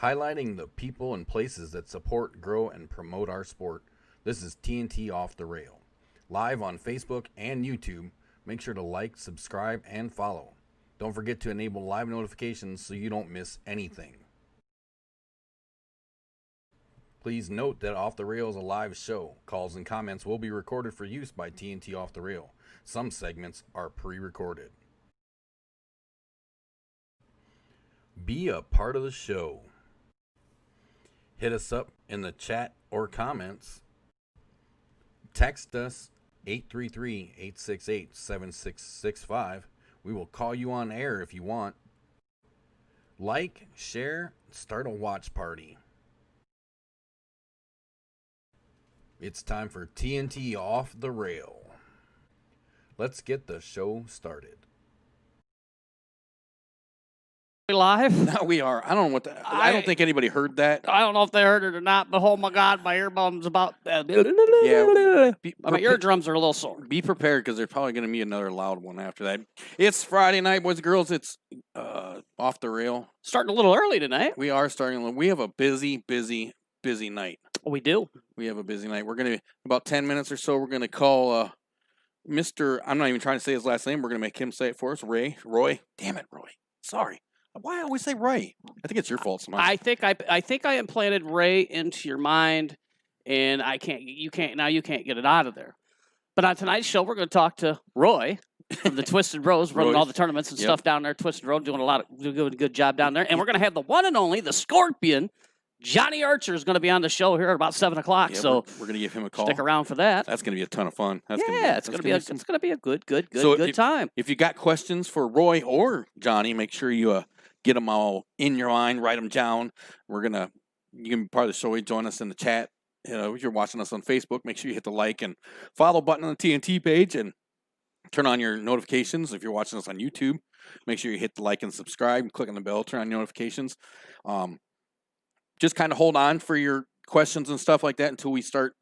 highlighting the people and places that support, grow, and promote our sport. This is TNT Off the Rail. Live on Facebook and YouTube. Make sure to like, subscribe, and follow. Don't forget to enable live notifications so you don't miss anything. Please note that Off the Rail is a live show. Calls and comments will be recorded for use by TNT Off the Rail. Some segments are pre-recorded. Be a part of the show. Hit us up in the chat or comments. Text us 833-868-7665. We will call you on air if you want. Like, share, start a watch party. It's time for TNT Off the Rail. Let's get the show started. Live? No, we are. I don't know what the, I don't think anybody heard that. I don't know if they heard it or not, but oh my God, my earbuds about. Yeah. My eardrums are a little sore. Be prepared because there's probably going to be another loud one after that. It's Friday night, boys and girls. It's Off the Rail. Starting a little early tonight. We are starting. We have a busy night. We do. We have a busy night. We're going to, about 10 minutes or so, we're going to call Mr. I'm not even trying to say his last name. We're going to make him say it for us. Roy. Damn it, Roy. Sorry. Why I always say Ray? I think it's your fault, Samantha. I think I implanted Ray into your mind, and you can't get it out of there. But on tonight's show, we're going to talk to Roy from the Twisted Rose, running all the tournaments and stuff down there. Twisted Road, doing a good job down there. And we're going to have the one and only, the Scorpion, Johnny Archer, is going to be on the show here at about 7 o'clock. Yeah, so we're going to give him a call. Stick around for that. That's going to be a ton of fun. It's going to be a good time. If you got questions for Roy or Johnny, make sure you get them all in your mind, write them down. You can be part of the show. Join us in the chat. If you're watching us on Facebook, make sure you hit the like and follow button on the TNT page and turn on your notifications. If you're watching us on YouTube, make sure you hit the like and subscribe, click on the bell, turn on notifications. Just kind of hold on for your questions and stuff like that until we start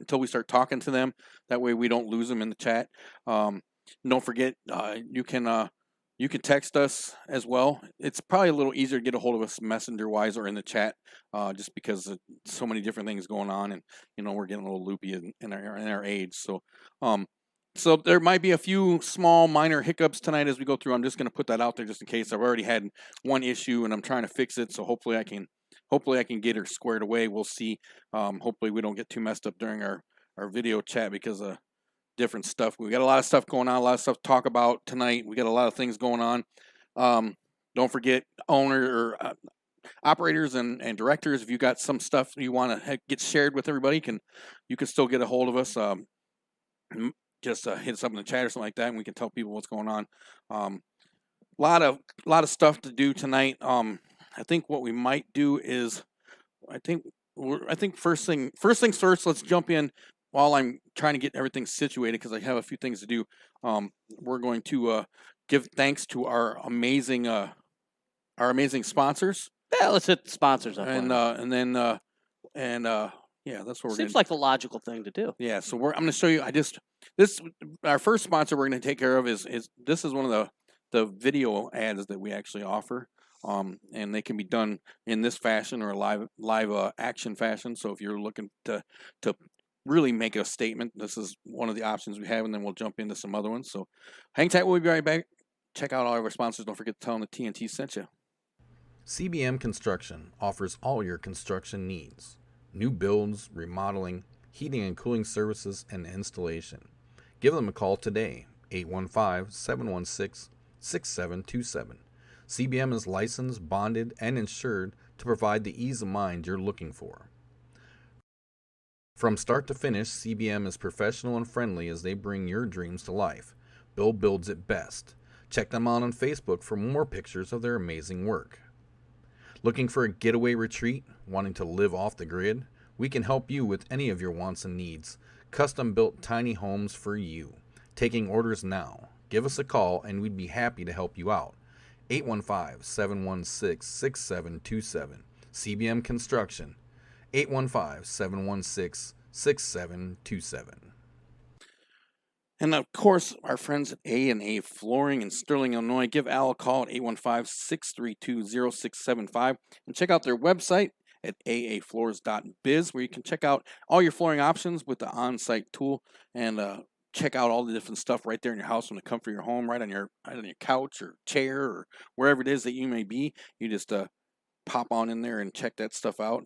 talking to them. That way we don't lose them in the chat. Don't forget, you can text us as well. It's probably a little easier to get a hold of us messenger-wise or in the chat, just because of so many different things going on, and we're getting a little loopy in our age. So there might be a few small minor hiccups tonight as we go through. I'm just going to put that out there just in case. I've already had one issue and I'm trying to fix it. So hopefully I can get her squared away. We'll see. Hopefully we don't get too messed up during our video chat because of different stuff. We got a lot of stuff going on, a lot of stuff to talk about tonight. We got a lot of things going on. Don't forget operators and directors. If you got some stuff you want to get shared with everybody, you can still get a hold of us. Just hit us up in the chat or something like that, and we can tell people what's going on. A lot of stuff to do tonight. I think what we might do is, I think first things first. Let's jump in while I'm trying to get everything situated because I have a few things to do. We're going to give thanks to our amazing sponsors. Yeah, let's hit the sponsors up. Yeah, that's what we're. Seems like the logical thing to do. Yeah, so I'm going to show you. Our first sponsor we're going to take care of is this is one of the video ads that we actually offer. And they can be done in this fashion or a live action fashion. So if you're looking to really make a statement, this is one of the options we have, and then we'll jump into some other ones. So hang tight, we'll be right back. Check out all of our sponsors. Don't forget to tell them the TNT sent you. CBM Construction offers all your construction needs. New builds, remodeling, heating and cooling services, and installation. Give them a call today, 815-716-6727. CBM is licensed, bonded, and insured to provide the ease of mind you're looking for. From start to finish, CBM is professional and friendly as they bring your dreams to life. Bill builds it best. Check them out on Facebook for more pictures of their amazing work. Looking for a getaway retreat? Wanting to live off the grid? We can help you with any of your wants and needs. Custom-built tiny homes for you. Taking orders now. Give us a call and we'd be happy to help you out. 815-716-6727. CBM Construction. 815-716-6727. And of course, our friends at A&A Flooring in Sterling, Illinois. Give Al a call at 815-632-0675 and check out their website at aafloors.biz, where you can check out all your flooring options with the on-site tool and check out all the different stuff right there in your house from the comfort of your home, right on your couch or chair or wherever it is that you may be. You just pop on in there and check that stuff out.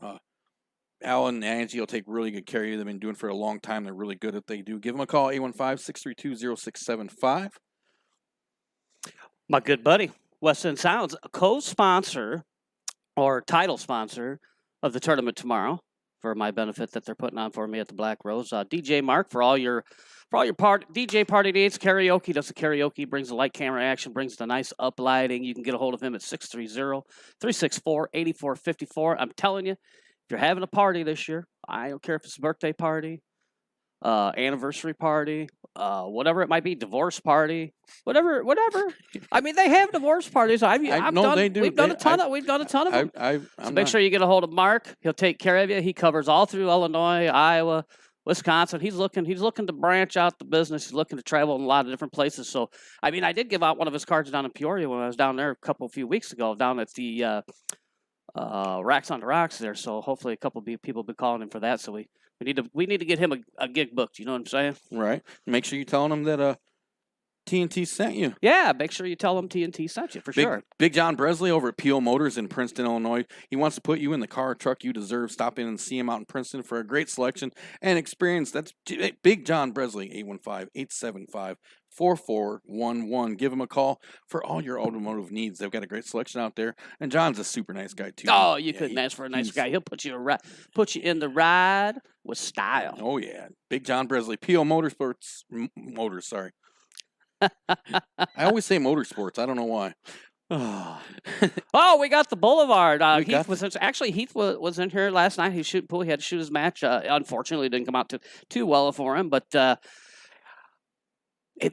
Alan and Angie will take really good care of you. They've been doing it for a long time. They're really good at what they do. Give them a call, 815-632-0675. My good buddy, West End Sounds, a co-sponsor or title sponsor of the tournament tomorrow for my benefit that they're putting on for me at the Black Rose. DJ Mark for all your DJ party needs. Karaoke, does the karaoke, brings the light camera action, brings the nice uplighting. You can get a hold of him at 630-364-8454. I'm telling you, if you're having a party this year, I don't care if it's a birthday party, anniversary party, whatever it might be, divorce party, whatever. I mean, they have divorce parties. They do. We've done a ton of them. So make sure you get a hold of Mark. He'll take care of you. He covers all through Illinois, Iowa, Wisconsin. He's looking to branch out the business. He's looking to travel in a lot of different places. So, I mean, I did give out one of his cards down in Peoria when I was down there a few weeks ago, down at the Racks on the Rocks there. So hopefully a couple of people will be calling him for that. So we need to get him a gig booked. You know what I'm saying? Right. Make sure you tell him that TNT sent you. Yeah, make sure you tell him TNT sent you for sure. Big John Bresley over at P.O. Motors in Princeton, Illinois. He wants to put you in the car or truck you deserve. Stop in and see him out in Princeton for a great selection and experience. That's Big John Bresley, 815-875-4411. Give him a call for all your automotive needs. They've got a great selection out there. And John's a super nice guy, too. Oh, you couldn't ask for a nice guy. He'll put you in the ride with style. Oh, yeah. Big John Bresley, P.O. Motors, sorry. I always say motorsports. I don't know why. Oh, we got the Boulevard. Heath was in here last night. He shooting pool. He had to shoot his match. Unfortunately, it didn't come out too well for him. But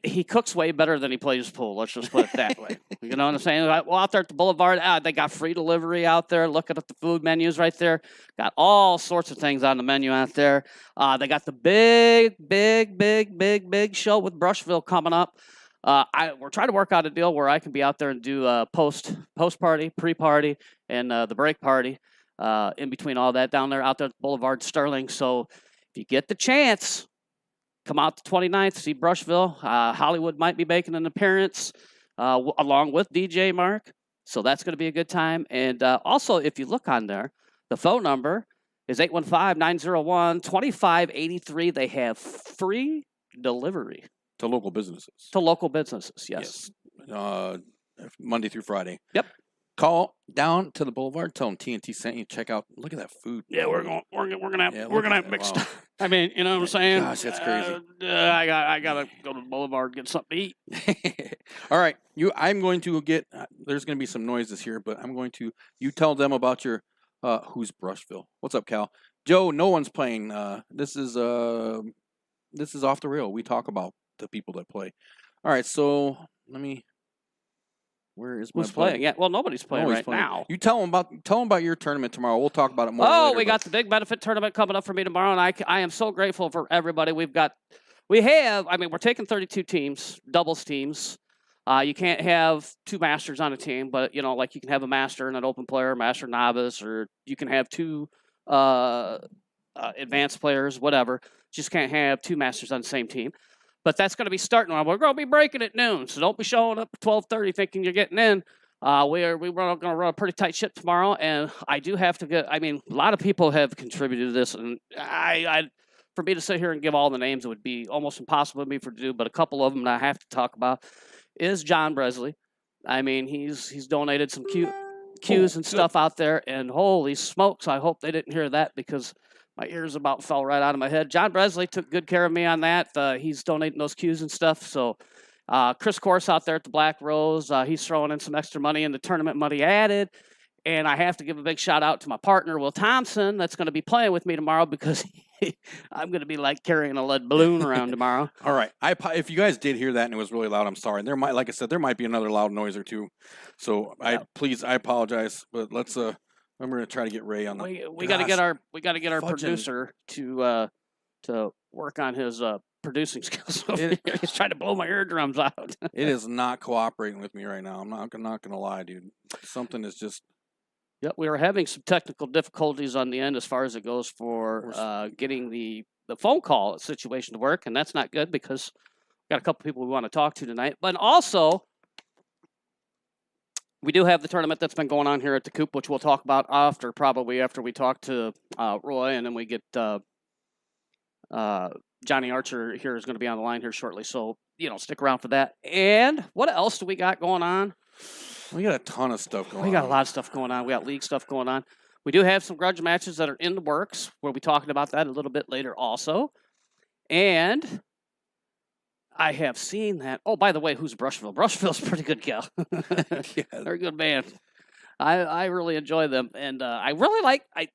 he cooks way better than he plays pool. Let's just put it that way. You know what I'm saying? Well, out there at the Boulevard, they got free delivery out there. Looking at the food menus right there. Got all sorts of things on the menu out there. They got the big show with Brushville coming up. We're trying to work out a deal where I can be out there and do post party, pre-party, and the break party in between all that out there at the Boulevard, Sterling. So if you get the chance, come out the 29th, see Brushville. Hollywood might be making an appearance along with DJ Mark. So that's going to be a good time. And also, if you look on there, the phone number is 815-901-2583. They have free delivery. To local businesses. Yes. Monday through Friday. Yep. Call down to the Boulevard. Tell them TNT sent you. Check out. Look at that food. Yeah, we're gonna have mixed. Wow. I mean, you know what I'm saying? Gosh, that's crazy. I gotta go to the Boulevard and get something to eat. All right, I'm going to get. There's going to be some noises here, but I'm going to. You tell them about your. Who's Brushville? What's up, Cal? Joe, no one's playing. This is off the rail. We talk about the people that play. All right, so let me. Where is my Who's playing? Yeah, well, nobody's playing now. You tell them about your tournament tomorrow. We'll talk about it more. Oh, later, we got the big benefit tournament coming up for me tomorrow, and I am so grateful for everybody. We're taking 32 teams, doubles teams. You can't have two masters on a team, but like you can have a master and an open player, master novice, or you can have two advanced players, whatever. Just can't have two masters on the same team. But that's going to be starting. We're going to be breaking at noon, so don't be showing up at 12:30 thinking you're getting in. We're going to run a pretty tight ship tomorrow, and I do have to get. I mean, a lot of people have contributed to this, and for me to sit here and give all the names, it would be almost impossible for me to do. But a couple of them that I have to talk about is John Bresley. I mean, he's donated some cues and stuff out there, and holy smokes, I hope they didn't hear that because my ears about fell right out of my head. John Bresley took good care of me on that. He's donating those cues and stuff. So Chris Course out there at the Black Rose, he's throwing in some extra money in the tournament money added. And I have to give a big shout out to my partner, Will Thompson, that's going to be playing with me tomorrow because I'm going to be like carrying a lead balloon around tomorrow. All right. If you guys did hear that and it was really loud, I'm sorry. Like I said, there might be another loud noise or two. So I apologize. But let's I'm going to try to get Ray on the. We got to get our producer to work on his producing skills. He's trying to blow my eardrums out. It is not cooperating with me right now. I'm not going to lie, dude. Something is just. Yep, we were having some technical difficulties on the end as far as it goes for getting the phone call situation to work, and that's not good because we've got a couple people we want to talk to tonight. But also, we do have the tournament that's been going on here at the Coop, which we'll talk about after we talk to Roy, and then we get Johnny Archer here is going to be on the line here shortly. So, stick around for that. And what else do we got going on? We got a ton of stuff going on. We got a lot of stuff going on. We got league stuff going on. We do have some grudge matches that are in the works. We'll be talking about that a little bit later also. And I have seen that. Oh, by the way, who's Brushville? Brushville's a pretty good gal. Yeah. They're a good band. I really enjoy them. And I really like, I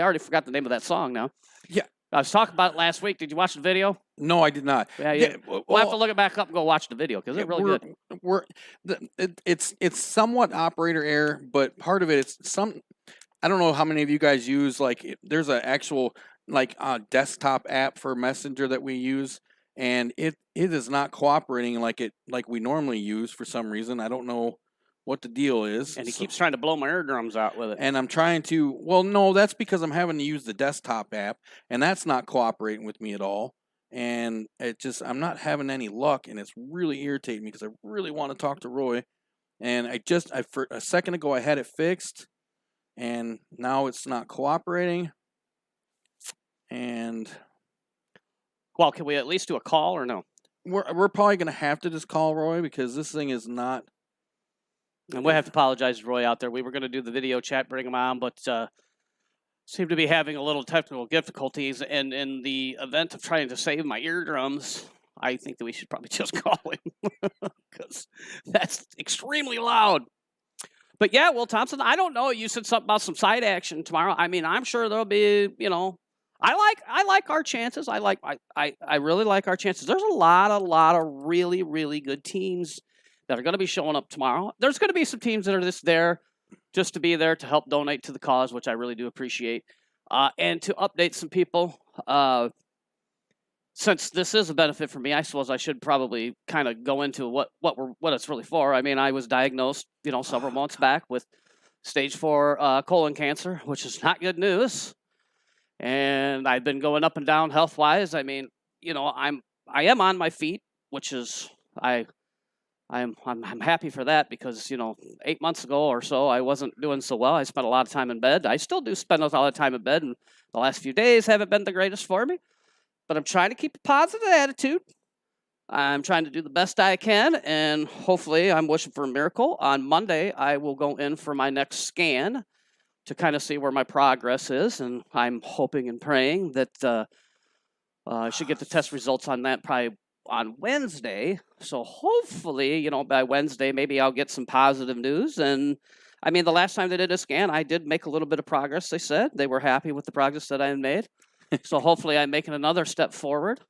already forgot the name of that song now. Yeah. I was talking about it last week. Did you watch the video? No, I did not. Yeah, we'll have to look it back up and go watch the video because it's really good. It's somewhat operator error, but part of it is I don't know how many of you guys use there's an actual desktop app for Messenger that we use, and it is not cooperating like we normally use for some reason. I don't know what the deal is. And he keeps trying to blow my eardrums out with it. And I'm trying to, no, that's because I'm having to use the desktop app, and that's not cooperating with me at all. And I'm not having any luck, and it's really irritating me because I really want to talk to Roy. And for a second ago, I had it fixed, and now it's not cooperating. And well, can we at least do a call or no? We're probably going to have to just call Roy because this thing is not. And we'll have to apologize to Roy out there. We were going to do the video chat, bring him on, but seem to be having a little technical difficulties. And in the event of trying to save my eardrums, I think that we should probably just call him because that's extremely loud. But yeah, Will Thompson, I don't know. You said something about some side action tomorrow. I mean, I'm sure there'll be, I like our chances. I really like our chances. There's a lot of really, really good teams that are going to be showing up tomorrow. There's going to be some teams that are just there just to be there to help donate to the cause, which I really do appreciate. And to update some people, since this is a benefit for me, I suppose I should probably kind of go into what it's really for. I mean, I was diagnosed, several months back with stage 4 colon cancer, which is not good news. And I've been going up and down health-wise. I mean, I am on my feet, which is I'm happy for that because 8 months ago or so I wasn't doing so well. I spent a lot of time in bed. I still do spend a lot of time in bed, and the last few days haven't been the greatest for me. But I'm trying to keep a positive attitude. I'm trying to do the best I can, and hopefully I'm wishing for a miracle. On Monday, I will go in for my next scan to kind of see where my progress is, and I'm hoping and praying that I should get the test results on that probably on Wednesday. So hopefully, by Wednesday, maybe I'll get some positive news. And I mean, the last time they did a scan, I did make a little bit of progress. They said they were happy with the progress that I had made. So hopefully I'm making another step forward,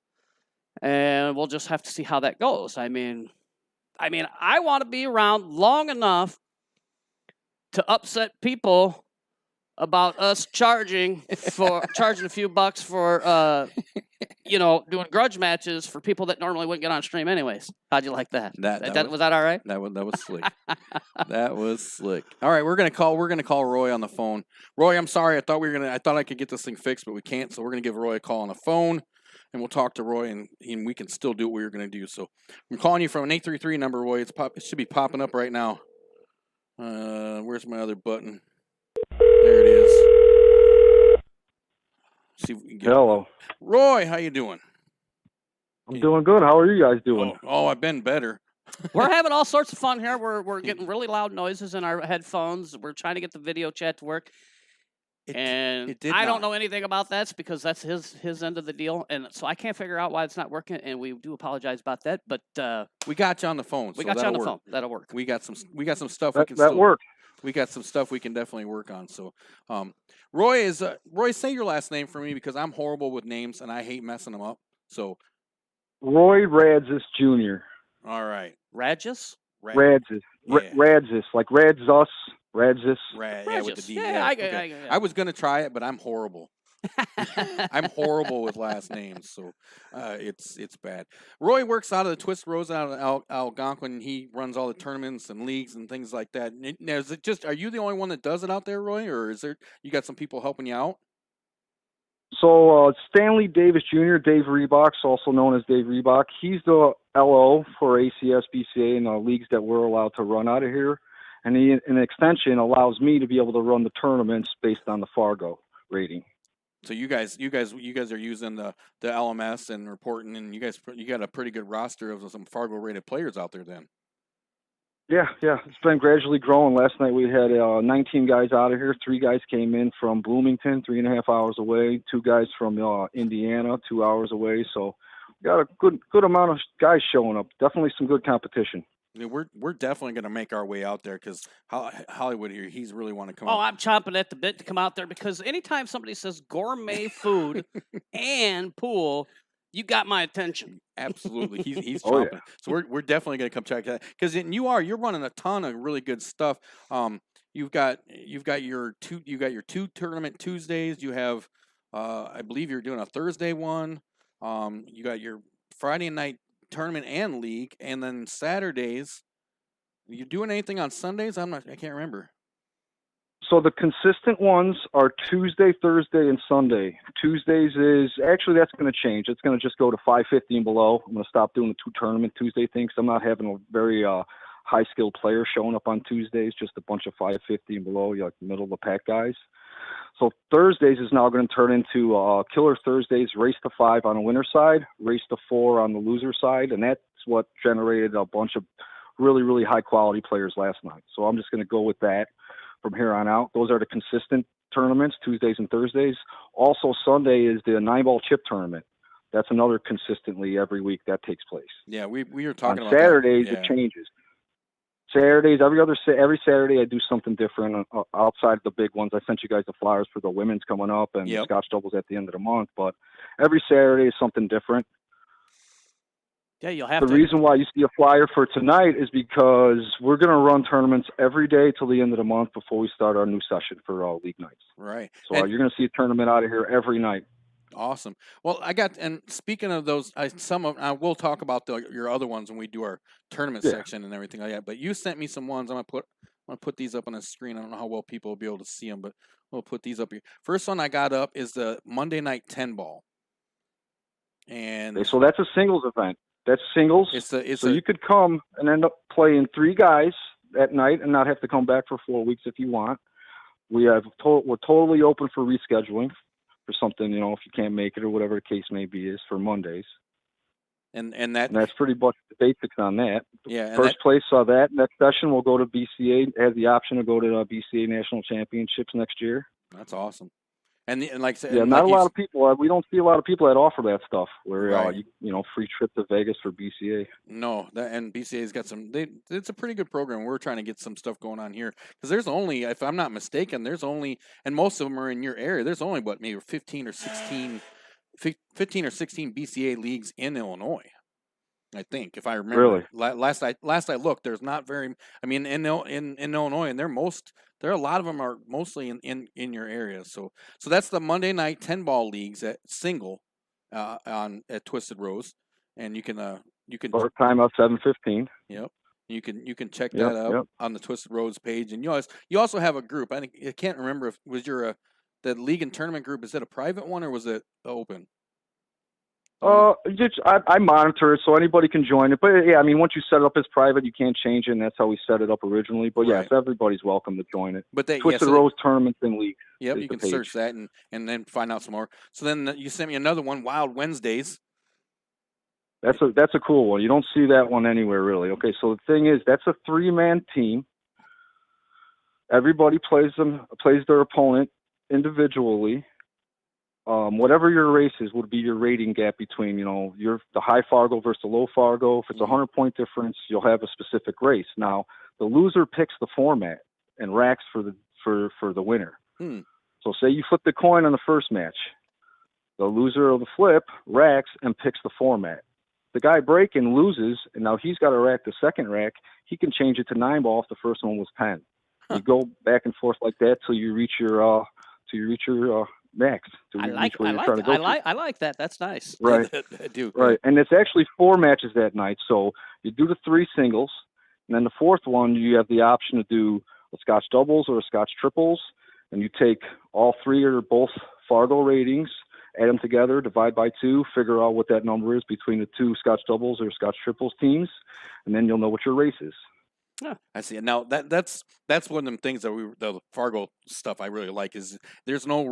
and we'll just have to see how that goes. I mean, I want to be around long enough to upset people about us charging a few bucks for doing grudge matches for people that normally wouldn't get on stream anyways. How'd you like that? Was that all right? That was slick. That was slick. All right, we're gonna call Roy on the phone. Roy, I'm sorry. I thought I could get this thing fixed, but we can't. So we're gonna give Roy a call on the phone, and we'll talk to Roy, and we can still do what we were gonna do. So I'm calling you from an 833 number, Roy. It should be popping up right now. Where's my other button? There it is. See if we can get Hello. Roy, how you doing? I'm doing good. How are you guys doing? Oh, I've been better. We're having all sorts of fun here. We're getting really loud noises in our headphones. We're trying to get the video chat to work. I don't know anything about that because that's his end of the deal, and so I can't figure out why it's not working. And we do apologize about that, but we got you on the phone. We got you on the phone. That'll work. We got some stuff that works. We got some stuff we can definitely work on. So, Roy, say your last name for me because I'm horrible with names and I hate messing them up. So, Roy Radzus Jr. All right, Radzus. Radzus. Yeah. Radzus, like Radzus. Radzus. Yeah, with the D. Yeah, okay. I was gonna try it, but I'm horrible. I'm horrible with last names, so it's bad. Roy works out of the Twisted Rose out of Algonquin. He runs all the tournaments and leagues and things like that. Now, is it just, are you the only one that does it out there, Roy, or is there, you got some people helping you out? So Stanley Davis Jr., Dave Reeboks, also known as Dave Reebok, he's the LO for ACS, BCA, and the leagues that we're allowed to run out of here. And he, in extension, allows me to be able to run the tournaments based on the Fargo rating. So you guys are using the LMS and reporting, and you got a pretty good roster of some Fargo rated players out there then. Yeah, it's been gradually growing. Last night we had 19 guys out of here. 3 guys came in from Bloomington, 3.5 hours away. 2 guys from Indiana, 2 hours away. So we got a good amount of guys showing up. Definitely some good competition. I mean, we're definitely going to make our way out there because Hollywood here, he's really want to come. Oh, I'm chomping at the bit to come out there because anytime somebody says gourmet food and pool, you got my attention. Absolutely, he's chomping. Oh, yeah. So we're definitely going to come check that because you're running a ton of really good stuff. You've got your two tournament Tuesdays. You have I believe you're doing a Thursday one. You got your Friday night tournament and league, and then Saturdays. Are you doing anything on Sundays? I can't remember. So the consistent ones are Tuesday, Thursday, and Sunday. Tuesdays is actually that's going to change. It's going to just go to 550 and below. I'm going to stop doing the 2 tournament Tuesday things. I'm not having a very high skilled players showing up on Tuesdays. Just a bunch of 550 and below, like middle of the pack guys. So Thursdays is now going to turn into Killer Thursdays, race to 5 on the winner side, race to 4 on the loser side, and that's what generated a bunch of really, really high quality players last night. So I'm just going to go with that from here on out. Those are the consistent tournaments, Tuesdays and Thursdays. Also, Sunday is the 9-ball chip tournament. That's another consistently every week that takes place. Yeah, we were talking on about Saturdays. That. Yeah. It changes. Saturdays, every Saturday I do something different outside of the big ones. I sent you guys the flyers for the women's coming up and the Scotch doubles at the end of the month. But every Saturday is something different. Yeah, you'll have the reason why you see a flyer for tonight is because we're going to run tournaments every day till the end of the month before we start our new session for league nights. Right. So you're going to see a tournament out of here every night. Awesome. Well, and speaking of those, we'll talk about your other ones when we do our tournament section and everything like that. But you sent me some ones. I'm gonna put these up on the screen. I don't know how well people will be able to see them, but we'll put these up here. First one I got up is the Monday night 10-ball. And so that's a singles event. That's singles. You could come and end up playing 3 guys at night and not have to come back for 4 weeks if you want. We're totally open for rescheduling for something, if you can't make it or whatever the case may be is for Mondays. And that's pretty much the basics on that. Yeah. First place saw that. Next session will go to BCA. Has the option to go to BCA National Championships next year. That's awesome. And like I said, not a lot of people. We don't see a lot of people that offer that stuff. Where right. Free trip to Vegas for BCA. No, and BCA's got some. It's a pretty good program. We're trying to get some stuff going on here because there's only, if I'm not mistaken, and most of them are in your area. There's only maybe 15 or 16 BCA leagues in Illinois. I think, if I remember. Really? Last I looked, there's not very. I mean, in Illinois, and there are a lot of them are mostly in your area. So that's the Monday night 10-ball leagues at single at Twisted Rose, and you can start time at 7:15. Yep. You can check that out on the Twisted Rose page, and you also have a group. I can't remember if was the league and tournament group. Is it a private one or was it open? I monitor it so anybody can join it. But yeah, I mean, once you set it up as private, you can't change it, and that's how we set it up originally. But yes, everybody's welcome to join it. But Twisted Rose tournaments and leagues. Yep, you can search that and then find out some more. So then you sent me another one, Wild Wednesdays. That's a cool one. You don't see that one anywhere really. Okay, so the thing is, that's a 3-man team. Everybody plays their opponent individually. Whatever your race is would be your rating gap between, the high Fargo versus the low Fargo. If it's a 100-point difference, you'll have a specific race. Now, the loser picks the format and racks for the winner. So say you flip the coin on the first match. The loser of the flip racks and picks the format. The guy breaking loses, and now he's got to rack the second rack. He can change it to 9-ball if the first one was 10. You go back and forth like that till you reach your max. Do I we like reach where you're trying to go to? I like that. That's nice. Right. I do. Right. And it's actually 4 matches that night. So you do the 3 singles, and then the 4th one, you have the option to do a Scotch doubles or a Scotch triples, and you take all 3 or both Fargo ratings, add them together, divide by 2, figure out what that number is between the 2 Scotch doubles or Scotch triples teams, and then you'll know what your race is. Yeah, I see it. Now that's one of them things that the Fargo stuff I really like is there's no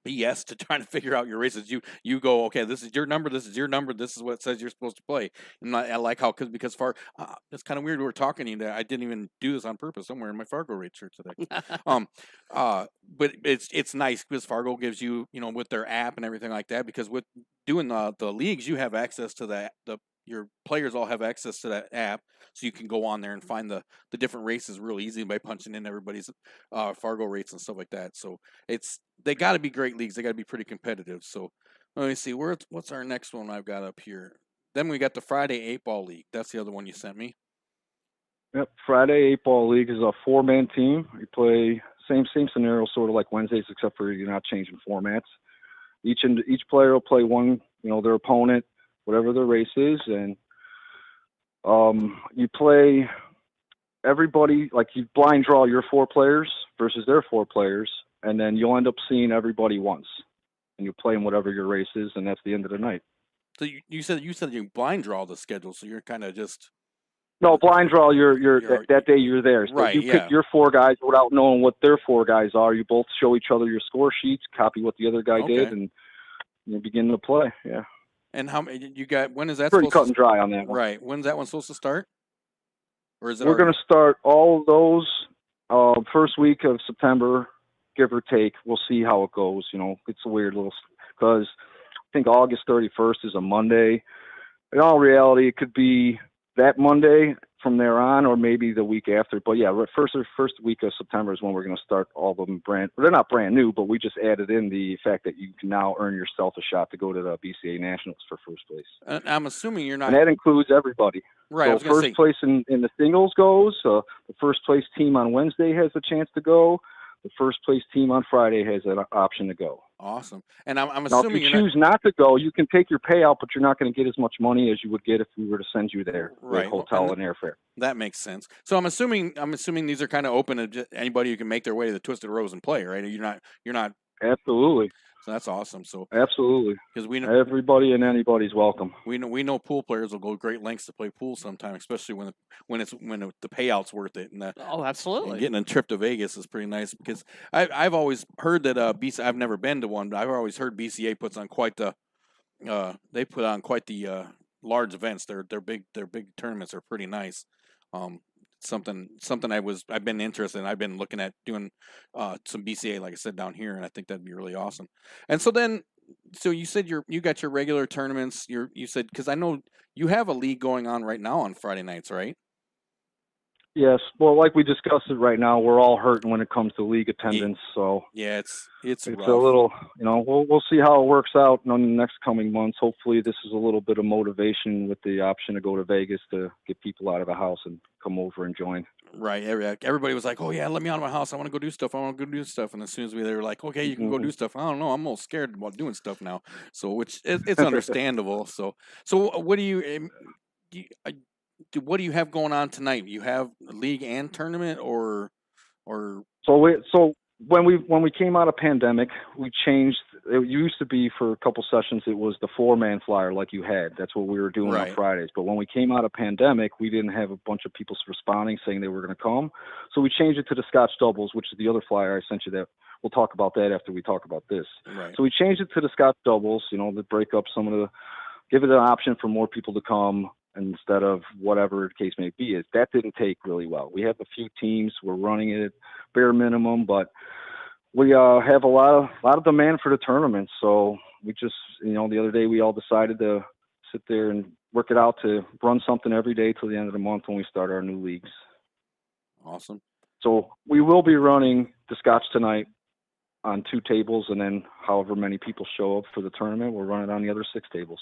BS to trying to figure out your races. You go, okay, this is your number, this is what it says you're supposed to play. And I like how because it's kind of weird we were talking to you that I didn't even do this on purpose. Somewhere in my Fargo rate shirt today. But it's nice because Fargo gives you with their app and everything like that. Because with doing the leagues, you have access to your players all have access to that app, so you can go on there and find the different races real easy by punching in everybody's Fargo rates and stuff like that. So they got to be great leagues. They got to be pretty competitive. So let me see what's our next one I've got up here. Then we got the Friday 8-ball league. That's the other one you sent me. Yep, Friday 8-ball league is a 4-man team. You play same scenario, sort of like Wednesdays, except for you're not changing formats. Each player will play one, their opponent, whatever their race is, and you play everybody, like you blind draw your 4 players versus their 4 players, and then you'll end up seeing everybody once, and you play in whatever your race is, and that's the end of the night. So you said you blind draw the schedule, so you're kind of just no blind draw. You're that day you're there, so right, you pick your 4 guys without knowing what their 4 guys are. You both show each other your score sheets, copy what the other guy did, and you begin to play. Yeah. And how you got? When is that? Pretty cut and dry on that one. Right. When's that one supposed to start? Or is it? We're going to start all of those first week of September, give or take. We'll see how it goes. It's a weird little because I think August 31st is a Monday. In all reality, it could be that Monday from there on, or maybe the week after. But yeah, first week of September is when we're going to start all of them they're not brand new, but we just added in the fact that you can now earn yourself a shot to go to the BCA Nationals for first place. And I'm assuming you're not. And that includes everybody. Right. So first place in the singles goes. The first place team on Wednesday has a chance to go. The first place team on Friday has an option to go. Awesome. And I'm now, assuming if you choose not to go, you can take your payout, but you're not going to get as much money as you would get if we were to send you there, right? Hotel and airfare. That makes sense. So I'm assuming these are kind of open to just anybody who can make their way to the Twisted Rose and play, right? You're not. Absolutely. So that's awesome. So absolutely, because we know everybody and anybody's welcome. We know pool players will go great lengths to play pool sometime, especially when the payout's worth it. And absolutely, and getting a trip to Vegas is pretty nice because I've always heard that BCA. I've never been to one, but I've always heard BCA puts on quite the large events. Their big tournaments are pretty nice. Something I've been interested in. I've been looking at doing some BCA, like I said, down here, and I think that'd be really awesome. And so you said you got your regular tournaments. You said, because I know you have a league going on right now on Friday nights, right? Yes. Well, like we discussed it right now, we're all hurting when it comes to league attendance. So yeah, it's rough. A little, we'll see how it works out in the next coming months. Hopefully, this is a little bit of motivation with the option to go to Vegas to get people out of the house and come over and join. Right. Everybody was like, "Oh yeah, let me out of my house. I want to go do stuff. And as soon as they were like, "Okay, you can go do stuff," I don't know. I'm all scared about doing stuff now. So it's understandable. So what do you? What do you have going on tonight? You have a league and tournament, or? So when we came out of pandemic, we changed. It used to be for a couple sessions, it was the 4-man flyer like you had. That's what we were doing on Fridays. But when we came out of pandemic, we didn't have a bunch of people responding saying they were going to come. So we changed it to the Scotch doubles, which is the other flyer I sent you. That we'll talk about that after we talk about this. Right. So we changed it to the Scotch doubles. To break up give it an option for more people to come instead of whatever the case may be. That didn't take really well. We have a few teams. We're running it at bare minimum, but we have a lot of demand for the tournament. So we just, the other day we all decided to sit there and work it out to run something every day till the end of the month when we start our new leagues. Awesome. So we will be running the Scotch tonight on 2 tables, and then however many people show up for the tournament, we'll run it on the other 6 tables.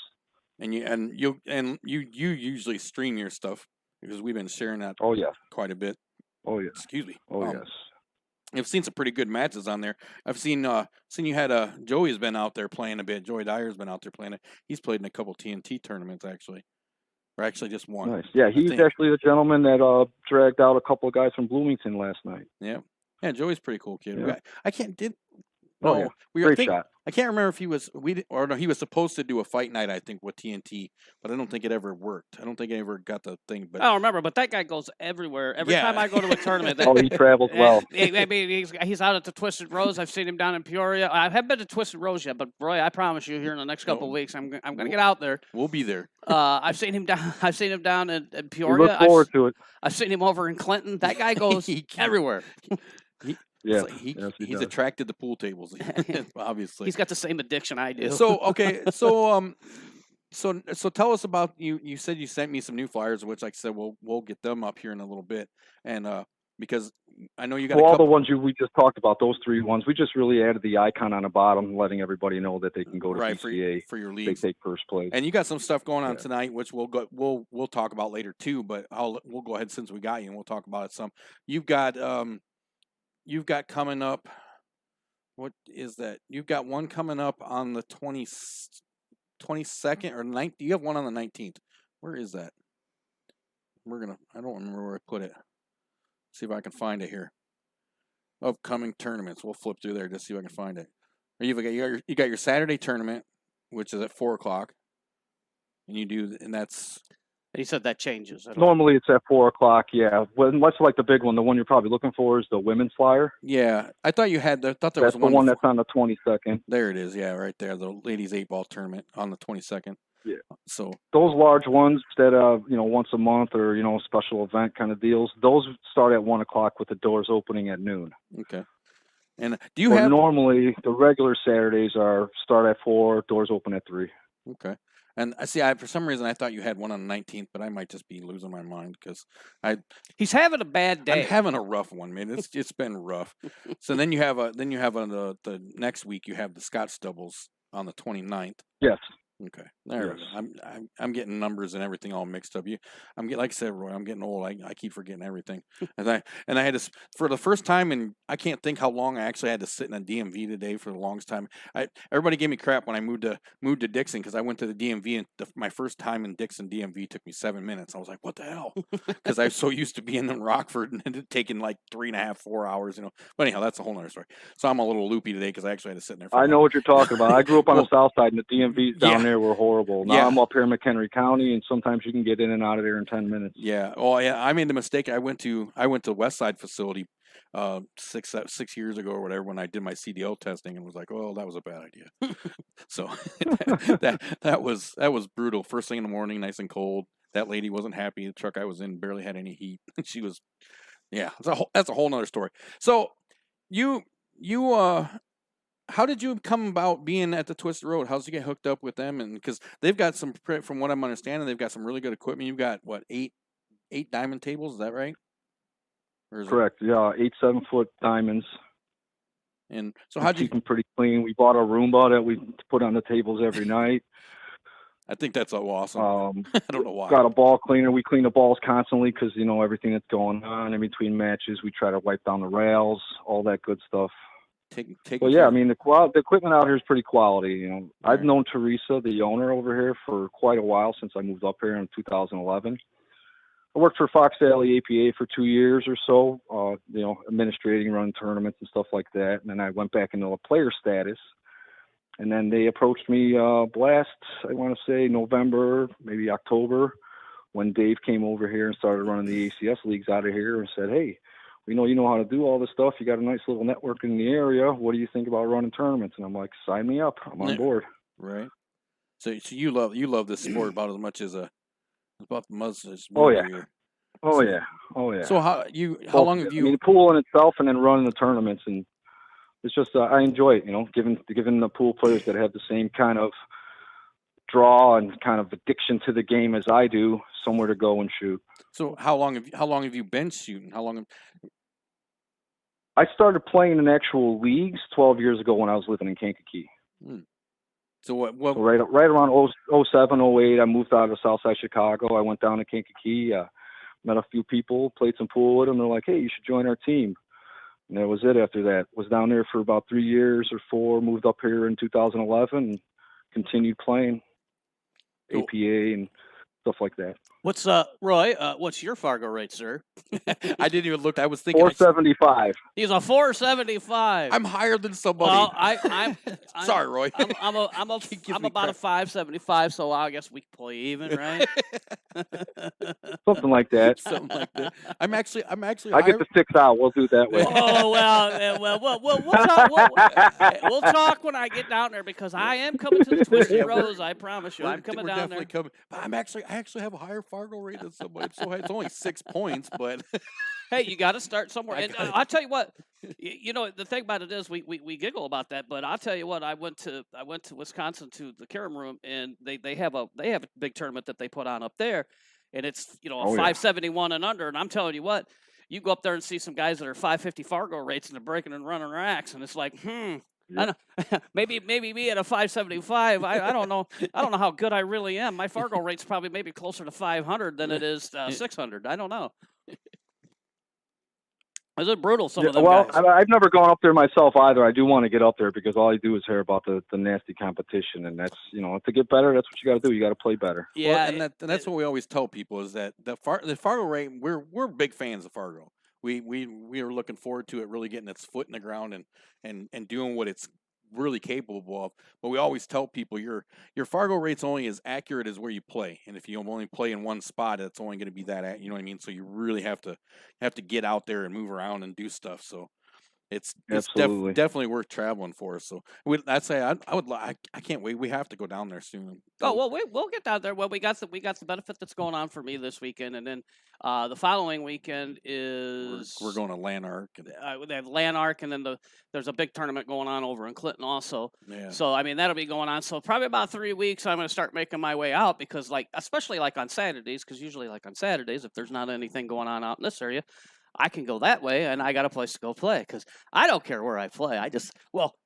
And you usually stream your stuff because we've been sharing that. Oh yeah, quite a bit. Oh yeah. Excuse me. Oh yes. I've seen some pretty good matches on there. I've seen you had Joey's been out there playing a bit. Joey Dyer's been out there playing it. He's played in a couple TNT tournaments actually, or actually just one. Nice. Yeah, he's actually the gentleman that dragged out a couple of guys from Bloomington last night. Yeah, Joey's a pretty cool kid. Yeah. I can't did. Oh, yeah. Great shot. I can't remember if he was he was supposed to do a fight night, I think, with TNT, but I don't think it ever worked. I don't think I ever got the thing. But I don't remember, but that guy goes everywhere. Every time I go to a tournament, he travels well. I mean, he's out at the Twisted Rose. I've seen him down in Peoria. I haven't been to Twisted Rose yet, but Roy, I promise you, here in the next couple of weeks, I'm going to get out there. We'll be there. I've seen him down. I've seen him down in Peoria. We look forward to it. I've seen him over in Clinton. That guy goes everywhere. Yeah, he's attracted to pool tables. Obviously, he's got the same addiction I do. So okay, so tell us about you. You said you sent me some new flyers, which, like I said, we'll get them up here in a little bit, and because I know you got all the ones we just talked about. Those 3 ones, we just really added the icon on the bottom, letting everybody know that they can go to PCA for your leagues. They take first place. And you got some stuff going on tonight, which we'll talk about later too. But we'll go ahead since we got you, and we'll talk about it some. You've got coming up, what is that? You've got one coming up on the 22nd or 19th. You have one on the 19th. Where is that? I don't remember where I put it. See if I can find it here. Upcoming tournaments. We'll flip through there just see if I can find it. Or you got your Saturday tournament, which is at 4:00. And that's... He said that changes. Normally it's at 4:00. Yeah, unless like the big one, the one you're probably looking for is the women's flyer. Yeah, I thought you had. That's was the one that's on the 22nd. There it is. Yeah, right there, the ladies 8-ball tournament on the 22nd. Yeah. So those large ones that once a month or special event kind of deals, those start at 1:00 with the doors opening at noon. Okay. And do you have normally the regular Saturdays start at 4, doors open at 3. Okay. And for some reason I thought you had one on the 19th, but I might just be losing my mind because he's having a bad day. I'm having a rough one, man. It's been rough. So then you have the next week you have the Scott Stubbles on the 29th. Yes. Okay, there we go. I'm getting numbers and everything all mixed up. Like I said, Roy, I'm getting old. I keep forgetting everything. And I had to, for the first time, and I can't think how long I actually had to sit in a DMV today for the longest time. Everybody gave me crap when I moved to Dixon because I went to the DMV and my first time in Dixon DMV took me 7 minutes. I was like, what the hell? Because I was so used to being in Rockford and it taking like 3.5, 4 hours, But anyhow, that's a whole nother story. So I'm a little loopy today because I actually had to sit in there. I know what you're talking about. I grew up on the south side and the DMV's down there were horrible. Now I'm up here in McHenry County, and sometimes you can get in and out of there in 10 minutes. Yeah. Oh, yeah. I made the mistake. I went to the West Side facility 6 years ago or whatever when I did my CDL testing and was like, oh, that was a bad idea. So that was brutal. First thing in the morning, nice and cold. That lady wasn't happy. The truck I was in barely had any heat. She was, that's a whole nother story. So you how did you come about being at the Twisted Road? How did you get hooked up with them? And because they've got from what I'm understanding, they've got some really good equipment. You've got what, eight diamond tables? Is that right? Correct. Yeah, 8 7-foot diamonds. And so how'd you keep them pretty clean? We bought a Roomba that we put on the tables every night. I think that's so awesome. I don't know why. Got a ball cleaner. We clean the balls constantly because everything that's going on in between matches. We try to wipe down the rails, all that good stuff. Well, yeah, I mean, the equipment out here is pretty quality. I've known Teresa, the owner over here, for quite a while since I moved up here in 2011. I worked for Fox Valley APA for 2 years or so, administrating, running tournaments and stuff like that. And then I went back into a player status. And then they approached me last, I want to say, November, maybe October, when Dave came over here and started running the ACS leagues out of here and said, hey, we know you know how to do all this stuff. You got a nice little network in the area. What do you think about running tournaments? And I'm like, sign me up. I'm on board. Right. So you love this sport about as much as about the muzzles. Oh yeah. Oh yeah. So how long have you? I mean, the pool in itself, and then running the tournaments, and it's just I enjoy it. Giving the pool players that have the same kind of draw and kind of addiction to the game as I do, somewhere to go and shoot. So how long have you been shooting? I started playing in actual leagues 12 years ago when I was living in Kankakee. So what? So right around 07, 08, I moved out of Southside Chicago. I went down to Kankakee, met a few people, played some pool with them. They're like, hey, you should join our team. And that was it after that. Was down there for about 3 years or 4, moved up here in 2011 and continued playing Cool. APA and stuff like that. What's Roy? What's your Fargo rate, sir? I didn't even look. I was thinking 475. He's a 475. I'm higher than somebody. Well, I'm Sorry, Roy. I'm about a 575, so I guess we play even, right? Something like that. Something like that. I'm actually. I get the 6 out. We'll do it that way. Oh we'll talk when I get down there because I am coming to the Twisted Rose. I promise you, I'm coming we're down definitely there. coming. But I actually have a higher Fargo rate than somebody. So it's only 6 points, but Hey, you got to start somewhere. And I'll tell you what, you know, the thing about it is we giggle about that, but I'll tell you what, I went to Wisconsin to the Carom Room, and they have a big tournament that they put on up there, and it's a 571 and under, and I'm telling you what, you go up there and see some guys that are 550 Fargo rates and they're breaking and running racks, and it's like, I don't, maybe me at a 575. I don't know. I don't know how good I really am. My Fargo rate's probably maybe closer to 500 than it is 600. I don't know. Is it brutal? Some of them guys. I've never gone up there myself either. I do want to get up there because all I do is hear about the nasty competition, and that's to get better. That's what you got to do. You got to play better. Yeah, well, and that's what we always tell people is that the Fargo rate. We're big fans of Fargo. We are looking forward to it really getting its foot in the ground and doing what it's really capable of. But we always tell people your Fargo rate's only as accurate as where you play, and if you only play in one spot, it's only going to be that. You know what I mean? So you really have to get out there and move around and do stuff. So it's definitely worth traveling for. So I'd say I can't wait. We have to go down there soon. Oh well, we'll get down there. Well, we got the benefit that's going on for me this weekend, and then the following weekend is we're going to Lanark. They have Lanark, and then there's a big tournament going on over in Clinton also. Yeah. So I mean that'll be going on. So probably about 3 weeks, I'm going to start making my way out because especially on Saturdays, because usually on Saturdays if there's not anything going on out in this area, I can go that way, and I got a place to go play because I don't care where I play. I just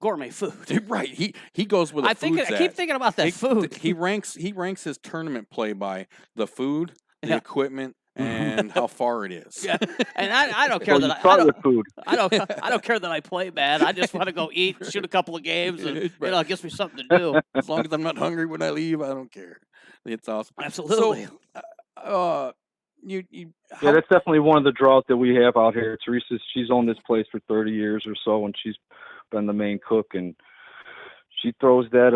gourmet food. Right. He goes with. I keep thinking about that food. He ranks his tournament play by the food, the equipment, and how far it is. Yeah, and I don't care that I don't care that I play bad. I just want to go eat, shoot a couple of games, and it gives me something to do. As long as I'm not hungry when I leave, I don't care. It's awesome. Absolutely. So, that's definitely one of the draws that we have out here. Teresa, she's owned this place for 30 years or so, and she's been the main cook, and she throws that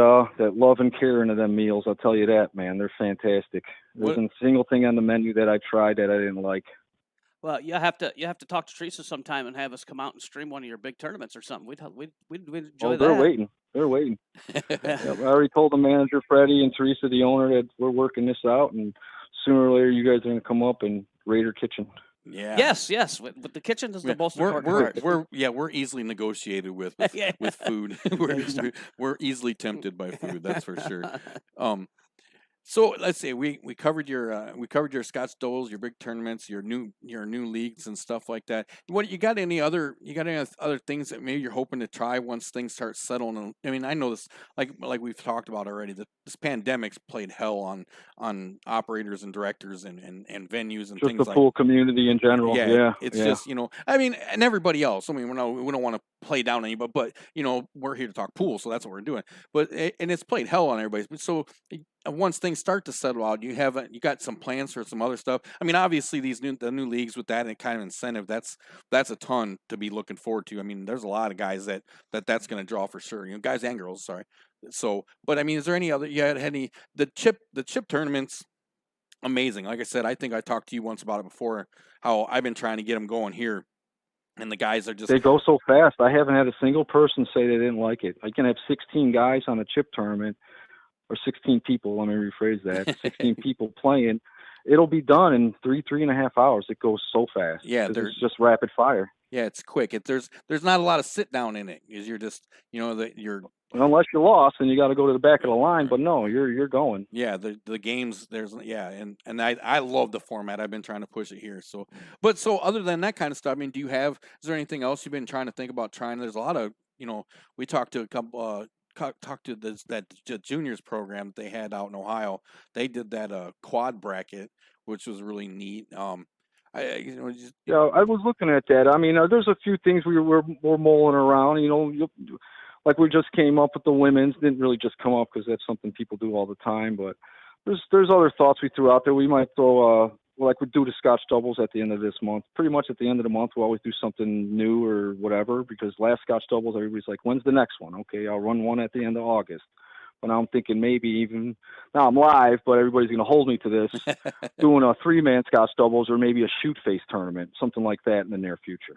love and care into them meals. I'll tell you that, man. They're fantastic. There isn't a single thing on the menu that I tried that I didn't like. Well, you have to talk to Teresa sometime and have us come out and stream one of your big tournaments or something. We'd enjoy that. They're waiting. I already told the manager, Freddie, and Teresa, the owner, that we're working this out, and sooner or later you guys are going to come up and raid her kitchen. Yeah. Yes. But the kitchen is the most important part. We're easily negotiated with food. We're easily tempted by food. That's for sure. So let's say we covered your Scotch Doles, your big tournaments, your new leagues and stuff like that. What you got any other things that maybe you're hoping to try once things start settling? I mean, I know this like we've talked about already. This pandemic's played hell on operators and directors and venues and just things the pool community in general. Yeah. It's just I mean, and everybody else. I mean, we don't want to play down anybody, but we're here to talk pool, so that's what we're doing. But and it's played hell on everybody. But so once things start to settle out, you got some plans for some other stuff. I mean, obviously the new leagues with that and kind of incentive, that's a ton to be looking forward to. I mean, there's a lot of guys that's going to draw for sure. Guys and girls, sorry. So, but I mean, is there any other? The chip tournaments? Amazing. Like I said, I think I talked to you once about it before. How I've been trying to get them going here. And the guys are they go so fast. I haven't had a single person say they didn't like it. I can have 16 guys on a chip tournament, or 16 people. Let me rephrase that. 16 people playing. It'll be done in 3.5 hours. It goes so fast. Yeah, it's just rapid fire. Yeah, it's quick. There's not a lot of sit down in it. Because you're just unless you're lost and you got to go to the back of the line. But no, you're going. Yeah, the games and I love the format. I've been trying to push it here. So other than that kind of stuff, I mean, is there anything else you've been trying to think about trying? There's a lot of we talked to a couple. Talked to that juniors program that they had out in Ohio. They did that quad bracket, which was really neat. Yeah, I was looking at that. I mean, there's a few things we're mulling around. Like we just came up with the women's. Didn't really just come up because that's something people do all the time. But there's other thoughts we threw out there. We might throw like we do the Scotch doubles at the end of this month. Pretty much at the end of the month, we always do something new or whatever. Because last Scotch doubles, everybody's like, "When's the next one?" Okay, I'll run one at the end of August. But now I'm thinking maybe even now I'm live, but everybody's going to hold me to this, doing a 3-man Scotch doubles or maybe a shoot face tournament, something like that in the near future.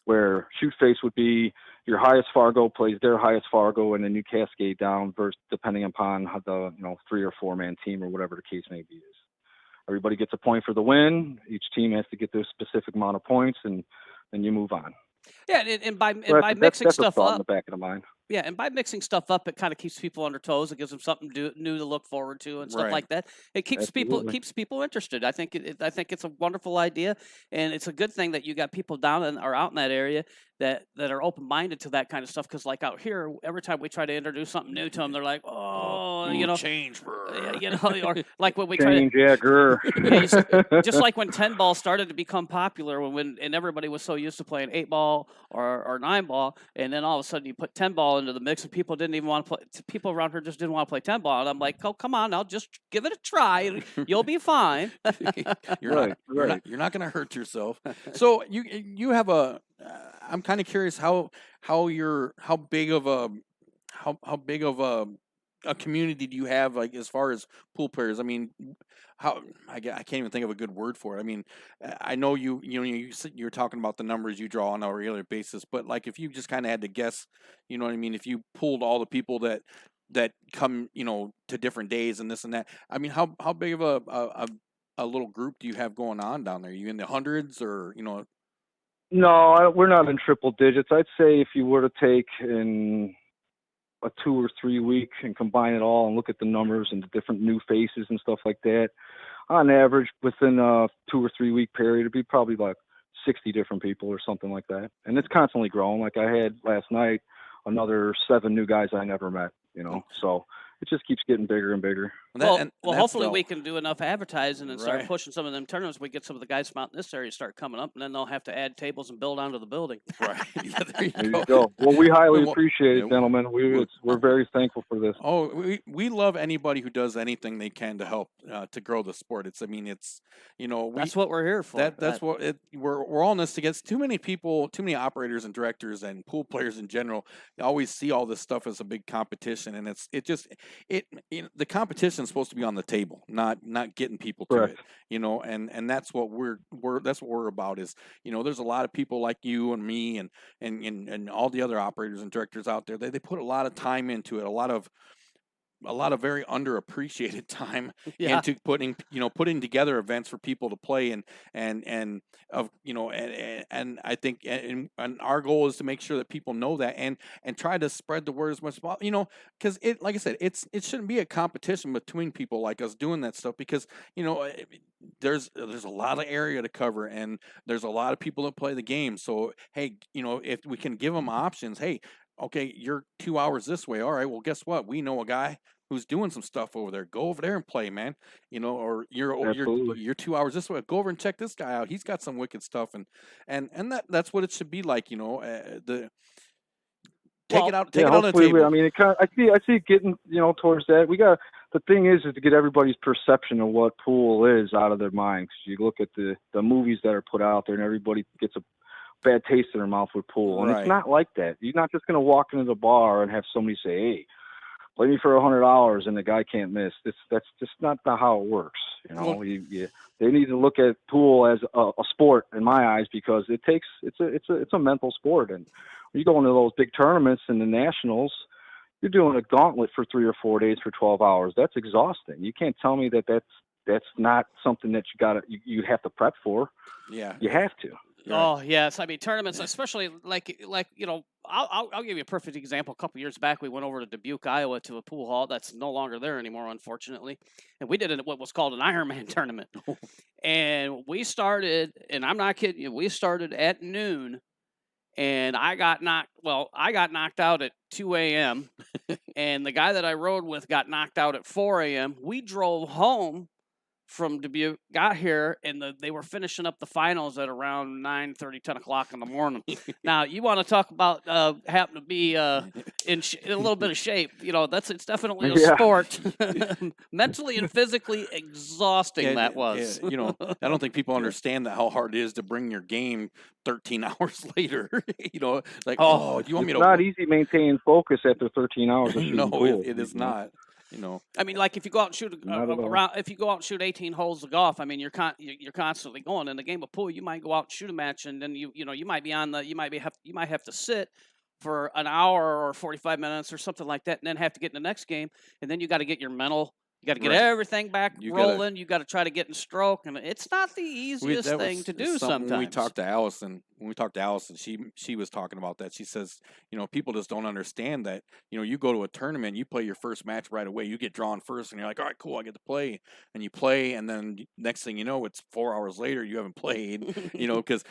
Where shoot face would be your highest Fargo plays their highest Fargo, and then you cascade down versus depending upon how the 3 or 4-man team or whatever the case may be is. Everybody gets a point for the win. Each team has to get their specific amount of points, and then you move on. Yeah, and by mixing stuff up up in the back of the mind. Yeah, and by mixing stuff up, it kind of keeps people on their toes. It gives them something new to look forward to and stuff like that. It keeps people interested. I think it's a wonderful idea, and it's a good thing that you got people down or out in that area that are open minded to that kind of stuff. Because like out here, every time we try to introduce something new to them, they're like, change, or like when we change, just like when 10 ball started to become popular, and everybody was so used to playing 8 ball or 9 ball, and then all of a sudden you put 10 ball into the mix, and people didn't even want to play. People around here just didn't want to play 10 ball, and I'm like, oh, come on, now just give it a try, you'll be fine. You're not going to hurt yourself. So you have I'm kind of curious how big of a community do you have, like as far as pool players? I mean, I can't even think of a good word for it. I mean, I know you're talking about the numbers you draw on a regular basis, but like if you just kind of had to guess, you know what I mean? If you pulled all the people that come, to different days and this and that, I mean, how big of a little group do you have going on down there? Are you in the hundreds or No, we're not in triple digits. I'd say if you were to take in a 2 or 3 week and combine it all and look at the numbers and the different new faces and stuff like that, on average within a 2 or 3 week period, it'd be probably like 60 different people or something like that. And it's constantly growing. Like I had last night, another 7 new guys I never met, so it just keeps getting bigger and bigger. Hopefully we can do enough advertising and start pushing some of them tournaments. We get some of the guys from out in this area start coming up, and then they'll have to add tables and build onto the building. Right. There you go. Well, we highly appreciate it, gentlemen. We're very thankful for this. Oh, we love anybody who does anything they can to help to grow the sport. That's what we're here for. We're all in this together. Too many people, too many operators and directors and pool players in general always see all this stuff as a big competition, and the competition is supposed to be on the table, not getting people to it, and that's what we're about is, there's a lot of people like you and me and all the other operators and directors out there. They put a lot of time into it, a lot of very underappreciated time into putting together events for people to play and I think and our goal is to make sure that people know that and try to spread the word as much as possible, because like I said, it shouldn't be a competition between people like us doing that stuff, because there's a lot of area to cover and there's a lot of people that play the game. So hey, if we can give them options, hey, okay, you're 2 hours this way. All right, well, guess what? We know a guy who's doing some stuff over there. Go over there and play, man. Or you're 2 hours this way. Go over and check this guy out. He's got some wicked stuff, and that's what it should be like. Take it out on the table. I mean, I see it getting towards that. The thing is to get everybody's perception of what pool is out of their minds. You look at the movies that are put out there, and everybody gets a bad taste in their mouth with pool, and it's not like that. You're not just going to walk into the bar and have somebody say, "Hey, play me for $100," and the guy can't miss. That's just not how it works. They need to look at pool as a sport in my eyes, because it's a mental sport. And when you go into those big tournaments and the nationals, you're doing a gauntlet for 3 or 4 days for 12 hours. That's exhausting. You can't tell me that's not something that you have to prep for. Yeah, you have to. Oh yes, I mean tournaments, especially like I'll give you a perfect example. A couple years back, we went over to Dubuque, Iowa, to a pool hall that's no longer there anymore, unfortunately, and we did what was called an Ironman tournament. And we started, and I'm not kidding you, we started at noon, and I got knocked out at 2 a.m. and the guy that I rode with got knocked out at 4 a.m. We drove home from Dubuque got here, and they were finishing up the finals at around 9:30, 10 o'clock in the morning. Now, you want to talk about happen to be in a little bit of shape? It's definitely a sport. Mentally and physically exhausting that was. I don't think people understand how hard it is to bring your game 13 hours later. Do you want me to? It's not easy maintaining focus after 13 hours of shooting No, pool. it is not. I mean, like if you go out and shoot if you go out and shoot 18 holes of golf, I mean, you're constantly going. In the game of pool, you might go out and shoot a match, and then you might have to sit for an hour or 45 minutes or something like that, and then have to get in the next game, and then you got to get your mental. You got to get everything back rolling. You got to try to get in stroke, and it's not the easiest thing to do sometimes. When we talked to Allison, she was talking about that. She says, people just don't understand that. You go to a tournament, you play your first match right away. You get drawn first, and you're like, all right, cool, I get to play. And you play, and then next thing you know, it's 4 hours later, you haven't played. Because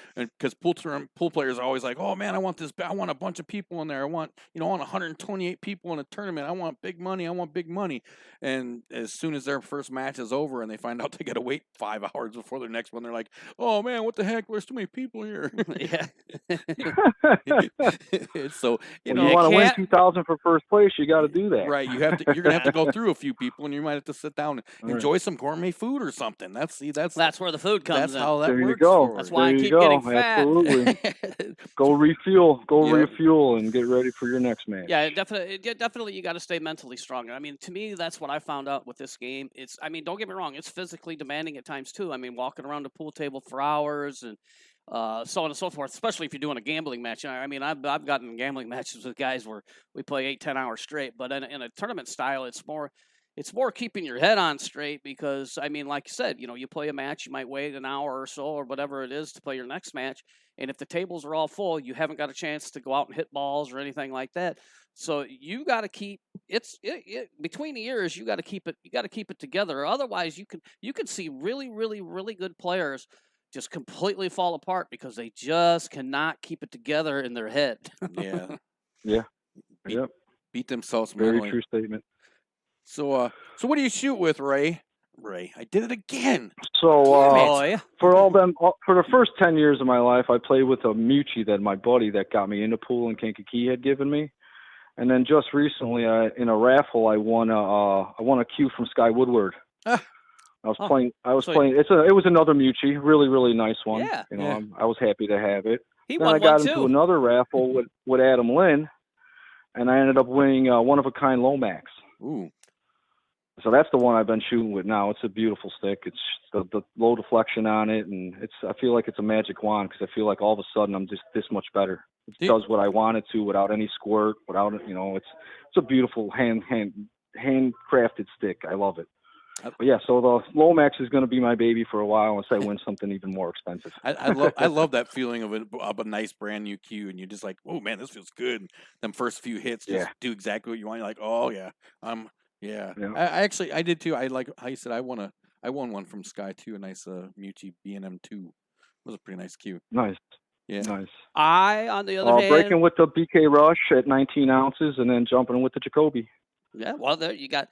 pool players are always like, oh man, I want a bunch of people in there. I want 128 people in a tournament. I want big money. And as soon as their first match is over and they find out they got to wait 5 hours before their next one, they're like, "Oh man, what the heck? There's too many people here." Yeah. So you want to win 2,000 for first place, you got to do that. Right. You're gonna have to go through a few people, and you might have to sit down and enjoy some gourmet food or something. That's where the food comes in. That's how that there works. You go. That's why I keep getting fat. Absolutely. Go refuel. Refuel and get ready for your next match. Yeah, definitely. You got to stay mentally strong. I mean, to me, that's what I found out with this game. Don't get me wrong, it's physically demanding at times too. I mean, walking around the pool table for hours and so on and so forth, especially if you're doing a gambling match. I mean, I've gotten in gambling matches with guys where we play 8-10 hours straight, but in a tournament style, it's more keeping your head on straight because, I mean, like you said, you play a match, you might wait an hour or so or whatever it is to play your next match. And if the tables are all full, you haven't got a chance to go out and hit balls or anything like that. So you got to keep between the years. You got to keep it together. Otherwise, you can see really, really, really good players just completely fall apart because they just cannot keep it together in their head. Yeah. Yeah. Beat themselves Very mentally. true statement. So what do you shoot with, Ray? I did it again. So for the first 10 years of my life, I played with a Mucci that my buddy that got me into pool in Kankakee had given me, and then just recently, in a raffle, I won a cue from Sky Woodward. I was playing. It was another Mucci, really really nice one. Yeah. I was happy to have it. Then I got into another raffle with Adam Lynn, and I ended up winning one of a kind Lomax. Ooh. So that's the one I've been shooting with now. It's a beautiful stick. It's the low deflection on it, and I feel like it's a magic wand because I feel like all of a sudden I'm just this much better. It does what I want it to without any squirt, it's a beautiful handcrafted stick. I love it. But yeah, so the Lomax is going to be my baby for a while unless I win something even more expensive. I love that feeling of a nice brand new cue, and you're just like, oh man, this feels good. And them first few hits just do exactly what you want. You're like, oh yeah, yeah. I did too. I like how you said I won one from Sky too, a nice Mucci B&M 2. It was a pretty nice cue. Nice. Yeah. Nice. I, on the other hand, breaking with the BK Rush at 19 ounces and then jumping with the Jacoby. Yeah, well, there you got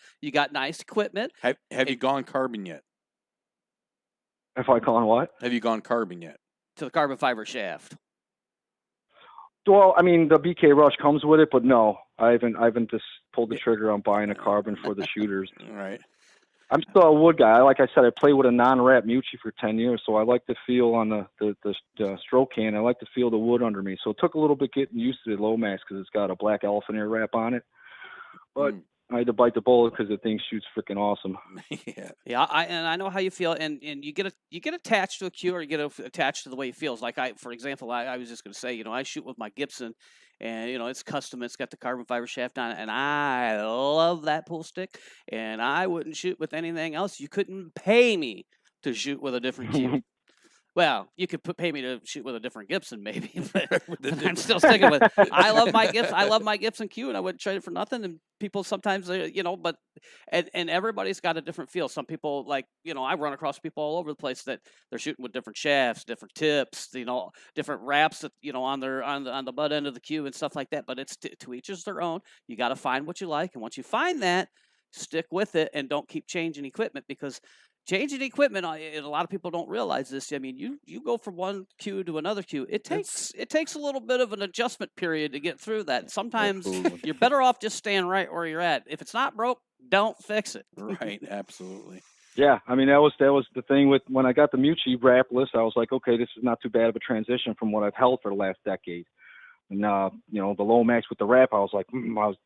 nice equipment. Have you gone carbon yet? Have I gone what? Have you gone carbon yet? To the carbon fiber shaft. Well, I mean, the BK Rush comes with it, but no, I haven't just pulled the trigger on buying a carbon for the shooters. Right. I'm still a wood guy. Like I said, I played with a non-wrap Mucci for 10 years, so I like to feel on the stroke can. I like to feel the wood under me. So it took a little bit getting used to the Lomax because it's got a black elephant ear wrap on it. But I had to bite the bullet because the thing shoots freaking awesome. Yeah. I know how you feel, and you get attached to a cue, or you get attached to the way it feels. Like for example, I was just going to say, I shoot with my Gibson, and it's custom. It's got the carbon fiber shaft on it, and I love that pool stick. And I wouldn't shoot with anything else. You couldn't pay me to shoot with a different cue. Well, you could pay me to shoot with a different Gibson, maybe, but I'm still sticking with. I love my Gibson. I love my Gibson cue, and I wouldn't trade it for nothing. And people sometimes, but everybody's got a different feel. Some people I run across people all over the place that they're shooting with different shafts, different tips, different wraps that on the butt end of the cue and stuff like that. But it's to each is their own. You got to find what you like, and once you find that, stick with it and don't keep changing equipment because changing equipment, and a lot of people don't realize this. I mean, you go from one queue to another queue. It takes a little bit of an adjustment period to get through that. Sometimes Absolutely. you're better off just staying right where you're at. If it's not broke, don't fix it. Right, absolutely. Yeah, I mean that was the thing with when I got the Mucci wrap list. I was like, okay, this is not too bad of a transition from what I've held for the last decade. And you know, the Lomax with the wrap, I was like, I was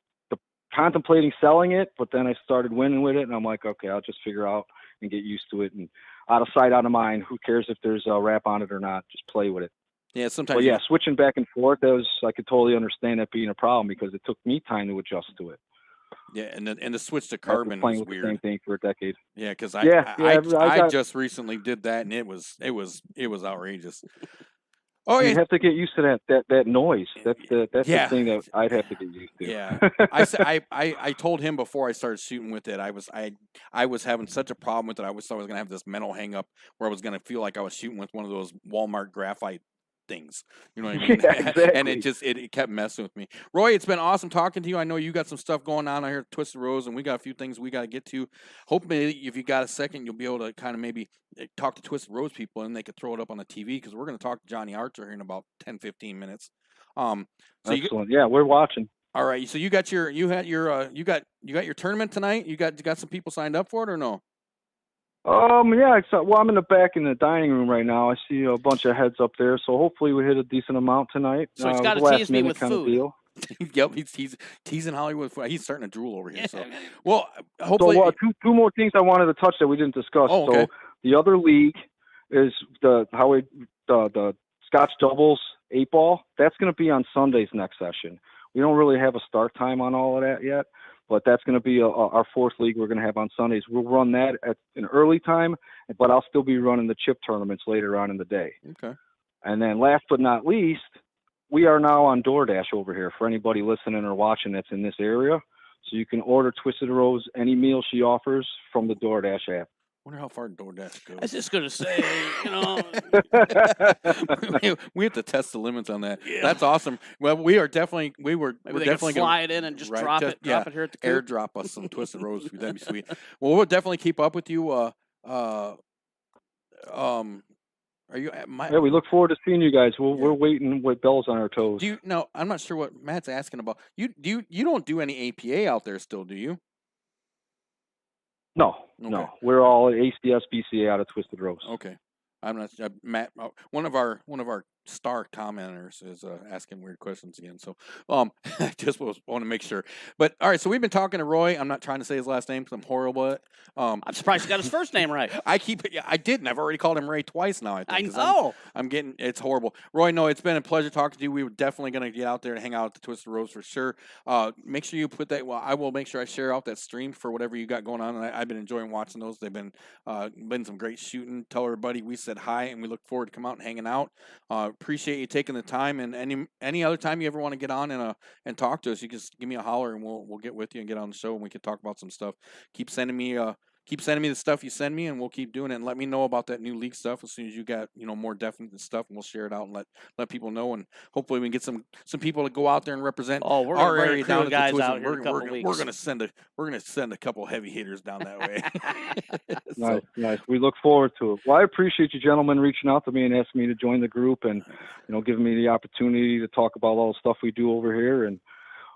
contemplating selling it, but then I started winning with it, and I'm like, okay, I'll just figure out and get used to it. And out of sight, out of mind. Who cares if there's a wrap on it or not? Just play with it. Yeah, sometimes. But yeah, switching back and forth, I could totally understand that being a problem because it took me time to adjust to it. Yeah, and the switch to carbon was with weird. The same thing for a decade. Yeah, because I just recently did that, and it was outrageous. Oh, you yeah. have to get used to that noise. That's the thing that I'd have to get used to. Yeah, I told him before I started shooting with it, I was having such a problem with it. I was gonna have this mental hang up where I was gonna feel like I was shooting with one of those Walmart graphite things. You know what I mean? Yeah, exactly. And it kept messing with me. Roy, it's been awesome talking to you. I know you got some stuff going on here at Twisted Rose, and we got a few things we got to get to. Hopefully, if you got a second, you'll be able to kind of maybe talk to Twisted Rose people, and they could throw it up on the TV because we're going to talk to Johnny Archer here in about 10-15 minutes. So excellent. Yeah, we're watching. All right. So you got your tournament tonight. You got some people signed up for it or no? Yeah. Well, I'm in the back in the dining room right now. I see a bunch of heads up there, so hopefully we hit a decent amount tonight. So he's got to tease me with food. Deal. Yep, he's teasing Hollywood. He's starting to drool over here. So, well, hopefully. So two more things I wanted to touch that we didn't discuss. Oh, okay. So the other league is the Scotch doubles 8-ball. That's going to be on Sunday's next session. We don't really have a start time on all of that yet, but that's going to be our fourth league we're going to have on Sundays. We'll run that at an early time, but I'll still be running the chip tournaments later on in the day. Okay. And then last but not least, we are now on DoorDash over here for anybody listening or watching that's in this area. So you can order Twisted Rose any meal she offers from the DoorDash app. Wonder how far DoorDash goes. I was just gonna say, we have to test the limits on that. Yeah. That's awesome. Well, we're definitely definitely fly it in and just drop it here at the coop. Airdrop us some Twisted Rose. That'd be sweet. Well, we'll definitely keep up with you. Are you? Yeah, we look forward to seeing you guys. We're waiting with bells on our toes. I'm not sure what Matt's asking about. You don't do any APA out there still, do you? No, Okay. no. We're all ACS BCA out of Twisted Rose. Okay. I'm not Matt. One of our star commenters is asking weird questions again. So I just want to make sure. But all right, so we've been talking to Roy. I'm not trying to say his last name because I'm horrible at it. I'm surprised you got his first name right. I did, and I've already called him Ray twice now. I know. I'm getting it's horrible. Roy, no, it's been a pleasure talking to you. We were definitely going to get out there and hang out at the Twisted Rose for sure. Make sure you put that. Well, I will make sure I share out that stream for whatever you got going on. And I've been enjoying watching those. They've been some great shooting. Tell everybody we said hi, and we look forward to come out and hanging out. Appreciate you taking the time, and any other time you ever want to get on and talk to us, you just give me a holler and we'll get with you and get on the show and we can talk about some stuff. Keep sending me the stuff you send me, and we'll keep doing it. And let me know about that new league stuff as soon as you got more definite stuff, and we'll share it out and let people know. And hopefully we can get some people to go out there and represent we're our area down at guys the out Twisted. here in a couple weeks. We're gonna send a couple heavy hitters down that way. Nice. We look forward to it. Well, I appreciate you gentlemen reaching out to me and asking me to join the group, and giving me the opportunity to talk about all the stuff we do over here. And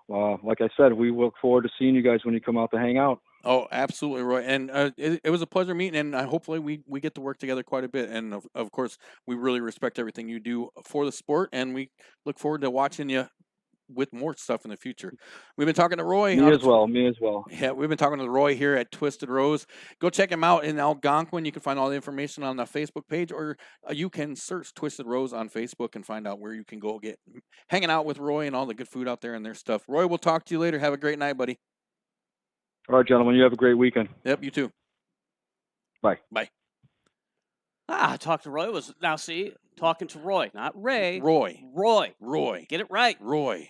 like I said, we look forward to seeing you guys when you come out to hang out. Oh, absolutely, Roy. And it was a pleasure meeting, and hopefully we get to work together quite a bit. And of course, we really respect everything you do for the sport, and we look forward to watching you with more stuff in the future. We've been talking to Roy. Me as well. Yeah, we've been talking to Roy here at Twisted Rose. Go check him out in Algonquin. You can find all the information on the Facebook page, or you can search Twisted Rose on Facebook and find out where you can go get hanging out with Roy and all the good food out there and their stuff. Roy, we'll talk to you later. Have a great night, buddy. All right, gentlemen. You have a great weekend. Yep, you too. Bye. Bye. Talk to Roy was now see talking to Roy, not Ray. Roy. Get it right. Roy.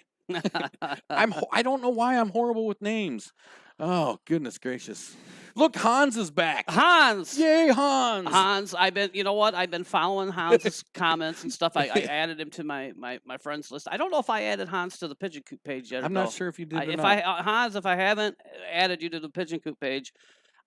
I don't know why I'm horrible with names. Oh, goodness gracious. Look, Hans is back. Hans. Yay, Hans. Hans, I've been following Hans's comments and stuff. I added him to my friends list. I don't know if I added Hans to the Pigeon Coop page yet. I'm not sure if you did or if not. Hans, if I haven't added you to the Pigeon Coop page,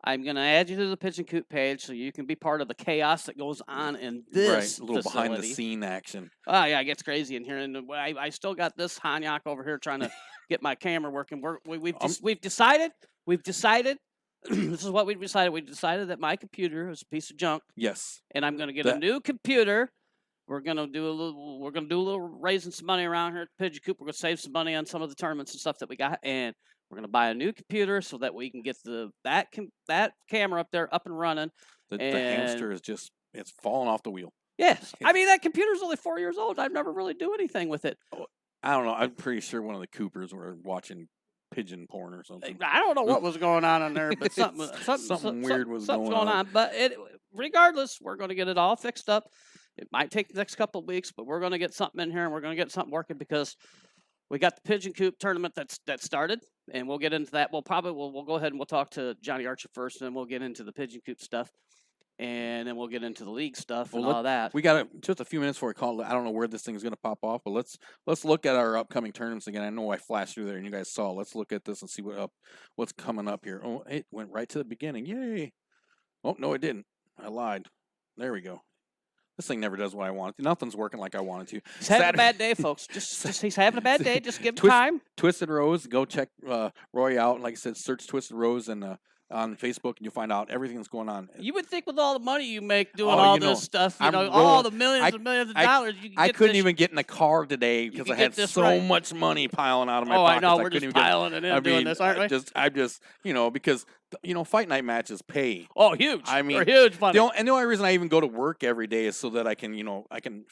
I'm going to add you to the Pigeon Coop page so you can be part of the chaos that goes on in this a little facility. behind the scene action. Oh, yeah, it gets crazy in here. And I still got this Hanyak over here trying to get my camera working. We've decided, this is what we've decided. We decided that my computer is a piece of junk. Yes. And I'm going to get a new computer. We're gonna do a little raising some money around here at the Pigeon Coop. We're gonna save some money on some of the tournaments and stuff that we got, and we're gonna buy a new computer so that we can get that camera up there up and running. The hamster is it's falling off the wheel. Yes, I mean that computer's only 4 years old. I've never really do anything with it. I don't know. I'm pretty sure one of the Coopers were watching pigeon porn or something. I don't know what was going on in there, but something weird was going on. But regardless, we're gonna get it all fixed up. It might take the next couple of weeks, but we're going to get something in here and we're going to get something working because we got the Pigeon Coop tournament that started, and we'll get into that. We'll go ahead and we'll talk to Johnny Archer first, and then we'll get into the Pigeon Coop stuff, and then we'll get into the league stuff and all that. We got just a few minutes before we call it. I don't know where this thing is going to pop off, but let's look at our upcoming tournaments again. I know I flashed through there and you guys saw. Let's look at this and see what's coming up here. Oh, it went right to the beginning. Yay! Oh no, it didn't. I lied. There we go. This thing never does what I want. Nothing's working like I wanted to. He's having a bad day, folks. Just he's having a bad day. Just give him time. Twisted Rose. Go check Roy out. Like I said, search Twisted Rose and on Facebook, and you'll find out everything that's going on. You would think with all the money you make doing all this stuff, all the millions and millions of dollars, you could I couldn't even get in the car today because I had so much money piling out of my pockets. I know. We're just piling it in doing this, aren't we? I'm just, because fight night matches pay. Oh, huge! I mean, they're huge money. The only reason I even go to work every day is so that I can, I can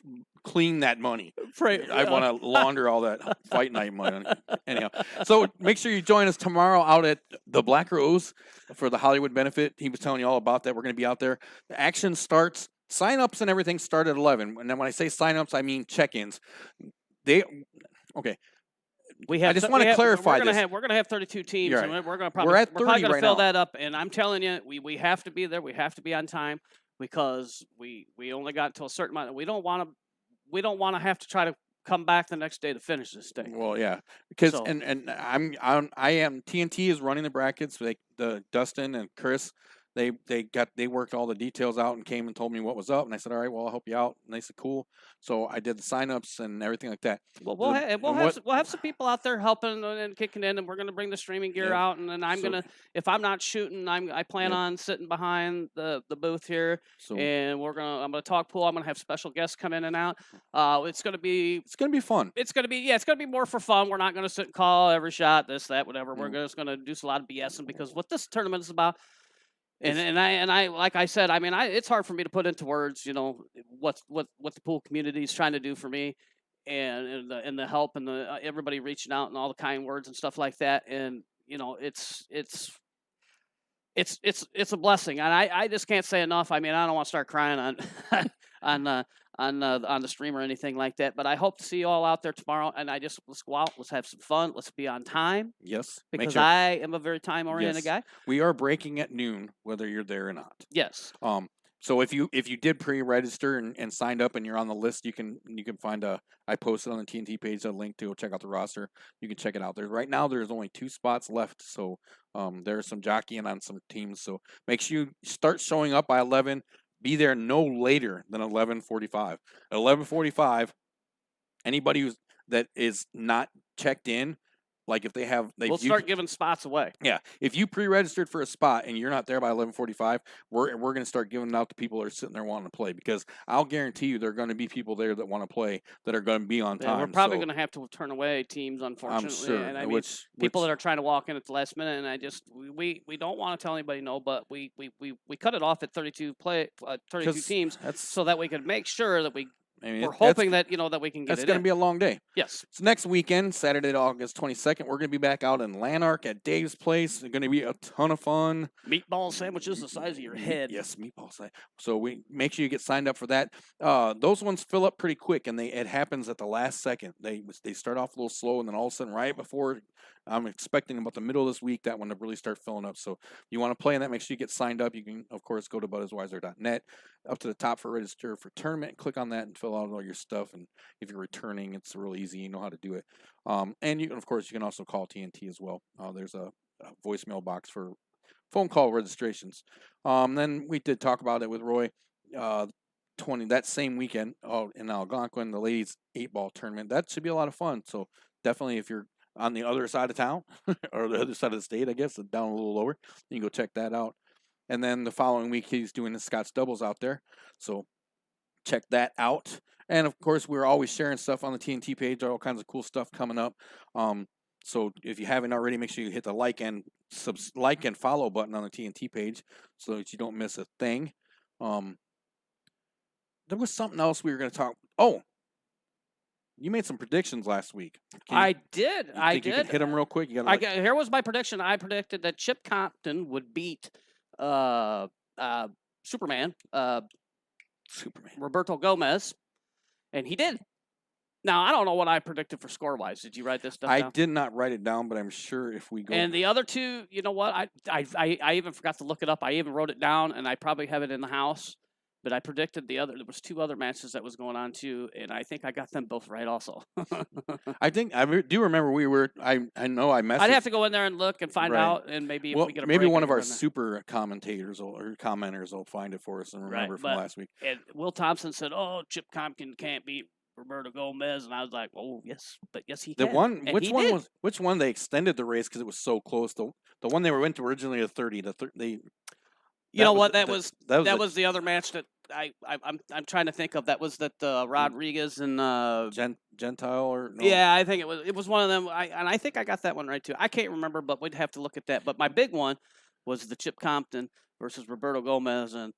clean that money. I want to launder all that fight night money. Anyhow, so make sure you join us tomorrow out at the Black Rose for the Hollywood benefit. He was telling you all about that. We're going to be out there. The action starts. Sign-ups and everything start at 11. And then when I say sign-ups, I mean check-ins. Okay. I just want to clarify this. We're gonna have 32 teams, right. and we're at 30 probably gonna right fill now. that up. And I'm telling you, we have to be there. We have to be on time because we only got until a certain amount. We don't want to have to try to come back the next day to finish this thing. Well, yeah, because and I am TNT is running the brackets. The Dustin and Chris. They worked all the details out and came and told me what was up, and I said, all right, well, I'll help you out. And they said, cool. So I did the signups and everything like that. Well, we'll have some people out there helping and kicking in, and we're going to bring the streaming gear out. And then I'm if I'm not shooting, I plan on sitting behind the booth here, and I'm gonna talk pool. I'm gonna have special guests come in and out. It's gonna be fun. It's gonna be more for fun. We're not gonna sit and call every shot, this, that, whatever. We're just gonna do a lot of BSing because what this tournament is about. And I like I said, I mean, it's hard for me to put into words, what the pool community is trying to do for me, and the help and the everybody reaching out and all the kind words and stuff like that, and it's a blessing, and I just can't say enough. I mean, I don't want to start crying on the stream or anything like that, but I hope to see you all out there tomorrow. And let's go out, let's have some fun, let's be on time. Yes, because I am a very time oriented guy. We are breaking at noon, whether you're there or not. Yes. So if you did pre-register and signed up and you're on the list, you can find I posted on the TNT page a link to check out the roster. You can check it out. Right now there's only 2 spots left, so there's some jockeying on some teams. So make sure you start showing up by 11. Be there no later than 11:45. At 11:45, anybody that is not checked in, like if we'll start giving spots away. Yeah, if you pre-registered for a spot and you're not there by 11:45, we're going to start giving it out to people that are sitting there wanting to play, because I'll guarantee you there are going to be people there that want to play that are going to be on time. We're probably going to have to turn away teams, unfortunately. I'm sure. And I mean, people that are trying to walk in at the last minute, and we don't want to tell anybody no, but we cut it off at 32 teams so that we could make sure that we're hoping that that we can get it. That's going to be a long day. Yes. So next weekend, Saturday, August 22nd, we're going to be back out in Lanark at Dave's place. It's going to be a ton of fun. Meatball sandwiches the size of your head. Yes, meatball sandwich. So we make sure you get signed up for that. Those ones fill up pretty quick, and it happens at the last second. They start off a little slow, and then all of a sudden, right before, I'm expecting about the middle of this week, that one to really start filling up. So if you want to play in that, make sure you get signed up. You can, of course, go to budiswiser.net, up to the top for register for tournament, click on that and fill out all your stuff. And if you're returning, it's real easy. You know how to do it. And you can, of course, you can also call TNT as well. There's a voicemail box for phone call registrations. Then we did talk about it with Roy. 20 that same weekend in Algonquin, the ladies 8-ball tournament. That should be a lot of fun. So definitely, if you're on the other side of town or the other side of the state, I guess, down a little lower, you can go check that out. And then the following week, he's doing the Scott's doubles out there. So check that out. And of course, we're always sharing stuff on the TNT page, all kinds of cool stuff coming up. So if you haven't already, make sure you hit the like and follow button on the TNT page so that you don't miss a thing. There was something else we were going to talk. Oh, you made some predictions last week. I did. You could hit them real quick. Here was my prediction. I predicted that Chip Compton would beat Superman Roberto Gomez, and he did. Now, I don't know what I predicted for score-wise. Did you write this stuff down? I did not write it down, but I'm sure if we go... And the other two, you know what? I even forgot to look it up. I even wrote it down, and I probably have it in the house. But I predicted there was 2 other matches that was going on, too, and I think I got them both right also. I do remember I know I messaged... I'd have to go in there and look and find out, and maybe if we get a break... Maybe one of our super commentators or commenters will find it for us and remember from last week. And Will Thompson said, Chip Compton can't beat Roberto Gomez, and I was like, oh yes, but yes he can. Which one they extended the race because it was so close? The one they went to originally to 30. That was the other match that I'm trying to think of. That was that Rodriguez and Gentile or no? Yeah, I think it was one of them. I think I got that one right too. I can't remember, but we'd have to look at that. But my big one was the Chip Compton versus Roberto Gomez, and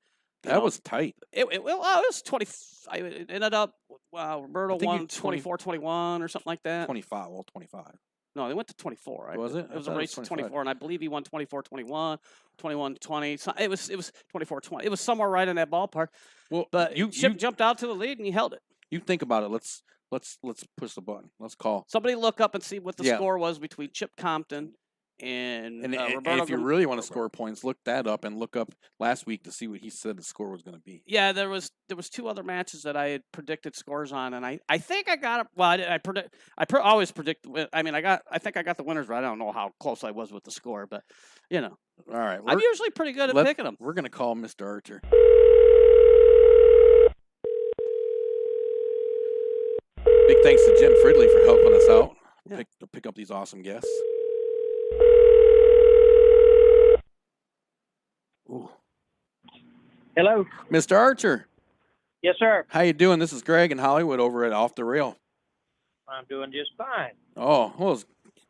that was tight. It was 20. It ended up Roberto won 24-21 or something like that. 25. No, they went to 24, right? Was it? It was a race to 24, and I believe he won 24-21, 21-20. So it was 24-20. It was somewhere right in that ballpark. Well, but Chip jumped out to the lead and he held it. You think about it. Let's push the button. Let's call. Somebody look up and see what the score was between Chip Compton and Roberto. And if you really want to score points, look that up and look up last week to see what he said the score was going to be. Yeah, there was 2 other matches that I had predicted scores on, and I think I got it. Well, I always predict. I mean, I think I got the winners right. I don't know how close I was with the score, but all right, I'm usually pretty good at picking them. We're going to call Mr. Archer. Big thanks to Jen Fridley for helping us out to pick up these awesome guests. Ooh. Hello, Mr. Archer. Yes, sir. How you doing? This is Greg in Hollywood over at Off the Rail. I'm doing just fine. Oh, well,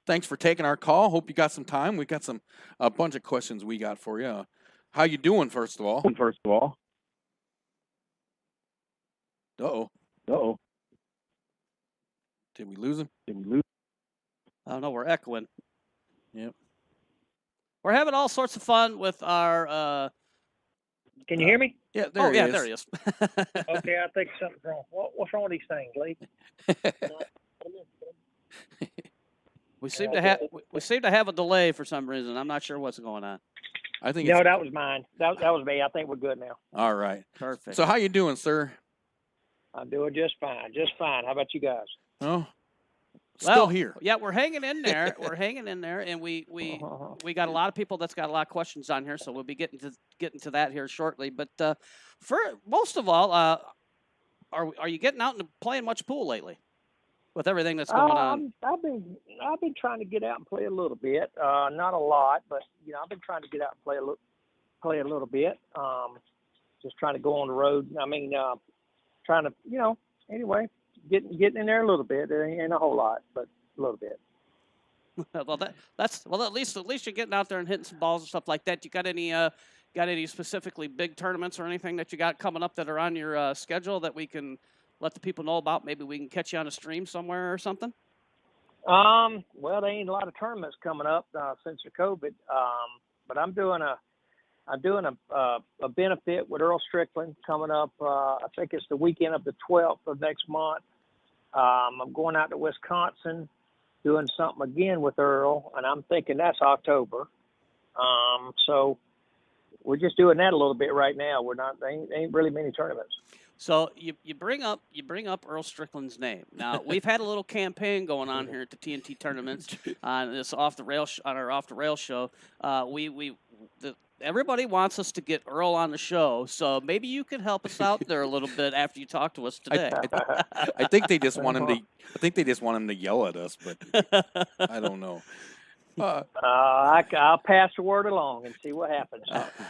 thanks for taking our call. Hope you got some time. We got a bunch of questions we got for you. How you doing, first of all? Uh-oh. Did we lose him? I don't know. We're echoing. Yep. We're having all sorts of fun with our. Can you hear me? Yeah, there he is. There he is. Okay, I think something's wrong. What's wrong with these things, Lee? We seem to have a delay for some reason. I'm not sure what's going on. I think that was mine. That was me. I think we're good now. All right. Perfect. So how you doing, sir? I'm doing just fine. Just fine. How about you guys? Oh, still here. Yeah, we're hanging in there. And we got a lot of people that's got a lot of questions on here, so we'll be getting to that here shortly. But for most of all, are you getting out and playing much pool lately? With everything that's going on, I've been trying to get out and play a little bit. Not a lot, but I've been trying to get out and play a little bit. Just trying to go on the road. I mean, trying to anyway, getting in there a little bit. There ain't a whole lot, but a little bit. Well, at least you're getting out there and hitting some balls and stuff like that. You got any specifically big tournaments or anything that you got coming up that are on your schedule that we can let the people know about? Maybe we can catch you on a stream somewhere or something. Well, there ain't a lot of tournaments coming up since the COVID. But I'm doing a benefit with Earl Strickland coming up. I think it's the weekend of the 12th of next month. I'm going out to Wisconsin, doing something again with Earl, and I'm thinking that's October. So we're just doing that a little bit right now. There ain't really many tournaments. So you bring up Earl Strickland's name. Now we've had a little campaign going on here at the TNT tournaments on this on our off the rail show. everybody wants us to get Earl on the show, so maybe you can help us out there a little bit after you talk to us today. I think they just want him to. I think they just want him to yell at us, but I don't know. I'll pass the word along and see what happens.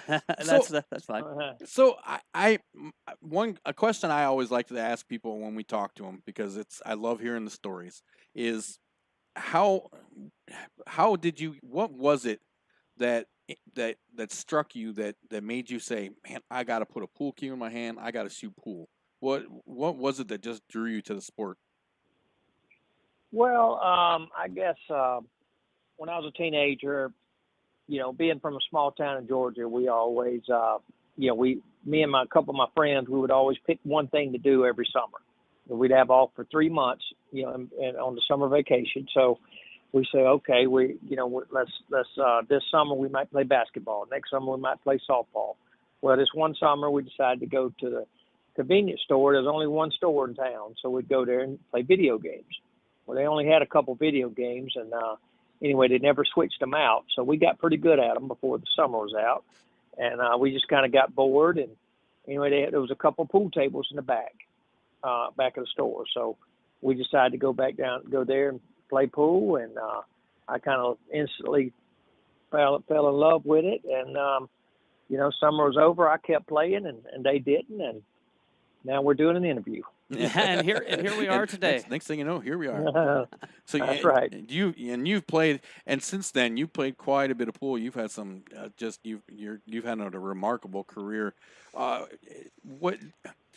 That's fine. So a question I always like to ask people when we talk to them, because I love hearing the stories, is how did you, what was it that struck you that made you say, man, I got to put a pool cue in my hand, I got to shoot pool? What was it that just drew you to the sport? Well, I guess when I was a teenager, being from a small town in Georgia, we always, me and a couple of my friends, we would always pick one thing to do every summer. We'd have off for 3 months, and on the summer vacation. So we say, okay, let's this summer we might play basketball. Next summer we might play softball. Well, this one summer we decided to go to the convenience store. There's only one store in town, so we'd go there and play video games. Well, they only had a couple video games, and anyway, they never switched them out. So we got pretty good at them before the summer was out, and we just kind of got bored. And anyway, there was a couple pool tables in the back of the store. So we decided to go there and play pool, and I kind of instantly fell in love with it. And summer was over, I kept playing, and they didn't, and now we're doing an interview. And here we are today. Next thing you know, here we are. So that's right. You've played, and since then you've played quite a bit of pool. You've had some you've had a remarkable career. What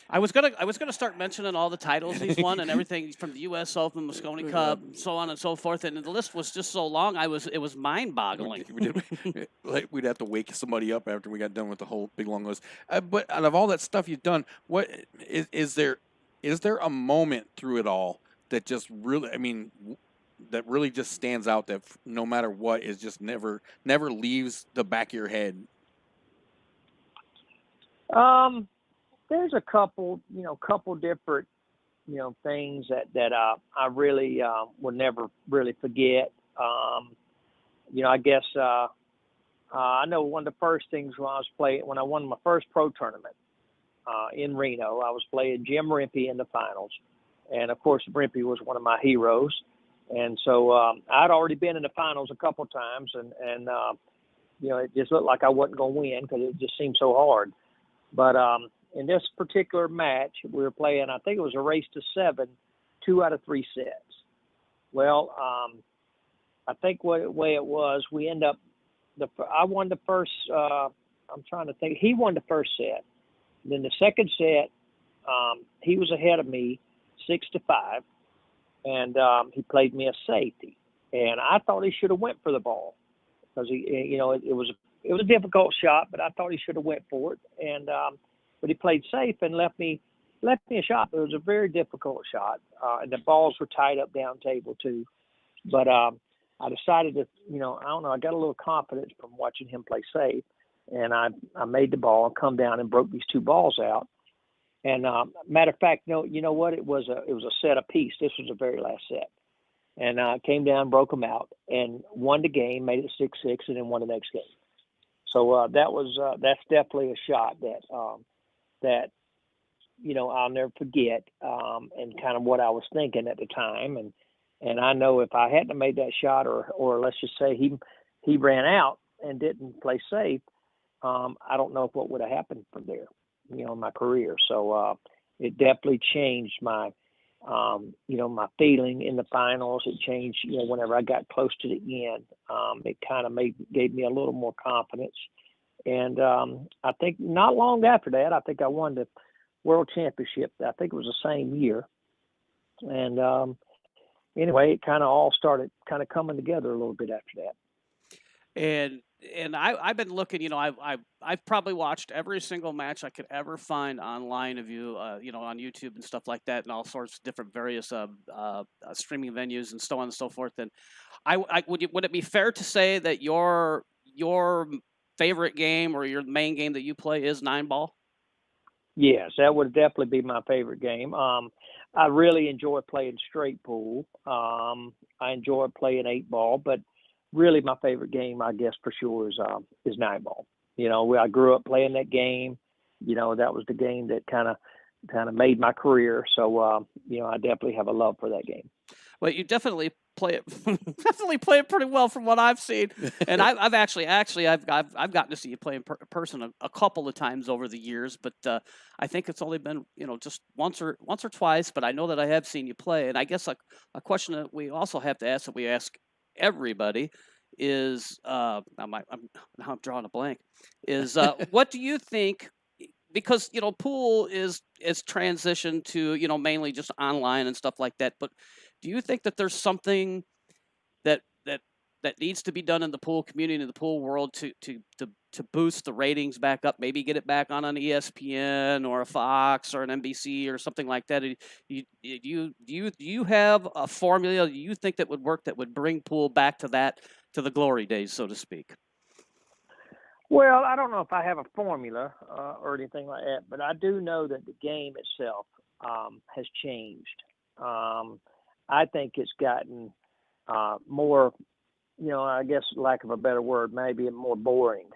I was gonna start mentioning all the titles he's won and everything from the U.S. Open, Moscone Cup, so on and so forth, and the list was just so long. It was mind-boggling. We'd have to wake somebody up after we got done with the whole big long list. But out of all that stuff you've done, what is there a moment through it all that just really, that really just stands out, that no matter what is just never leaves the back of your head? There's a couple different, things that I really will never really forget. I guess I know one of the first things when I won my first pro tournament in Reno, I was playing Jim Rimpey in the finals. And of course, Rimpey was one of my heroes. And so I'd already been in the finals a couple times, and it just looked like I wasn't going to win because it just seemed so hard. But in this particular match, we were playing, I think it was a race to 7, 2 out of 3 sets. Well, I think way it was, we end up, I won the first, I'm trying to think, he won the first set. Then the second set, he was ahead of me 6-5, and he played me a safety. And I thought he should have went for the ball because it was a difficult shot, but I thought he should have went for it. And but he played safe and left me a shot. It was a very difficult shot, and the balls were tied up down table too. But I decided to, I don't know, I got a little confidence from watching him play safe, and I made the ball and come down and broke these 2 balls out. And matter of fact, you know what? It was a set apiece. This was the very last set, and I came down, broke them out, and won the game, made it 6-6, and then won the next game. So that's definitely a shot that I'll never forget, and kind of what I was thinking at the time. And I know if I hadn't made that shot, or let's just say he ran out and didn't play safe, I don't know what would have happened from there, in my career. So it definitely changed my my feeling in the finals. It changed, whenever I got close to the end. It kind of gave me a little more confidence. And I think not long after that, I think I won the World Championship. I think it was the same year. And anyway, it kind of all started kind of coming together a little bit after that. And I've been looking, I've probably watched every single match I could ever find online of you, on YouTube and stuff like that, and all sorts of different various streaming venues and so on and so forth. And would it be fair to say that your favorite game or your main game that you play is 9-ball? Yes, that would definitely be my favorite game. I really enjoy playing straight pool. I enjoy playing 8-ball, but really my favorite game, I guess for sure, is nine ball. I grew up playing that game. That was the game that kind of made my career. So I definitely have a love for that game. Well, you definitely play it definitely play it pretty well from what I've seen, and I've actually I've gotten to see you play in person a couple of times over the years, but I think it's only been just once or twice. But I know that I have seen you play, and I guess a question that we also have to ask, that we ask everybody, is now I'm drawing a blank. Is what do you think? Because pool is transitioned to mainly just online and stuff like that. But do you think that there's something that needs to be done in the pool community, in the pool world, to boost the ratings back up? Maybe get it back on an ESPN or a Fox or an NBC or something like that. Do you have a formula you think that would work, that would bring pool back to the glory days, so to speak? Well, I don't know if I have a formula or anything like that, but I do know that the game itself has changed. I think it's gotten more, I guess, lack of a better word, maybe more boring.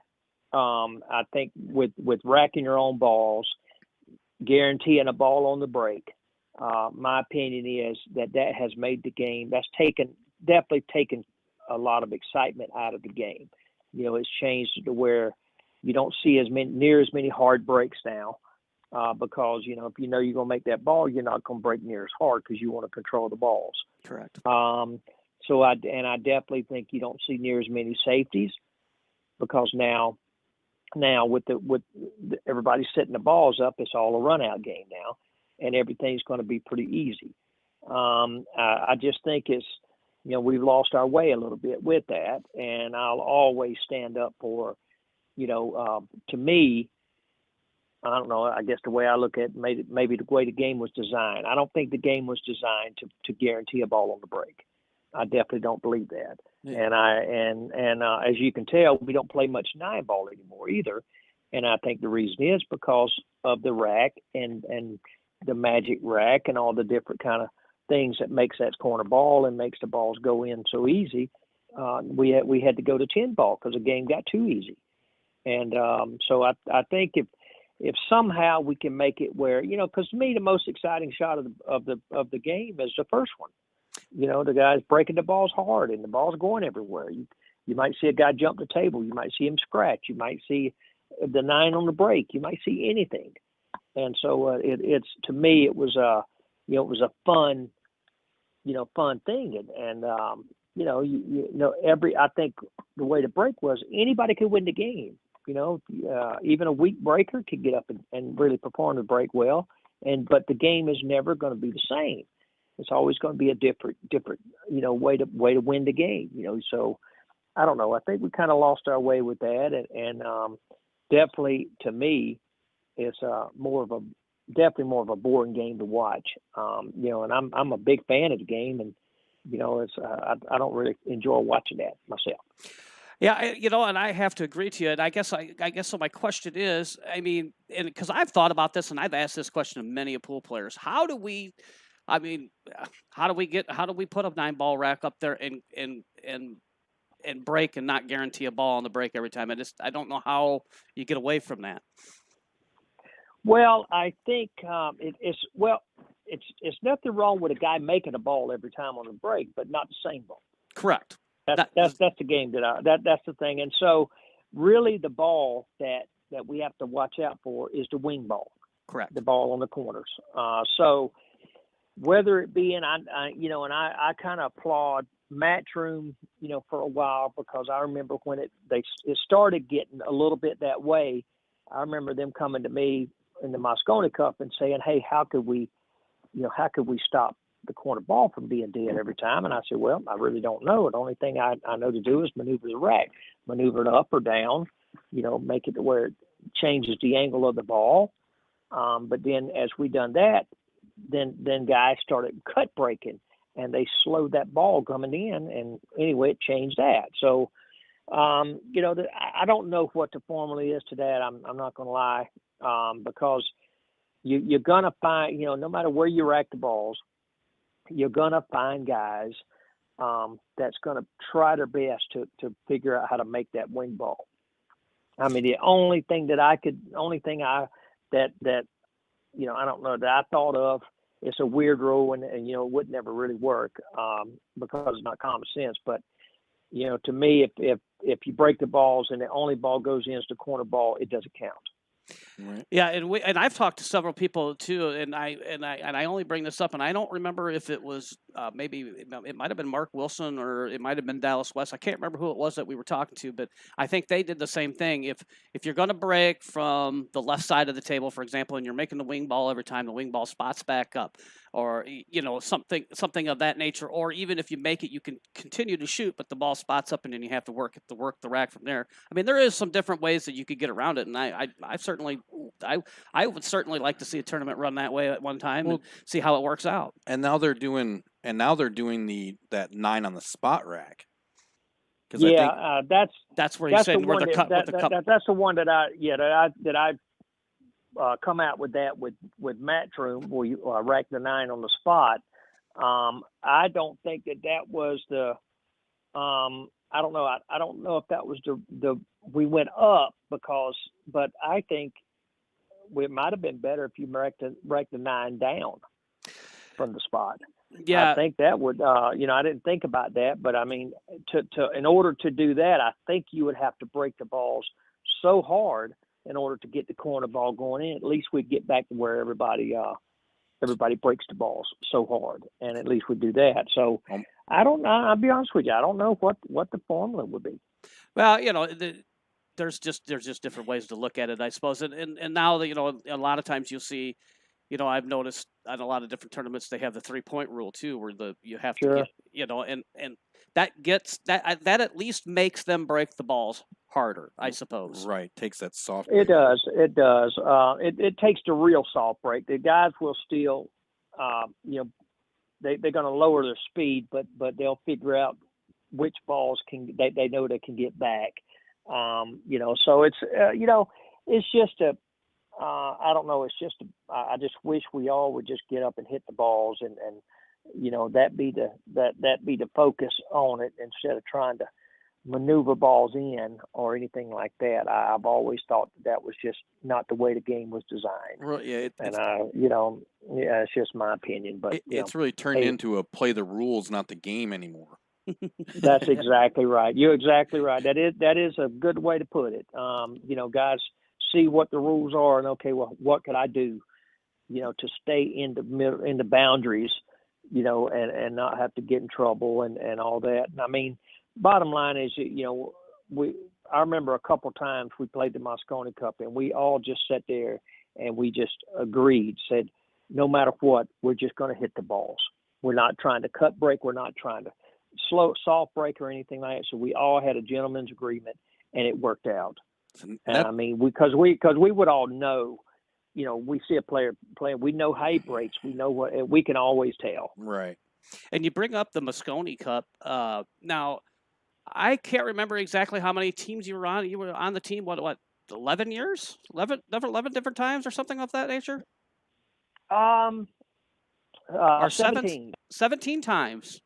I think with racking your own balls, guaranteeing a ball on the break, my opinion is that has made the game, that's definitely taken a lot of excitement out of the game. It's changed to where you don't see near as many hard breaks now, because if you're going to make that ball, you're not going to break near as hard because you want to control the balls. Correct. So I definitely think you don't see near as many safeties, because now with everybody setting the balls up, it's all a run out game now, and everything's going to be pretty easy. I just think it's, we've lost our way a little bit with that, and I'll always stand up for, to me, I don't know, I guess the way I look at it, maybe the way the game was designed. I don't think the game was designed to guarantee a ball on the break. I definitely don't believe that. Yeah. And as you can tell, we don't play much nine ball anymore either. And I think the reason is because of the rack and the magic rack and all the different kind of things that makes that corner ball and makes the balls go in so easy. We had to go to 10 ball because the game got too easy. And so I think if somehow we can make it where, because to me the most exciting shot of the game is the first one. The guy's breaking the balls hard and the ball's going everywhere. You might see a guy jump the table. You might see him scratch. You might see the nine on the break. You might see anything. And so it's to me it was it was a fun thing, and I think the way the break was, anybody could win the game. Even a weak breaker could get up and really perform the break well, but the game is never going to be the same. It's always going to be a different way to win the game. So I don't know. I think we kind of lost our way with that, and definitely to me, it's definitely more of a boring game to watch. And I'm a big fan of the game, and I don't really enjoy watching that myself. Yeah, and I have to agree to you. And I guess so. My question is, and because I've thought about this, and I've asked this question to many pool players: how do we put a nine ball rack up there and break and not guarantee a ball on the break every time? I don't know how you get away from that. Well, I think it's nothing wrong with a guy making a ball every time on the break, but not the same ball. Correct. That's the game that's the thing. And so really the ball that we have to watch out for is the wing ball. Correct. The ball on the corners. So whether it be, and I kind of applaud Matchroom, for a while, because I remember when it started getting a little bit that way. I remember them coming to me in the Moscone Cup and saying, "Hey, how could we stop the corner ball from being dead every time?" And I said, "Well, I really don't know. The only thing I know to do is maneuver the rack, maneuver it up or down, make it to where it changes the angle of the ball." But then as we done that, then guys started cut breaking, and they slowed that ball coming in, and anyway, it changed that. So, I don't know what the formula is to that. I'm not going to lie, because you're going to find, no matter where you rack the balls, you're going to find guys that's going to try their best to figure out how to make that wing ball. I mean, the only thing that I don't know that I thought of, it's a weird rule and it would never really work because it's not common sense. But, to me, if you break the balls and the only ball goes in is the corner ball, it doesn't count. Right. Yeah, and I've talked to several people too, and I only bring this up, and I don't remember if it was maybe it might have been Mark Wilson or it might have been Dallas West. I can't remember who it was that we were talking to, but I think they did the same thing. If you're going to break from the left side of the table, for example, and you're making the wing ball every time, the wing ball spots back up, or something of that nature, or even if you make it, you can continue to shoot, but the ball spots up, and then you have to work the rack from there. I mean, there is some different ways that you could get around it, and I would certainly like to see a tournament run that way at one time and see how it works out. And now they're doing that 9 on the spot rack. Yeah, that's where he's saying where the cup. That's the one that I come out with that with Matt's room where you rack the 9 on the spot. I don't think that was the. I don't know. I don't know if that was the we went up but I think it might have been better if you rack the 9 down from the spot. Yeah, I think that would. I didn't think about that, but I mean, in order to do that, I think you would have to break the balls so hard in order to get the corner ball going in. At least we'd get back to where everybody breaks the balls so hard, and at least we do that. So I don't know. I'll be honest with you. I don't know what the formula would be. Well, there's just different ways to look at it, I suppose. And now that a lot of times you'll see, I've noticed on a lot of different tournaments they have the 3-point rule too, where you have to get, and that at least makes them break the balls harder, I suppose. Right, takes that soft. It does. It does. It takes the real soft break. The guys will still, they're going to lower their speed, but they'll figure out which balls they know they can get back. So it's it's just I don't know. It's just I just wish we all would just get up and hit the balls and that be the focus on it instead of trying to maneuver balls in or anything like that. I've always thought that was just not the way the game was designed. Right, yeah, it's just my opinion, but it's really turned into a play the rules, not the game anymore. That's exactly right. You're exactly right. That is a good way to put it. Guys see what the rules are and okay, well, what could I do, to stay in the boundaries, and not have to get in trouble and all that. And I mean, bottom line is, I remember a couple times we played the Moscone Cup and we all just sat there and we just said, no matter what, we're just going to hit the balls. We're not trying to cut break. We're not trying to soft break or anything like that. So we all had a gentleman's agreement and it worked out. And I mean, because we would all know, we see a player playing, we know how he breaks. We know we can always tell. Right. And you bring up the Moscone Cup. Now, I can't remember exactly how many teams you were on. You were on the team, what 11 years? 11 different times or something of that nature? Or 17. 17 times.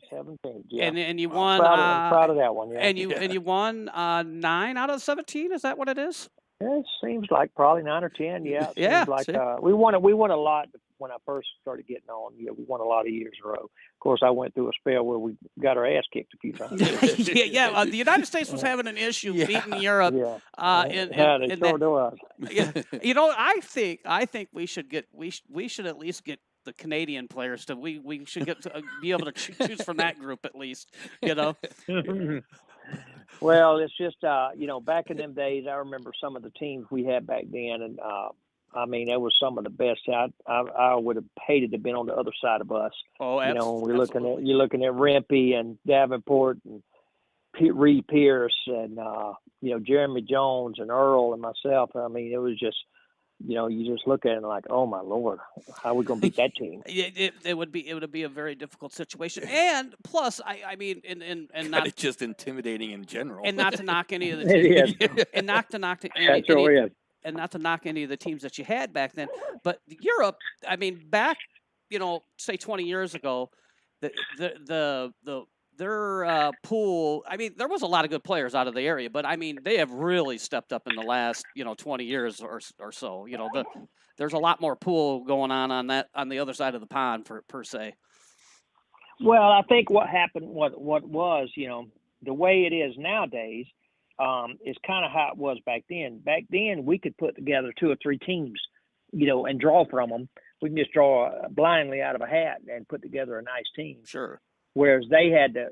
17, yeah. And you won. I'm proud of that one, yeah. And you won 9 out of 17. Is that what it is? It seems like probably 9 or 10. Yeah. Yeah. Seems like we won a lot when I first started getting on. Yeah, we won a lot of years in a row. Of course, I went through a spell where we got our ass kicked a few times. Yeah. The United States was having an issue beating Europe. Yeah. They sure do. Yeah. I think we should at least get the Canadian players to we should be able to choose from that group at least. Well, it's just back in them days, I remember some of the teams we had back then, and I mean, it was some of the best. I would have hated to have been on the other side of us. Oh, We're looking at Rempe and Davenport and Reed Pierce and Jeremy Jones and Earl and myself. I mean, it was just. You just look at it and like, oh my Lord, how are we going to beat that team? It would be a very difficult situation, and plus, I mean, and not just intimidating in general, and not to knock any of the teams, and not to knock any of the teams that you had back then. But Europe, I mean, back, say 20 years ago, their pool. I mean, there was a lot of good players out of the area, but I mean, they have really stepped up in the last 20 years or so. There's a lot more pool going on the other side of the pond per se. Well, I think what happened, what was, the way it is nowadays, is kind of how it was back then. Back then, we could put together 2 or 3 teams, and draw from them. We can just draw blindly out of a hat and put together a nice team. Sure. Whereas they had to,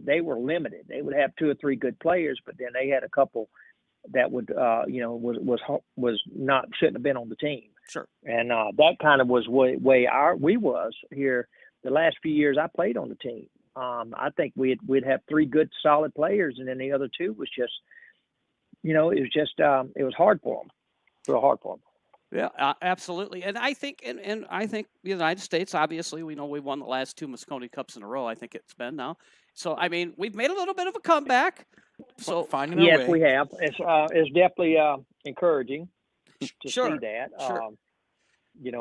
they were limited. They would have 2 or 3 good players, but then they had a couple that would, was not, shouldn't have been on the team. Sure. And that kind of was way we was here. The last few years I played on the team. I think we'd have 3 good solid players, and then the other 2 was just, it was hard for them, real hard for them. Yeah, absolutely. And I think, and I think the United States, obviously, we know we won the last 2 Moscone Cups in a row. I think it's been now. So I mean, we've made a little bit of a comeback. So finding our way. Yes, we have. It's definitely encouraging to Sure. see that. Sure.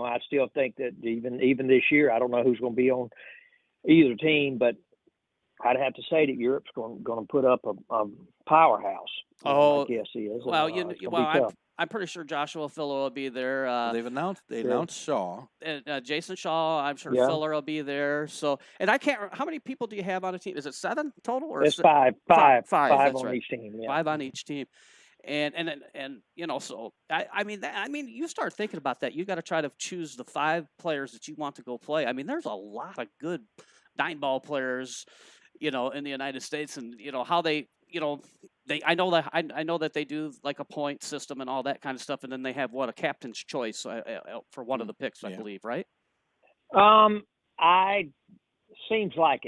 I still think that even this year, I don't know who's going to be on either team, but I'd have to say that Europe's going to put up a powerhouse. I guess he is. Well, I'm pretty sure Joshua Filler will be there. They've announced Shaw. And Jason Shaw, I'm sure Filler will be there. So, and I can't. How many people do you have on a team? Is it 7 total, or it's 5? 5 that's on right. each team. Yeah. 5 on each team. And so I mean, you start thinking about that. You got to try to choose the 5 players that you want to go play. I mean, there's a lot of good 9-ball players, in the United States, and how they, I know that they do like a point system and all that kind of stuff, and then they have a captain's choice for one of the picks, I believe, right? Seems like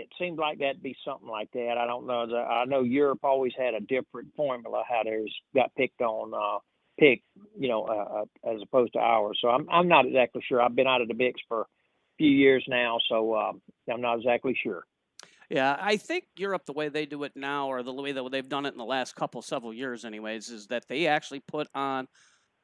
that'd be something like that. I don't know. I know Europe always had a different formula how theirs got picked as opposed to ours. So I'm not exactly sure. I've been out of the mix for a few years now, so I'm not exactly sure. Yeah, I think Europe, the way they do it now, or the way that they've done it in the last several years anyways, is that they actually put on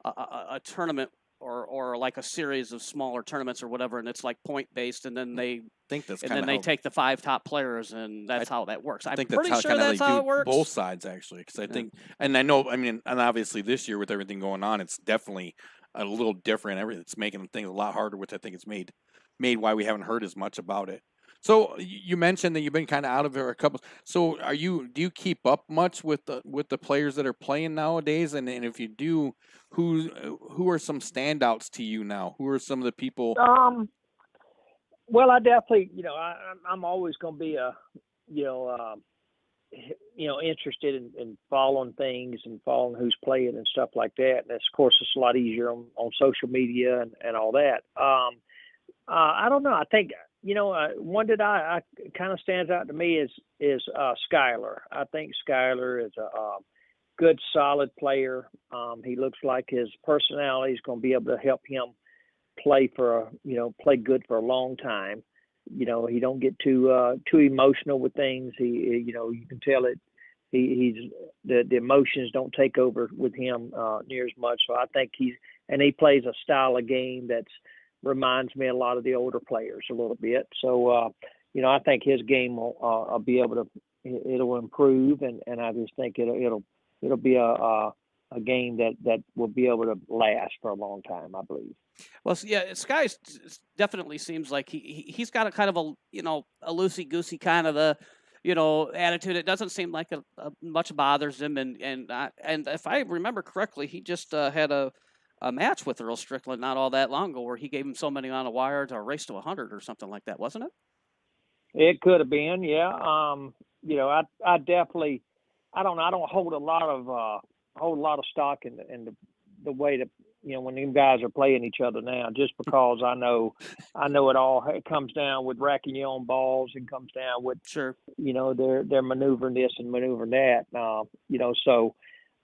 a tournament or like a series of smaller tournaments or whatever, and it's like point based, and then they take the 5 top players, and that's how that works. I'm pretty sure that's how it works. Both sides actually, because I think, and I know, and obviously this year with everything going on, it's definitely a little different. It's making things a lot harder, which I think it's made why we haven't heard as much about it. So you mentioned that you've been kind of out of there a couple. So do you keep up much with the players that are playing nowadays? And if you do, who are some standouts to you now? Who are some of the people? Well, I definitely, I'm always going to be interested in following things and following who's playing and stuff like that. And of course, it's a lot easier on social media and all that. I don't know. I think. One that I kind of stands out to me is Skyler. I think Skyler is a good, solid player. He looks like his personality is going to be able to help him play good for a long time. He don't get too emotional with things. You can tell it. He's the emotions don't take over with him near as much. So I think he plays a style of game that's reminds me a lot of the older players a little bit. So, I think his game will be able to, it'll improve. And I just think it'll be a game that will be able to last for a long time, I believe. Well, yeah, Sky definitely seems like he's got a kind of a loosey-goosey kind of attitude. It doesn't seem like much bothers him. And if I remember correctly, he just had a match with Earl Strickland not all that long ago where he gave him so many on a wire to race to 100 or something like that, wasn't it? It could have been, yeah. I definitely, I don't hold a lot of stock in the way that, when them guys are playing each other now, just because I know it all. It comes down with racking your own balls and comes down with, they're maneuvering this and maneuvering that. So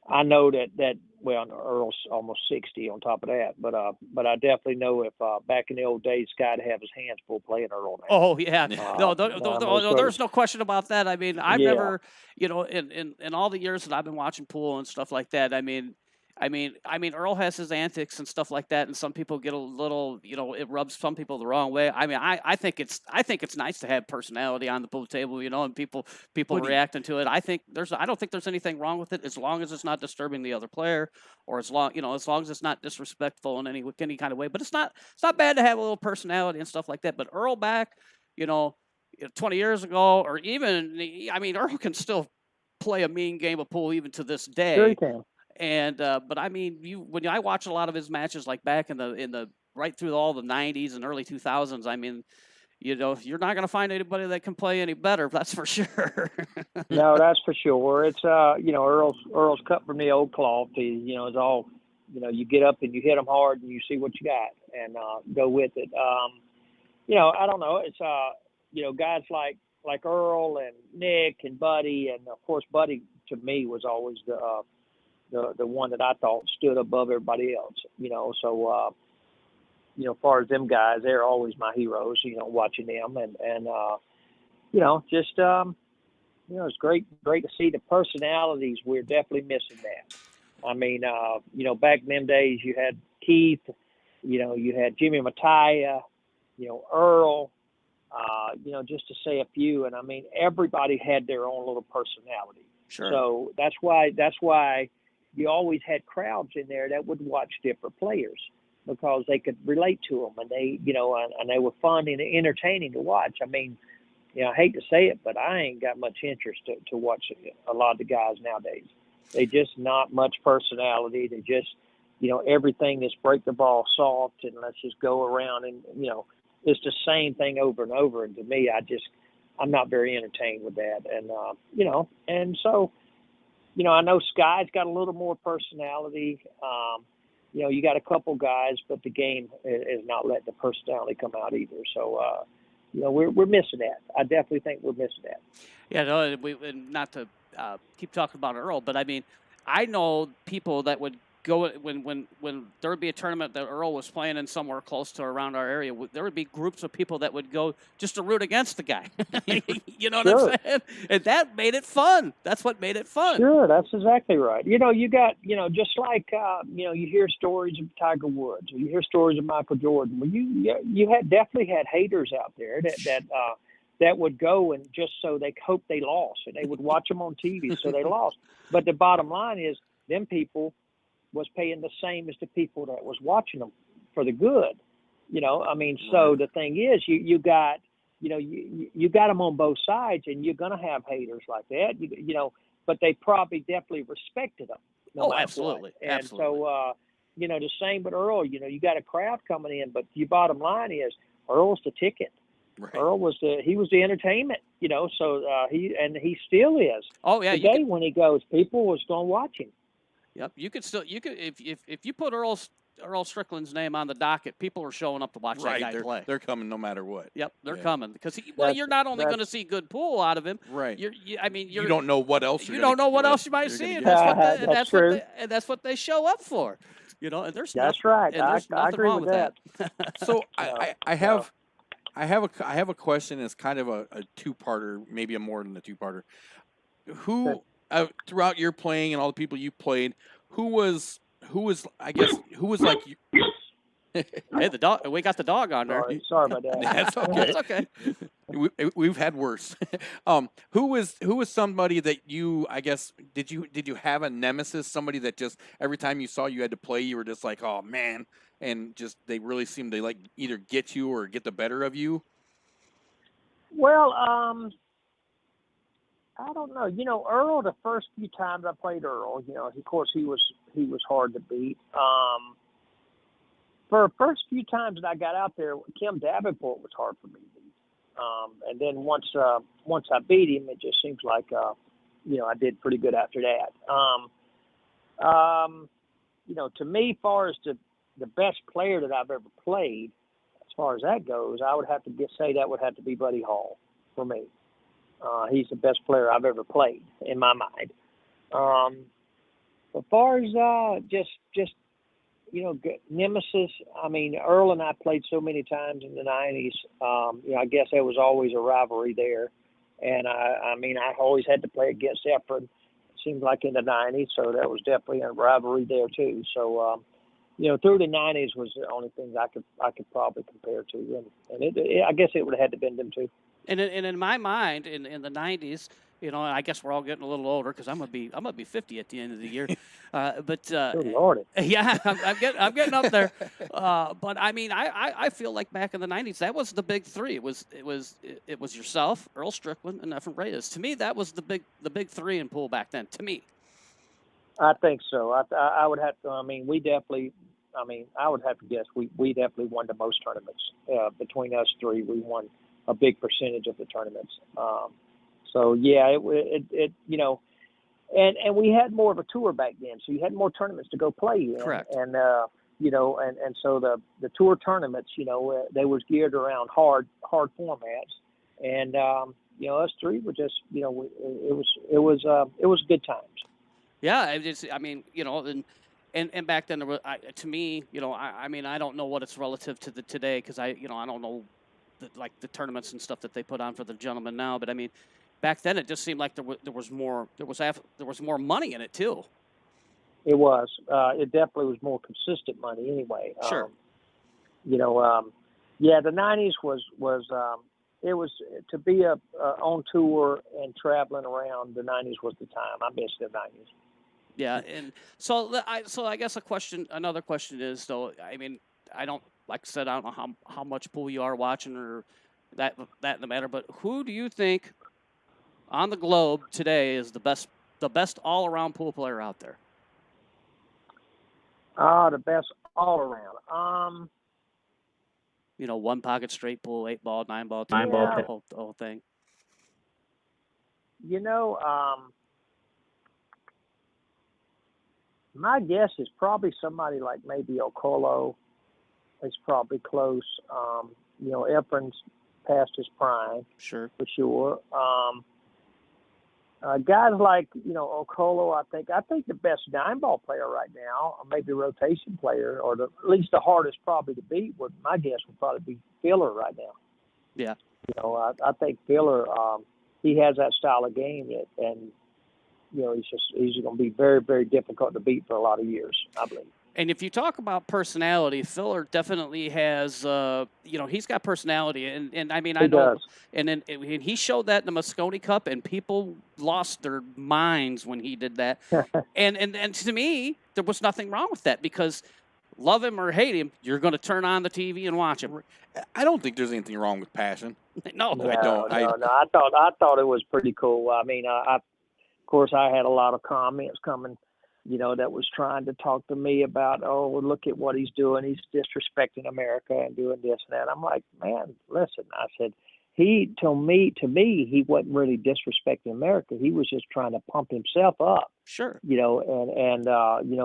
I know that well, Earl's almost 60 on top of that, but I definitely know if back in the old days, Sky'd have his hands full playing Earl now. Oh yeah, no, there's no question about that. I mean, I've never, in all the years that I've been watching pool and stuff like that. I mean, I mean, Earl has his antics and stuff like that, and some people get a little, it rubs some people the wrong way. I mean, I think it's nice to have personality on the pool table, and people reacting to it. I don't think there's anything wrong with it as long as it's not disturbing the other player, or as long as it's not disrespectful in any kind of way. But it's not bad to have a little personality and stuff like that. But Earl back, 20 years ago, or even, I mean, Earl can still play a mean game of pool even to this day. Sure he can. And but I mean, when I watch a lot of his matches, like back in the right through all the '90s and early 2000s, I mean, you're not going to find anybody that can play any better. That's for sure. No, that's for sure. It's Earl's cut from the old cloth. It's all, you get up and you hit them hard and you see what you got and go with it. I don't know. It's guys like Earl and Nick and Buddy, and of course Buddy to me was always the one that I thought stood above everybody else, so, as far as them guys, they're always my heroes, watching them and it's great to see the personalities. We're definitely missing that. I mean, back in them days you had Keith, you had Jimmy Mattia, Earl, just to say a few. And I mean, everybody had their own little personality. Sure. So that's why you always had crowds in there that would watch different players because they could relate to them and they, and they were fun and entertaining to watch. I mean, I hate to say it, but I ain't got much interest to watch a lot of the guys nowadays. They just not much personality. They just, everything is break the ball soft and let's just go around and, it's the same thing over and over. And to me, I'm not very entertained with that. And, and so, I know Sky's got a little more personality. You got a couple guys, but the game is not letting the personality come out either. So, we're missing that. I definitely think we're missing that. Yeah, no, and not to keep talking about Earl, but I mean, I know people that would go when there would be a tournament that Earl was playing in somewhere close to around our area. There would be groups of people that would go just to root against the guy. You know Sure. what I'm saying? And that made it fun. That's what made it fun. Sure, that's exactly right. You got, just like, you hear stories of Tiger Woods, or you hear stories of Michael Jordan. Well, you definitely had haters out there that would go and just so they hope they lost, and they would watch them on TV so they lost. But the bottom line is, them people was paying the same as the people that was watching them for the good. I mean, so the thing is, you got them on both sides, and you're going to have haters like that, but they probably definitely respected them. Oh, absolutely. And absolutely. so, the same with Earl, you got a crowd coming in, but the bottom line is Earl's the ticket. Right. Earl was the entertainment, so he still is. Oh yeah. Today when he goes, people was going to watch him. Yep. You could if you put Earl Strickland's name on the docket, people are showing up to watch that guy play. They're coming no matter what. Yep, they're Yeah. coming because you're not only going to see good pool out of him. Right. You don't know what else. You don't know what else you might see, and that's what they show up for. And there's that's right. And there's I nothing agree wrong with that. So I have a question. It's kind of a two-parter, maybe more than a two-parter. Who throughout your playing and all the people you played, who was like you? Hey, the dog. We got the dog on there. Sorry about that. That's okay. That's okay. We've had worse. Who was somebody that you, I guess, did you have a nemesis? Somebody that just every time you saw you had to play, you were just like, oh man, and just they really seemed to like either get you or get the better of you. Well, I don't know. Earl, the first few times I played Earl, of course he was hard to beat. For the first few times that I got out there, Kim Davenport was hard for me to beat. And then once I beat him, it just seems like I did pretty good after that. To me, as far as the best player that I've ever played, as far as that goes, I would have to say that would have to be Buddy Hall for me. He's the best player I've ever played in my mind. As far as just nemesis, I mean, Earl and I played so many times in the 90s. I guess there was always a rivalry there. And I always had to play against Efren. seemed like in the 90s, so that was definitely a rivalry there too. So, through the 90s was the only things I could probably compare to, and I guess it would have had to been them too. And in my mind, in the 90s, I guess we're all getting a little older because I'm gonna be 50 at the end of the year. Good Lord. Yeah, I'm getting up there. But I mean, I feel like back in the 90s, that was the big three. It was yourself, Earl Strickland, and Efren Reyes. To me, that was the big three in pool back then. To me. I think so. I would have to. I mean, we definitely. I mean, I would have to guess we definitely won the most tournaments between us three. We won a big percentage of the tournaments. So yeah, it and we had more of a tour back then, so you had more tournaments to go play in. Correct. And and so the tour tournaments, they was geared around hard formats, and us three were just, it was good times. Yeah, and back then, to me, I mean, I don't know what it's relative to today because I don't know the tournaments and stuff that they put on for the gentlemen now. But I mean, back then it just seemed like there was more money in it too. It was. It definitely was more consistent money anyway. Sure. Yeah, the 90s was it was to be on tour and traveling around. The 90s was the time. I miss the 90s. Yeah, and so I guess another question is, though, I mean, I don't, like I said, I don't know how much pool you are watching or that in the matter, but who do you think on the globe today is the best all around pool player out there? The best all around. One pocket straight pool, 8-ball, 9-ball, 10-ball, the whole thing. My guess is probably somebody like maybe Okolo is probably close. Efren's past his prime. Sure. For sure. Guys like, Okolo, I think the best 9-ball player right now, or maybe rotation player, or at least the hardest probably to beat, my guess would probably be Filler right now. Yeah. I think Filler, he has that style of game and he's going to be very, very difficult to beat for a lot of years, I believe. And if you talk about personality, Filler definitely has, he's got personality, and I mean, I know, does. And he showed that in the Moscone Cup, and people lost their minds when he did that. and to me, there was nothing wrong with that because, love him or hate him, you're going to turn on the TV and watch him. I don't think there's anything wrong with passion. No, I don't. No. I thought it was pretty cool. I mean, of course, I had a lot of comments coming, that was trying to talk to me about, oh, well, look at what he's doing. He's disrespecting America and doing this and that. I'm like, man, listen. I said, to me, he wasn't really disrespecting America. He was just trying to pump himself up. Sure. And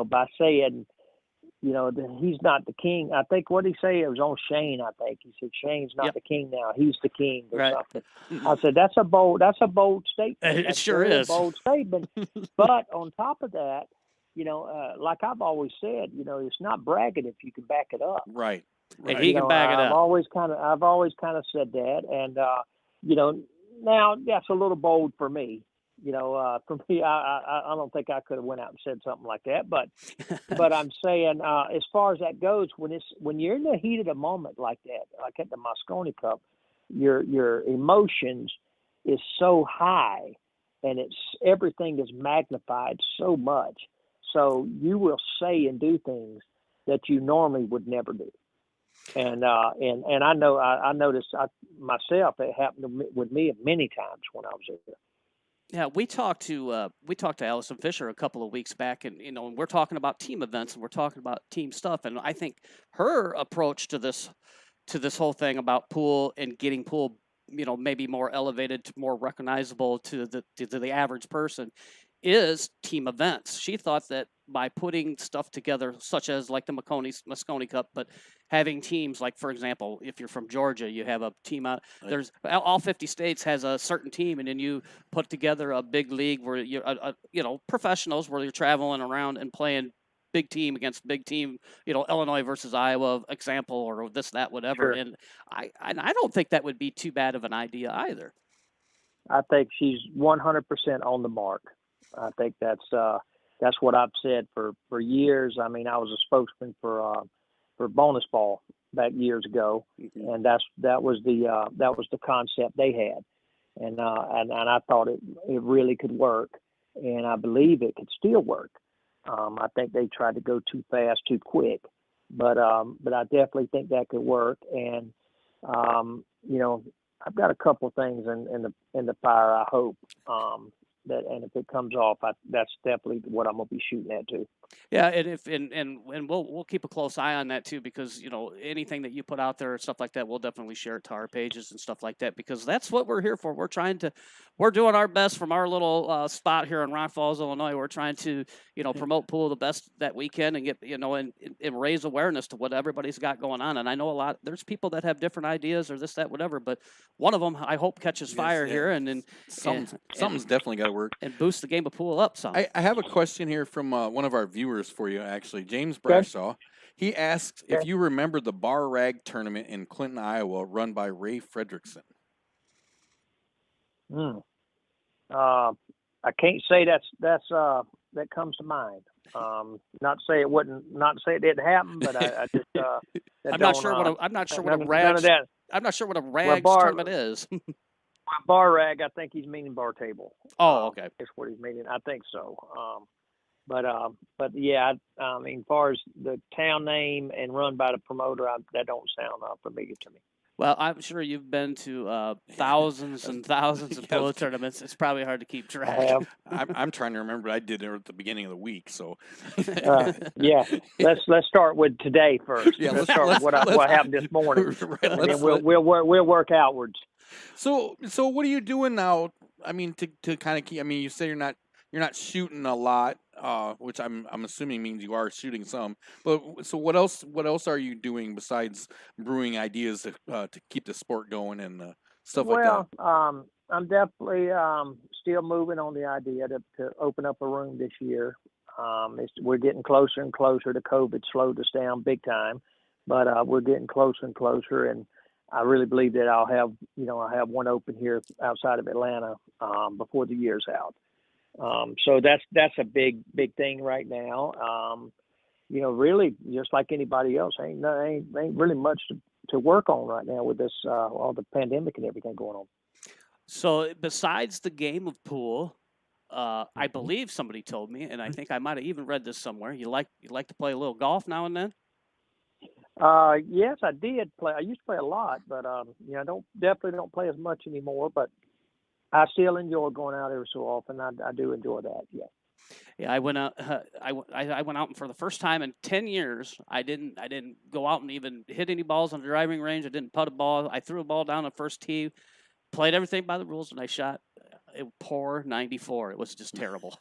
by saying, he's not the king. I think what he say, it was on Shane. I think he said Shane's not the king now. He's the king or something. I said that's a bold statement. It sure is a bold statement. But on top of that, like I've always said, it's not bragging if you can back it up. Right. And he can back it up. I've always kind of said that, and now that's a little bold for me. For me, I don't think I could have went out and said something like that. But I'm saying, as far as that goes, when you're in the heat of the moment like that, like at the Moscone Cup, your emotions is so high, and everything is magnified so much. So you will say and do things that you normally would never do. And I know I noticed myself. It happened with me many times when I was there. Yeah, we talked to Allison Fisher a couple of weeks back, and we're talking about team events and we're talking about team stuff, and I think her approach to this whole thing about pool and getting pool, maybe more elevated, more recognizable to the average person, is team events. She thought that by putting stuff together, such as like the Moscone Cup, but having teams like, for example, if you're from Georgia, you have a team out. There's all 50 states has a certain team, and then you put together a big league where you're, professionals, where you're traveling around and playing big team against big team. Illinois versus Iowa, example, or this, that, whatever. Sure. And I don't think that would be too bad of an idea either. I think she's 100% on the mark. I think that's what I've said for years. I mean, I was a spokesman for bonus ball back years ago, and that was the concept they had, and I thought it really could work, and I believe it could still work. I think they tried to go too fast, too quick, but I definitely think that could work. And I've got a couple of things in the fire. I hope that, and if it comes off, that's definitely what I'm gonna be shooting at too. Yeah, and we'll keep a close eye on that too, because anything that you put out there or stuff like that, we'll definitely share it to our pages and stuff like that, because that's what we're here for. We're doing our best from our little spot here in Rock Falls, Illinois. We're trying to promote pool the best that we can and get and raise awareness to what everybody's got going on. And I know there's people that have different ideas or this, that, whatever, but one of them I hope catches fire here, and something's definitely got to work and boost the game of pool up some. I have a question here from one of our viewers for you, actually, James Brashaw. He asks if you remember the bar rag tournament in Clinton, Iowa, run by Ray Fredrickson. I can't say that comes to mind. Not to say it didn't happen, but I just I'm not sure what a rags tournament is. Bar rag, I think he's meaning bar table. Oh, okay. That's what he's meaning. I think so. But yeah, I mean, as far as the town name and run by the promoter, that don't sound familiar to me. Well, I'm sure you've been to thousands and thousands of pool tournaments. It's probably hard to keep track. I'm trying to remember. I did it at the beginning of the week, so yeah. Let's start with today first. Yeah, let's start with what happened this morning, and then we'll work outwards. So what are you doing now? I mean, to kind of keep. I mean, you say you're not shooting a lot, which I'm assuming means you are shooting some. But so what else are you doing besides brewing ideas to keep the sport going and stuff like that? Well, I'm definitely still moving on the idea to open up a room this year. We're getting closer and closer to COVID. Slowed us down big time, but we're getting closer and closer, and I really believe that I'll have one open here outside of Atlanta before the year's out. So that's a big thing right now. Really just like anybody else, ain't really much to work on right now with this all the pandemic and everything going on. So besides the game of pool, I believe somebody told me, and I think I might have even read this somewhere, you like to play a little golf now and then? Yes, I did play. I used to play a lot, but I definitely don't play as much anymore, but I still enjoy going out every so often. I do enjoy that. Yeah. Yeah, I went out. I went out, and for the first time in 10 years, I didn't go out and even hit any balls on the driving range. I didn't putt a ball. I threw a ball down the first tee, played everything by the rules, and I shot a poor 94. It was just terrible.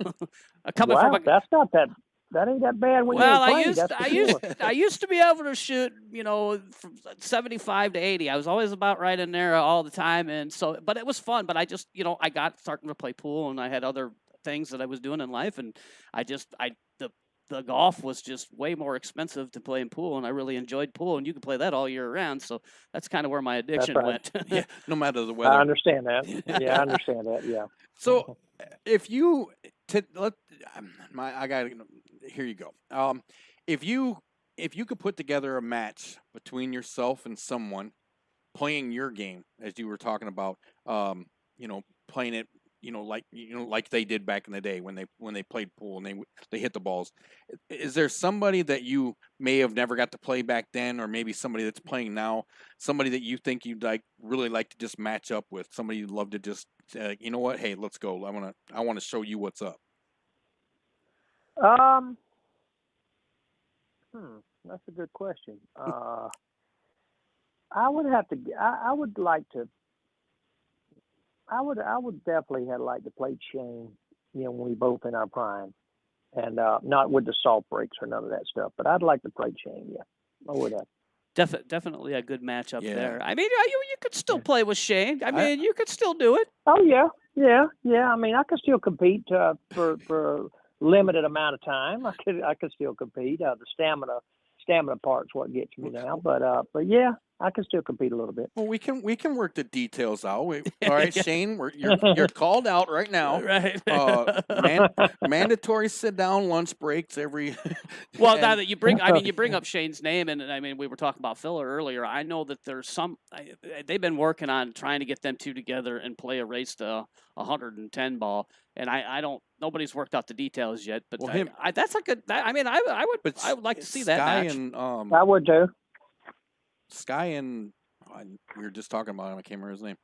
That's not that. That ain't that bad when I used to be able to shoot, from 75 to 80. I was always about right in there all the time, and so, but it was fun. But I just, I got starting to play pool, and I had other things that I was doing in life, and the golf was just way more expensive to play in pool, and I really enjoyed pool, and you can play that all year round. So that's kind of where my addiction went. Yeah, no matter the weather. I understand that. Yeah, I understand that. Yeah. So if you here you go. If you could put together a match between yourself and someone playing your game, as you were talking about, playing it, like they did back in the day when they played pool and they hit the balls. Is there somebody that you may have never got to play back then, or maybe somebody that's playing now, somebody that you think you'd really like to just match up with, somebody you'd love to just, you know what, hey, let's go. I want to show you what's up. That's a good question. I would definitely have liked to play Shane, when we both in our prime, and not with the salt breaks or none of that stuff. But I'd like to play Shane. Yeah, I would have. Definitely a good matchup there. I mean, you could still play with Shane. I mean, you could still do it. Oh yeah. I mean, I could still compete for a limited amount of time. I could still compete. The stamina part's what gets me now. But yeah, I can still compete a little bit. Well, we can work the details out. All right, Shane, you're called out right now. Right. Mandatory sit down lunch breaks every. Well, now that you bring up Shane's name, and I mean, we were talking about Filler earlier. I know that there's they've been working on trying to get them two together and play a race to 110 ball, and I don't. Nobody's worked out the details yet, but that's a good. I would like to see that Sky match. And I would too. Sky and we were just talking about him. I can't remember his name.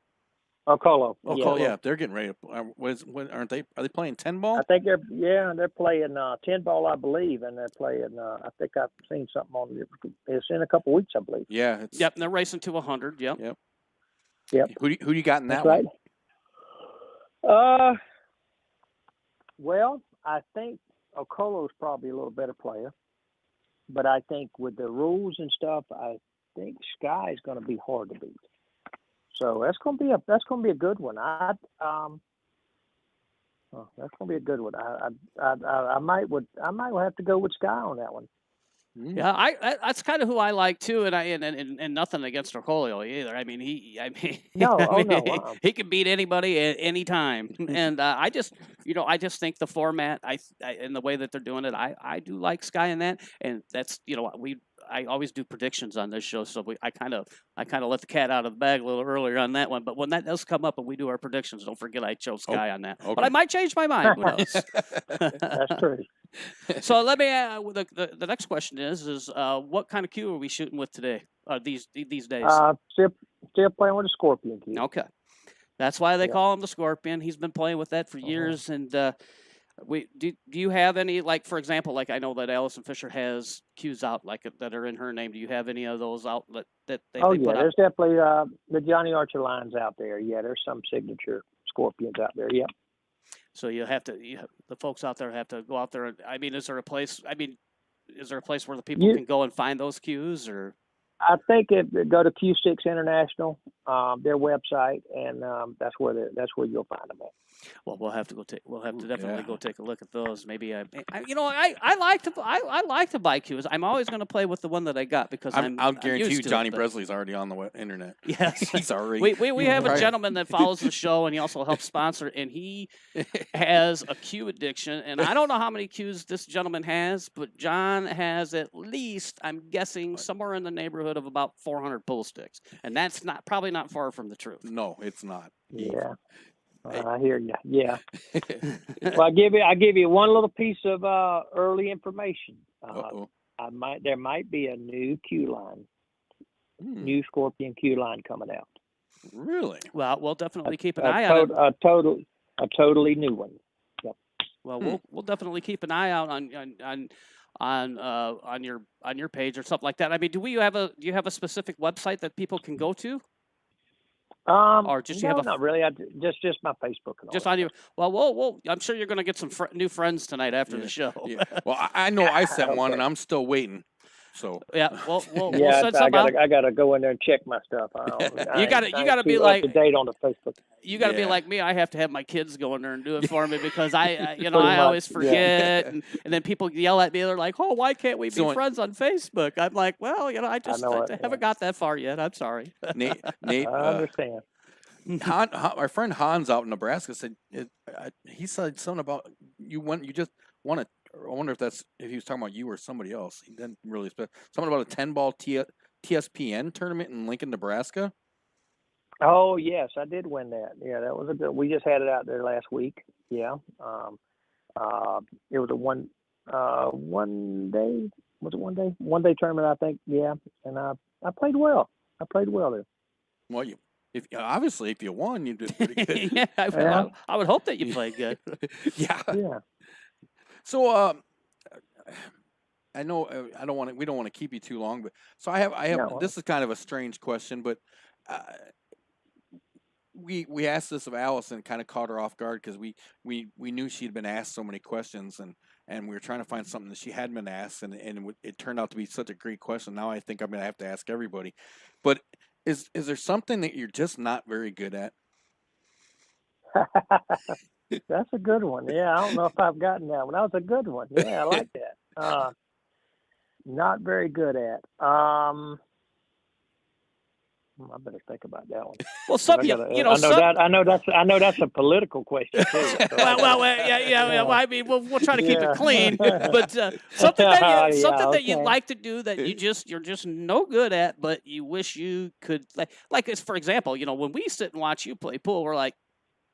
Colo. Oh, yeah. Colo, yeah, they're getting ready. Aren't they? Are they playing 10 ball? I think they're playing 10 ball, I believe, and they're playing. I think I've seen something on it. It's in a couple weeks, I believe. Yeah. Yep, and they're racing to 100. Yep. Yep. Who do you got in that That's one? right. Well, I think Ocolo's probably a little better player, but I think with the rules and stuff, I think Sky is going to be hard to beat. So that's going to be a good one. That's going to be a good one. I might have to go with Sky on that one. Yeah, that's kind of who I like too, and nothing against Orcolio either. I mean, he can beat anybody at any time, and I just think the format, and the way that they're doing it, I do like Sky in that, and that's I always do predictions on this show, so I kind of let the cat out of the bag a little earlier on that one. But when that does come up and we do our predictions, don't forget I chose Sky on that. Okay. But I might change my mind. Who knows? That's true. So let me. The next question is what kind of cue are we shooting with today? These days? Still playing with a Scorpion cue. Okay, that's why they call him the Scorpion. He's been playing with that for years, and. Do you have any, like, for example, like I know that Allison Fisher has cues out that are in her name. Do you have any of those out that they put out? There's definitely the Johnny Archer lines out there. Yeah, there's some signature Scorpions out there. Yeah. So the folks out there have to go out there. And, I mean, is there a place where the people can go and find those cues, or? I think go to Q6 International, their website, and that's where you'll find them at. Well, we'll have to definitely go take a look at those. Maybe I like to buy cues. I'm always going to play with the one that I got because I'll guarantee you Johnny Bresley's Bresley's already on the internet. Yes, he's already. We have a gentleman that follows the show, and he also helps sponsor. And he has a cue addiction, and I don't know how many cues this gentleman has, but John has at least, I'm guessing, somewhere in the neighborhood of about 400 pull sticks, and that's probably not far from the truth. No, it's not. Yeah. I hear you. Yeah. Well, I give you one little piece of early information. There might be a new cue line, new Scorpion cue line coming out. Really? Well, we'll definitely keep an eye on it. A totally new one. Yep. Well, we'll definitely keep an eye out on your page or something like that. I mean, do you have a specific website that people can go to? Or just not really. Just my Facebook. And just on your. Well, I'm sure you're going to get some new friends tonight after the show. Yeah. Well, I know I sent one, and I'm still waiting. So yeah, we'll send some out. I gotta go in there and check my stuff. You gotta be like up to date on the Facebook. You gotta be like me. I have to have my kids go in there and do it for me because I always forget, and then people yell at me. They're like, "Oh, why can't we be friends on Facebook?" I'm like, "Well, I haven't got that far yet. I'm sorry." Nate, I understand. Our friend Hans out in Nebraska said he said something about you just want to. I wonder if he was talking about you or somebody else. He didn't really something about a 10-ball TSPN tournament in Lincoln, Nebraska. Oh yes, I did win that. Yeah, that was a good. We just had it out there last week. Yeah, it was a one day. Was it 1 day? 1 day tournament, I think. Yeah, and I played well. there. Well, if you won, you did pretty good. Yeah, I would hope that you played good. Yeah. Yeah. So I know we don't want to keep you too long, but so I have No. This is kind of a strange question, but we asked this of Allison, kind of caught her off guard because we knew she'd been asked so many questions, and we were trying to find something that she hadn't been asked, and it turned out to be such a great question. Now I think I'm going to have to ask everybody. But is there something that you're just not very good at? That's a good one. Yeah, I don't know if I've gotten that one. That was a good one. Yeah, I like that. Not very good at. I better think about that one. Well, some I know that's a political question too. So yeah. Well, I mean, we'll try to keep it clean, but something that you like to do that you're just no good at, but you wish you could like it's for example, when we sit and watch you play pool, we're like,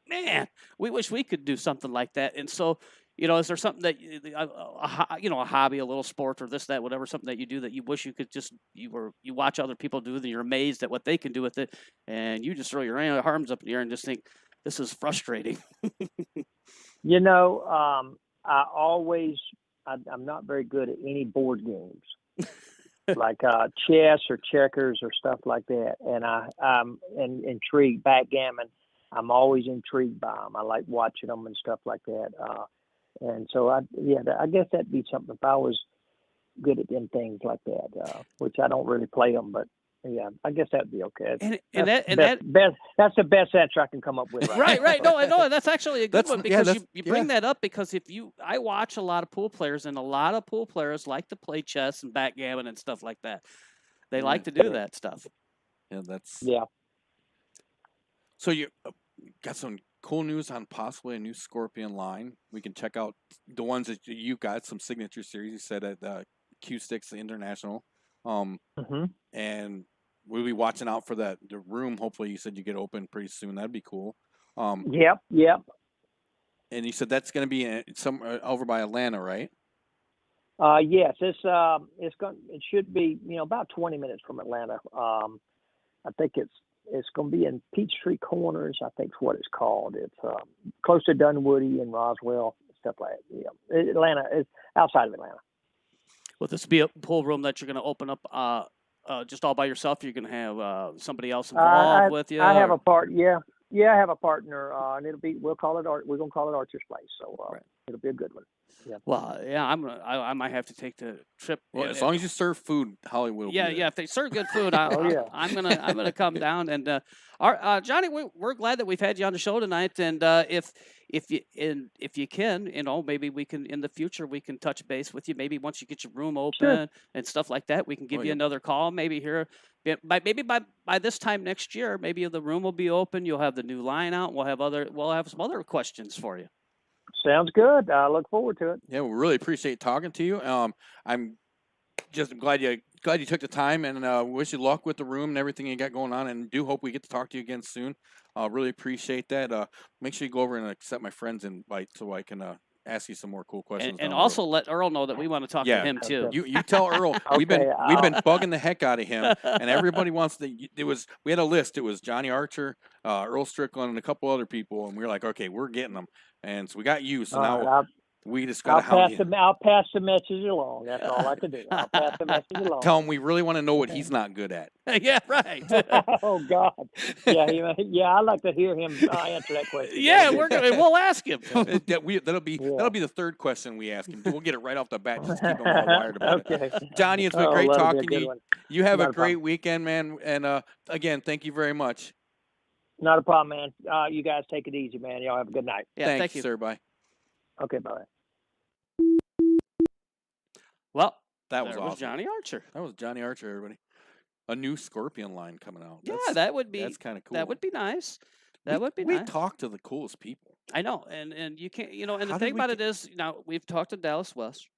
man, we wish we could do something like that. And so, is there something that a hobby, a little sport, or this, that, whatever, something that you do that you wish you could just you watch other people do, and you're amazed at what they can do with it, and you just throw your arms up in the air and just think, this is frustrating. I'm not very good at any board games. Like chess or checkers or stuff like that, and I'm intrigued. Backgammon, I'm always intrigued by them. I like watching them and stuff like that. And so I guess that'd be something if I was good at them things like that, which I don't really play them, but yeah, I guess that'd be okay. That's the best answer I can come up with. Right. No, that's actually a good one because you bring that up because I watch a lot of pool players, and a lot of pool players like to play chess and backgammon and stuff like that. They like to do that stuff. Yeah. So you got some cool news on possibly a new Scorpion line. We can check out the ones that you got, some signature series you said at Q Sticks International. And we'll be watching out for the room. Hopefully you said you get open pretty soon. That'd be cool. Yep. And you said that's going to be over by Atlanta, right? Yes, it should be, about 20 minutes from Atlanta. I think it's going to be in Peachtree Corners, I think is what it's called. It's close to Dunwoody and Roswell, stuff like that. Yeah. Atlanta is outside of Atlanta. Will this be a pool room that you're going to open up just all by yourself? You're going to have somebody else involved with you? I have a part. Yeah, I have a partner, and we're going to call it Archer's Place. So it'll be a good one. Yeah. Well, yeah, I might have to take the trip. Well, as long as you serve food, Hollywood. Yeah. If they serve good food, I'm gonna come down. And Johnny, we're glad that we've had you on the show tonight. And if you can, maybe we can in the future we can touch base with you. Maybe once you get your room open and stuff like that, we can give you another call. Maybe here, by this time next year, maybe the room will be open. You'll have the new line out. We'll have some other questions for you. Sounds good. I look forward to it. Yeah, we really appreciate talking to you. I'm just glad you took the time, and wish you luck with the room and everything you got going on, and do hope we get to talk to you again soon. Really appreciate that. Make sure you go over and accept my friend's invite so I can ask you some more cool questions. And also let Earl know that we want to talk to him too. You tell Earl. We've been bugging the heck out of him, and everybody wants to. We had a list. It was Johnny Archer, Earl Strickland, and a couple other people, and we were like, okay, we're getting them. And so we got you. So now we just got to I'll pass the message along. That's all I can do. I'll pass the message along. Tell him we really want to know what he's not good at. Yeah, right. Oh God. Yeah. I'd like to hear him answer that question. Yeah, we'll ask him. That'll be the third question we ask him. We'll get it right off the bat. Just keep him all wired about it. Johnny, it's been great talking to you. You have a great weekend, man. And again, thank you very much. Not a problem, man. You guys take it easy, man. Y'all have a good night. Yeah, thank you, sir. Bye. Okay, bye. Well, that was awesome. Johnny Archer. That was Johnny Archer, everybody. A new Scorpion line coming out. That's kind of cool. That would be nice. We talk to the coolest people. I know, and you can't, and the thing about it is, we've talked to Dallas West,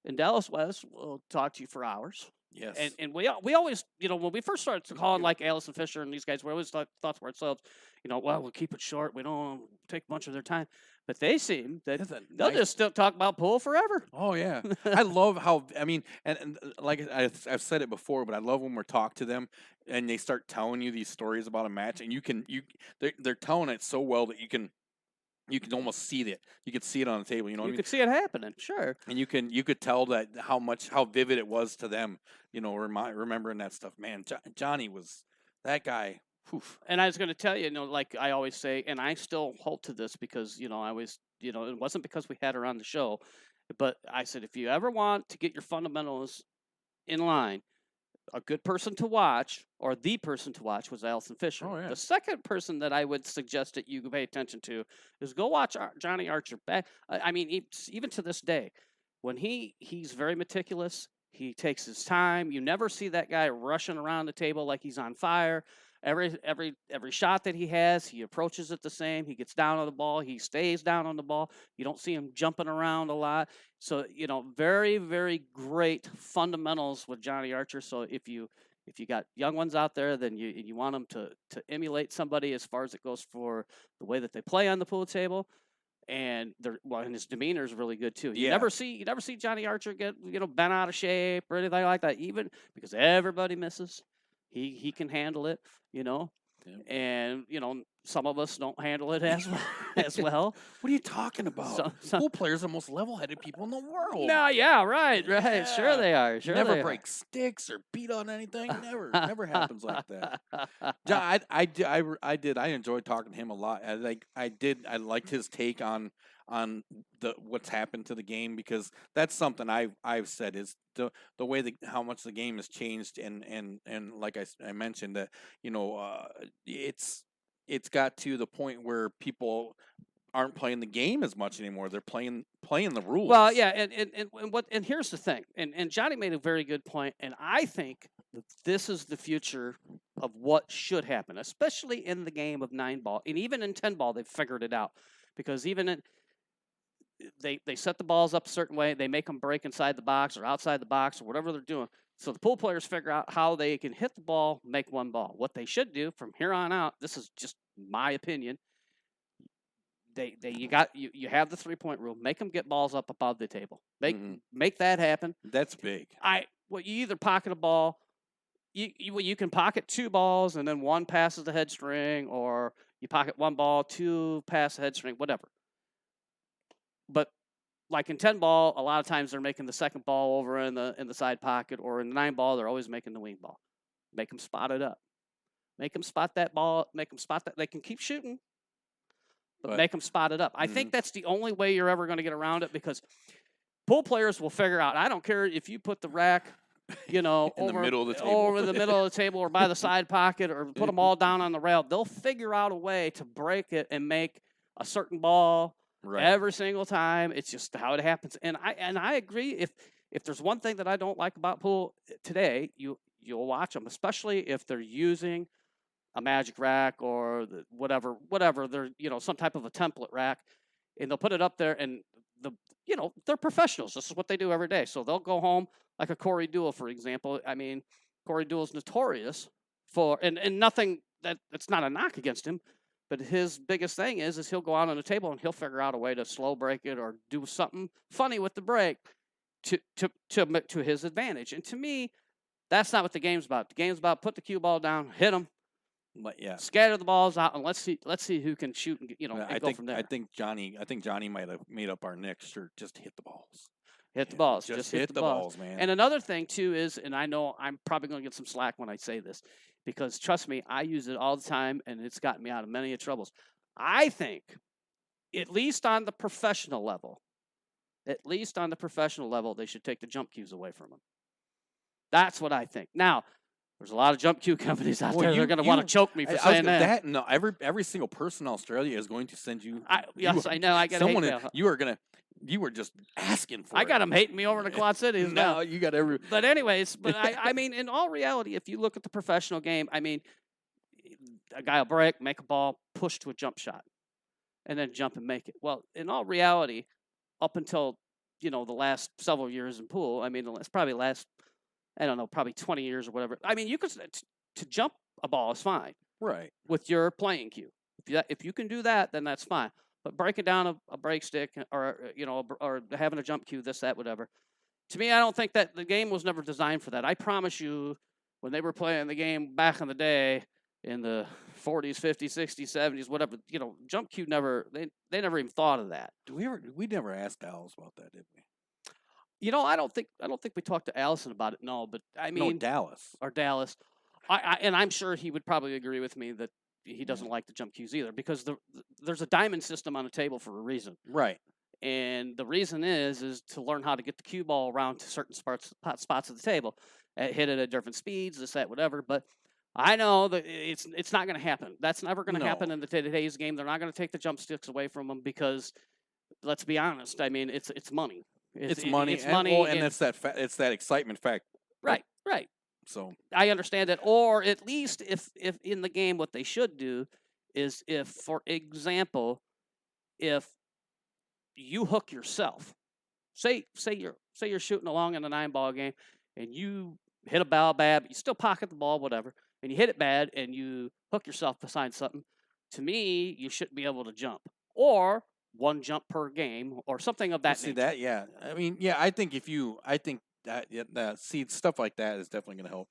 and Dallas West will talk to you for hours. Yes. And we always, when we first started calling like Allison Fisher and these guys, we always thought to ourselves, we'll keep it short. We don't take much of their time. But they seem that they'll just still talk about pool forever. Oh, yeah. I love how, and like I've said it before, but I love when we're talking to them and they start telling you these stories about a match, and they're telling it so well that you can almost see it. You could see it on the table. You could see it happening, sure. And you could tell that how vivid it was to them. Remembering that stuff. Man, Johnny was that guy. Oof. And I was going to tell you, like I always say, and I still hold to this because I always, it wasn't because we had her on the show, but I said if you ever want to get your fundamentals in line, a good person to watch, or the person to watch, was Allison Fisher. Oh, yeah. The second person that I would suggest that you pay attention to is go watch Johnny Archer. Even to this day, when he's very meticulous, he takes his time. You never see that guy rushing around the table like he's on fire. Every shot that he has, he approaches it the same. He gets down on the ball. He stays down on the ball. You don't see him jumping around a lot. So very, very great fundamentals with Johnny Archer. So if you got young ones out there, then you want them to emulate somebody as far as it goes for the way that they play on the pool table. And and his demeanor is really good too. You never see Johnny Archer get bent out of shape or anything like that. Even because everybody misses, he can handle it. And some of us don't handle it as well. What are you talking about? Pool players are the most level-headed people in the world. No, yeah, right. Yeah. Sure they are. Sure, never they break are. sticks or beat on anything. Never happens like that. John, I enjoyed talking to him a lot. I liked his take on what's happened to the game, because that's something I've said is the way how much the game has changed, and like I mentioned that it's got to the point where people aren't playing the game as much anymore. They're playing the rules. Well, yeah, and here's the thing, and Johnny made a very good point, and I think that this is the future of what should happen, especially in the game of 9-ball, and even in 10-ball, they've figured it out, because even they set the balls up a certain way, they make them break inside the box or outside the box or whatever they're doing. So the pool players figure out how they can hit the ball, make one ball. What they should do from here on out, this is just my opinion. You have the 3-point rule. Make them get balls up above the table. Make that happen. That's big. You either pocket a ball. You can pocket 2 balls and then 1 passes the head string, or you pocket 1 ball, 2 pass the head string, whatever. But like in 10-ball, a lot of times they're making the second ball over in the side pocket, or in the 9-ball, they're always making the wing ball. Make them spot it up. Make them spot that ball. Make them spot that. They can keep shooting, but make them spot it up. I think that's the only way you're ever going to get around it, because pool players will figure out. I don't care if you put the rack, in the middle of the table, over the middle of the table, or by the side pocket, or put them all down on the rail. They'll figure out a way to break it and make a certain ball. Right. Every single time. It's just how it happens. And I agree. If there's one thing that I don't like about pool today, you'll watch them, especially if they're using a magic rack or whatever they're some type of a template rack, and they'll put it up there, and they're professionals. This is what they do every day. So they'll go home, like a Corey Deuel, for example. I mean, Corey Deuel's notorious for and nothing that's not a knock against him. But his biggest thing is he'll go out on the table and he'll figure out a way to slow break it or do something funny with the break to his advantage. And to me, that's not what the game's about. The game's about put the cue ball down, hit them, scatter the balls out, and let's see who can shoot and go from there. I think Johnny might have made up our next shirt. Just hit the balls. Hit the balls. Just hit the balls, man. And another thing too is, and I know I'm probably going to get some slack when I say this, because trust me, I use it all the time, and it's gotten me out of many troubles. I think, at least on the professional level, they should take the jump cues away from them. That's what I think. Now, there's a lot of jump cue companies out there. They're going to want to choke me for saying that. No, every single person in Australia is going to send you. Yes, I know. I got someone. You were just asking for. I got them hating me over in the Quad Cities. No, you got every. But anyways, I mean, in all reality, if you look at the professional game, I mean, a guy will break, make a ball, push to a jump shot, and then jump and make it. Well, in all reality, up until the last several years in pool, I mean, it's probably probably 20 years or whatever. I mean, you could to jump a ball is fine, right? With your playing cue, if you can do that, then that's fine. But breaking down a break stick or having a jump cue, this, that, whatever. To me, I don't think that the game was never designed for that. I promise you, when they were playing the game back in the day, in the 40s, 50s, 60s, 70s, whatever, jump cue they never even thought of that. We never asked Alice about that, did we? I don't think we talked to Allison about it. No, but I mean, Dallas. And I'm sure he would probably agree with me that he doesn't like the jump cues either, because there's a diamond system on the table for a reason. Right. And the reason is to learn how to get the cue ball around to certain spots of the table, hit it at different speeds, this, that, whatever. But I know that it's not going to happen. That's never going to happen in today's game. They're not going to take the jump sticks away from them, because, let's be honest, I mean, it's money. It's money. It's money. And it's that excitement factor. Right. So I understand that. Or at least if in the game, what they should do is if, for example, if you hook yourself, say you're shooting along in a 9-ball game and you hit a ball bad, but you still pocket the ball, whatever, and you hit it bad and you hook yourself beside something. To me, you shouldn't be able to jump, or 1 jump per game, or something of that see nature. that, yeah. I mean, yeah. I think that stuff like that is definitely going to help.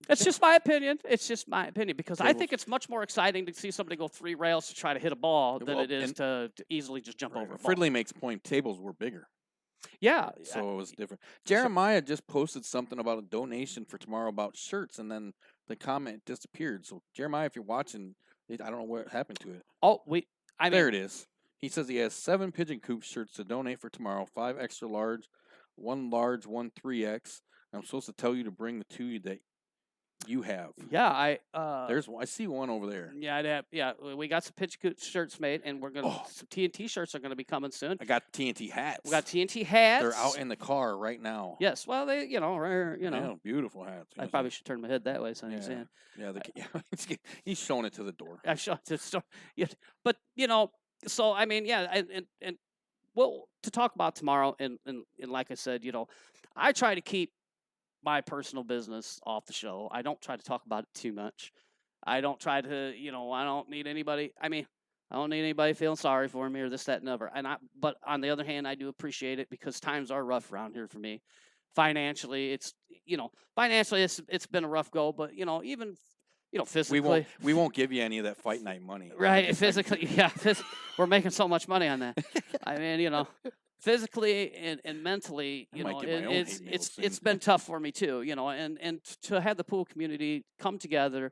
It's just my opinion. It's just my opinion, because I Tables. think it's much more exciting to see somebody go 3 rails to try to hit a ball than Well, it is and- to easily just jump over a ball. Fridley makes a point. Tables were bigger, Yeah. so it was different. Jeremiah just posted something about a donation for tomorrow about shirts, and then the comment disappeared. So Jeremiah, if you're watching, I don't know what happened to it. Oh, There it is. He says he has 7 Pigeon Coop shirts to donate for tomorrow. 5 extra large, 1 large, 1 3X. I'm supposed to tell you to bring the 2 that you have. Yeah, There's one. I see one over there. Yeah, we got some Pitch Coot shirts made, and we're gonna some TNT shirts are gonna be coming soon. I got TNT hats. We got TNT hats. They're out in the car right now. Yes, well, they, Yeah, beautiful hats. I probably should turn my head that way so he's in. Yeah, he's showing it to the door. I shot the store. Yeah, but so I mean, yeah, and well, to talk about tomorrow, and like I said, I try to keep my personal business off the show. I don't try to talk about it too much. I don't try to, I don't need anybody. I mean, I don't need anybody feeling sorry for me or this, that, and other. But on the other hand, I do appreciate it, because times are rough around here for me. Financially, it's been a rough go, but even physically, we won't give you any of that fight night money. Right, physically, yeah, we're making so much money on that. I mean, physically and mentally, it's been tough for me too, and to have the pool community come together,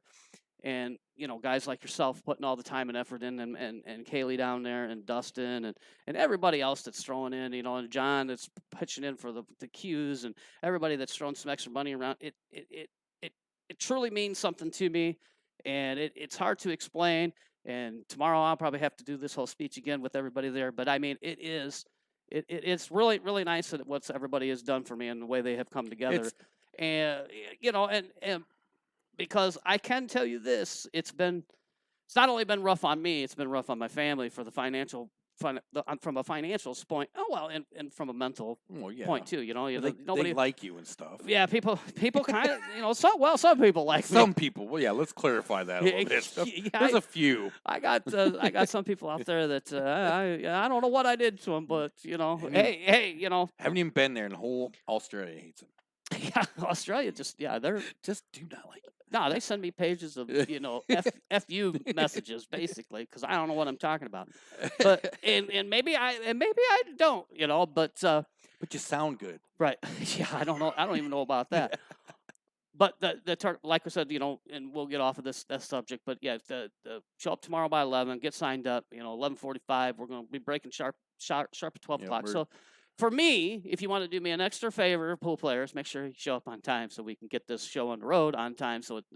and guys like yourself putting all the time and effort in, and Kaylee down there, and Dustin, and everybody else that's throwing in, and John that's pitching in for the cues, and everybody that's throwing some extra money around. It truly means something to me, and it's hard to explain. And tomorrow I'll probably have to do this whole speech again with everybody there, but I mean, it's really, really nice that what everybody has done for me and the way they have come together. And because I can tell you this, it's not only been rough on me, it's been rough on my family for the financial from a financial point. Oh well, and from a mental point too. Nobody they like you and stuff. Yeah, people kind of some people like some me. people. Well, yeah, let's clarify that a little bit. There's a few. I got some people out there that I don't know what I did to them, but hey, haven't even been there, and the whole Australia hates him. Yeah, Australia they're just do not like it. No, they send me pages of FU messages basically, because I don't know what I'm talking about. But and maybe I don't, but you sound good. Right. Yeah, I don't know. I don't even know about that. But like I said, and we'll get off of this subject, but yeah, the show up tomorrow by 11, get signed up, 11:45, we're going to be breaking sharp at 12 o'clock. So for me, if you want to do me an extra favor, pool players, make sure you show up on time so we can get this show on the road on time. So it's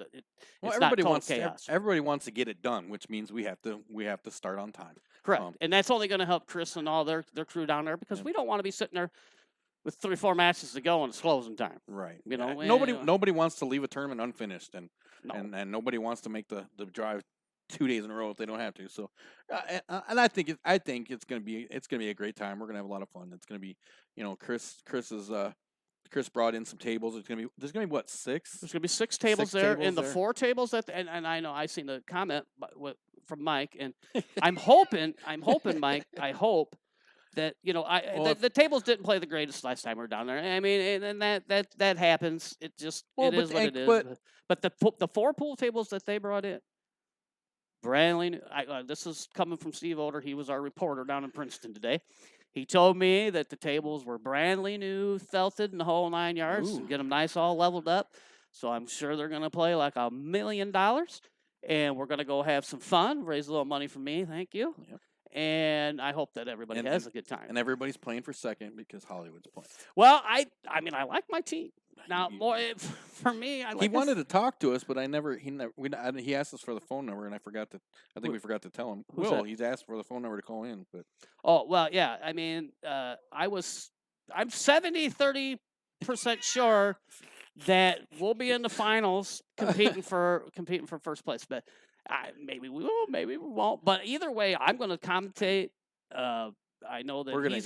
not total chaos. Everybody wants to get it done, which means we have to start on time. Correct, and that's only going to help Chris and all their crew down there, because we don't want to be sitting there with 3 or 4 matches to go and it's closing time. Right. Nobody wants to leave a tournament unfinished, and nobody wants to make the drive 2 days in a row if they don't have to. So, and I think it's gonna be a great time. We're gonna have a lot of fun. It's gonna be, Chris brought in some tables. There's gonna be what, 6? There's gonna be 6 tables there, and the 4 tables and I know I seen the comment from Mike, and I'm hoping Mike, I hope that the tables didn't play the greatest last time we were down there. I mean, and that happens. It just it is what it is. But the 4 pool tables that they brought in, brand new. This is coming from Steve Oder. He was our reporter down in Princeton today. He told me that the tables were brand new, felted, and the whole 9 yards, and get them nice, all leveled up. So I'm sure they're going to play like $1 million, and we're going to go have some fun, raise a little money for me. Thank you. Yep. And I hope that everybody has a good time. And everybody's playing for second because Hollywood's playing. Well, I mean, I like my team. Now, more for me, he wanted to talk to us, but he asked us for the phone number, and I think we forgot to tell him. He's asked for the phone number to call in, but. Oh, well, yeah. I mean, I'm 30% sure that we'll be in the finals competing for first place. But maybe we will, maybe we won't. But either way, I'm going to commentate. I know that he's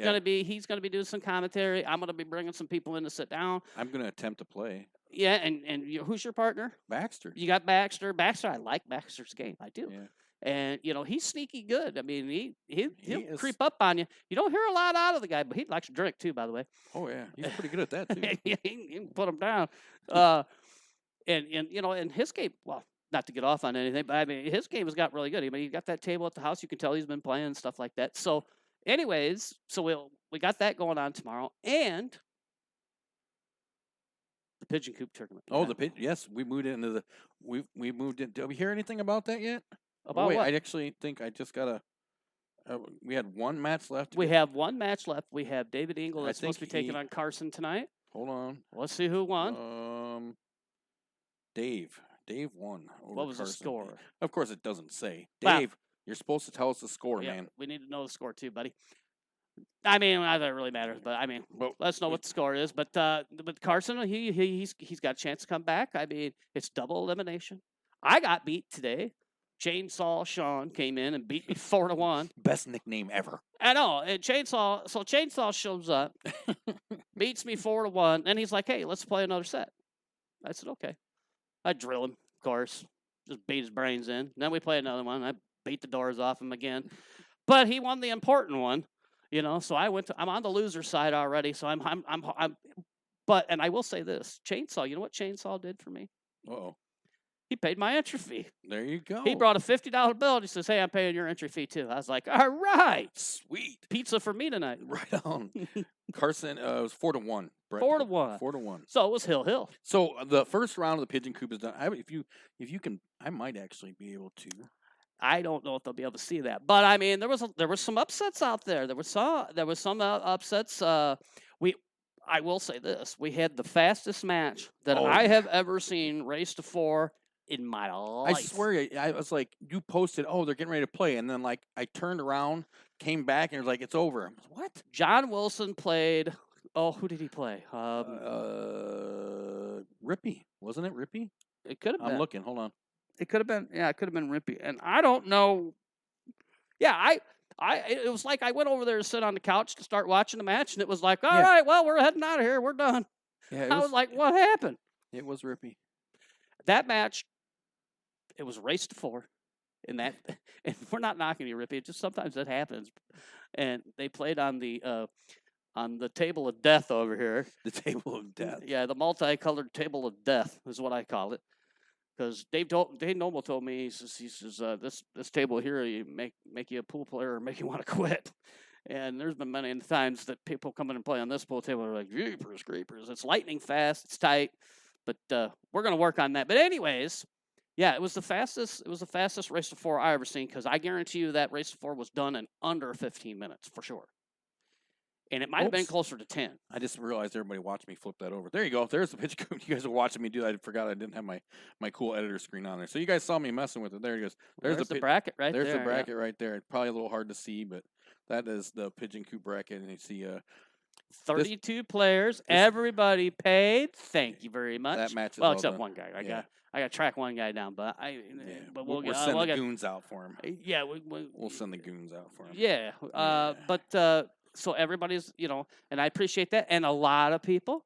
going to be doing some commentary. I'm going to be bringing some people in to sit down. I'm going to attempt to play. Yeah, and who's your partner? Baxter. You got Baxter. Baxter, I like Baxter's game. I do. Yeah. And he's sneaky good. I mean, he'll creep up on you. You don't hear a lot out of the guy, but he likes to drink too, by the way. Oh yeah, he's pretty good at that too. he can put him down. And his game. Well, not to get off on anything, but I mean, his game has got really good. I mean, he got that table at the house. You can tell he's been playing and stuff like that. So, anyways, we got that going on tomorrow, and the Pigeon Coop tournament. Oh, yes, we moved into the we moved in. Did we hear anything about that yet? About what? I actually think I just got we had one match left. We have one match left. We have David Engel that's supposed to be taking on Carson tonight. Hold on. Let's see who won. Dave won. What was the score? Of course, it doesn't say. Wow. Dave, you're supposed to tell us the score, man. We need to know the score too, buddy. I mean, not that it really matters, but I mean, let's know what the score is. But Carson, he's got a chance to come back. I mean, it's double elimination. I got beat today. Chainsaw Sean came in and beat me 4-1. Best nickname ever. I know. And Chainsaw shows up, beats me 4-1, and he's like, "Hey, let's play another set." I said, "Okay." I drill him, of course, just beat his brains in. Then we play another one. I beat the doors off him again, but he won the important one, So I'm on the loser side already. So but I will say this, Chainsaw. You know what Chainsaw did for me? Uh-oh. He paid my entry fee. There you go. He brought a $50 bill and he says, "Hey, I'm paying your entry fee too." I was like, "All right, sweet pizza for me tonight." Right on. Carson, it was 4-1. Brett. 4-1. 4-1. So it was Hill. So the first round of the Pigeon Coop is done. If you can, I might actually be able to. I don't know if they'll be able to see that, but I mean, there were some upsets out there. There was some upsets. I will say this: we had the fastest match that I have ever seen race to 4 in my life. I swear, I was like, you posted, "Oh, they're getting ready to play," and then like I turned around, came back, and it was like, "It's over." I'm like, what? John Wilson played. Oh, who did he play? Rippy, wasn't it Rippy? It could have been. I'm looking. Hold on. It could have been. Yeah, it could have been Rippy. And I don't know. Yeah, it was like I went over there to sit on the couch to start watching the match, and it was like, all right, well, we're heading out of here. We're done. Yeah, I was like, what happened? It was Rippy. That match, it was race to 4. And we're not knocking you, Rippy. It just sometimes that happens. And they played on the table of death over here. The table of death. Yeah, the multicolored table of death is what I call it. Because Dave Noble told me, he says this table here, you make you a pool player or make you want to quit. And there's been many times that people come in and play on this pool table are like, jeepers creepers. It's lightning fast, it's tight, but we're gonna work on that. But anyways, yeah, it was the fastest race to 4 I ever seen. Because I guarantee you that race to 4 was done in under 15 minutes for sure. And it might have been closer to 10. I just realized everybody watched me flip that over. There you go. There's the Pigeon Coop. You guys are watching me do that. I forgot I didn't have my cool editor screen on there. So you guys saw me messing with it. There it goes. There's the bracket right there. There's the bracket right there. Probably a little hard to see, but that is the Pigeon Coop bracket. And you see 32 players. Everybody paid. Thank you very much. That match is well, all except done. one guy. I got to track one guy down, but we'll send the goons out for him. Yeah, we'll send the goons out for him. Yeah, but so everybody's, and I appreciate that, and a lot of people.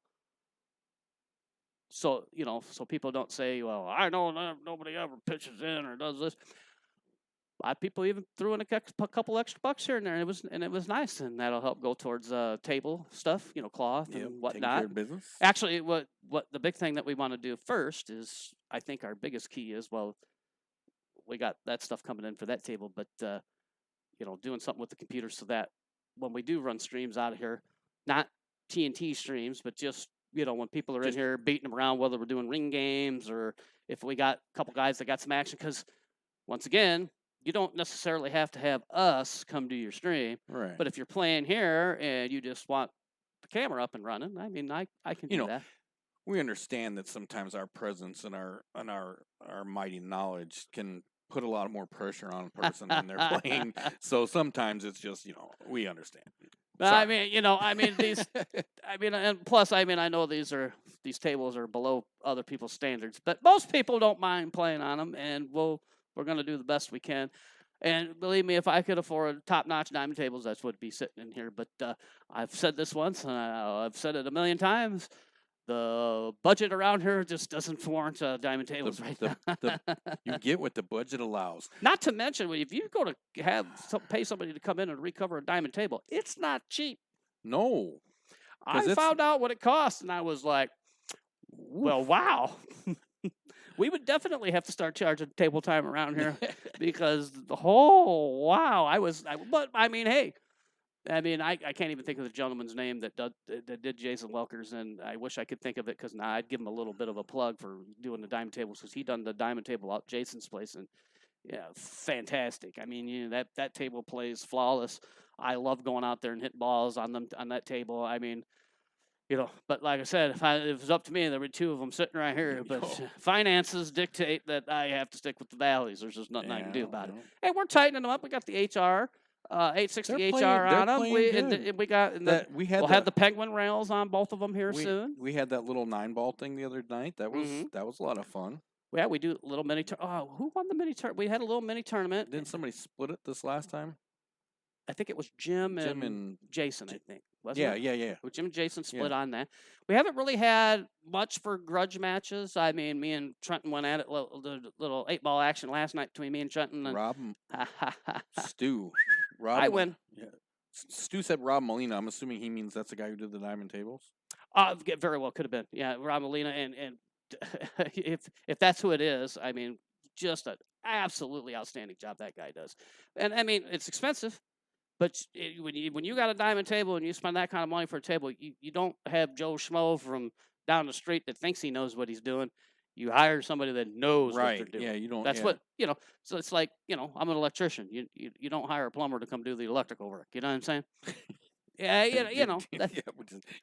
So so people don't say, "Well, I know nobody ever pitches in or does this." A lot of people even threw in a couple extra bucks here and there, and it was nice, and that'll help go towards table stuff, cloth and whatnot. Care of business. Actually, what the big thing that we want to do first is, I think our biggest key is, we got that stuff coming in for that table, but doing something with the computer so that when we do run streams out of here, not TNT streams, but just when people are in here beating them around, whether we're doing ring games or if we got a couple guys that got some action, because once again, you don't necessarily have to have us come to your stream. Right. But if you're playing here and you just want the camera up and running, I mean, I can do that. We understand that sometimes our presence and our mighty knowledge can put a lot more pressure on a person when they're playing. So sometimes it's just, we understand. But I mean, these. And plus, I know these tables are below other people's standards, but most people don't mind playing on them, and we're going to do the best we can. And believe me, if I could afford top-notch diamond tables, that's what would be sitting in here. But I've said this once, and I've said it a million times. The budget around here just doesn't warrant diamond tables now. You get what the budget allows. Not to mention, if you go to pay somebody to come in and recover a diamond table, it's not cheap. No. I found out what it costs, and I was like, well, wow. We would definitely have to start charging table time around here because wow. But I mean, hey, I can't even think of the gentleman's name that did Jason Welker's, and I wish I could think of it because now I'd give him a little bit of a plug for doing the diamond tables because he done the diamond table out Jason's place, and yeah, fantastic. I mean, that table plays flawless. I love going out there and hitting balls on that table. I mean, but like I said, if it was up to me, there would be two of them sitting right here. But finances dictate that I have to stick with the Valleys. There's just nothing I can do about it. And we're tightening them up. We got the HR, 860 HR on them. We'll have the Penguin rails on both of them here soon. We had that little 9-ball thing the other night. That was a lot of fun. Yeah, we do a little mini. Who won the mini tournament? We had a little mini tournament. Didn't somebody split it this last time? I think it was Jim and Jason, I think. Yeah. Well, Jim and Jason split on that. We haven't really had much for grudge matches. I mean, me and Trenton went at it, the little 8-ball action last night between me and Trenton. And Rob, Stu. Rob, I win. Yeah. Stu said Rob Molina. I'm assuming he means that's the guy who did the diamond tables. Very well could have been. Yeah, Rob Molina. And if that's who it is, I mean, just an absolutely outstanding job that guy does. And I mean, it's expensive. But when you got a diamond table and you spend that kind of money for a table, you don't have Joe Schmo from down the street that thinks he knows what he's doing. You hire somebody that knows what they're doing. Yeah, you don't. That's what So it's like I'm an electrician. You don't hire a plumber to come do the electrical work. You know what I'm saying? Yeah,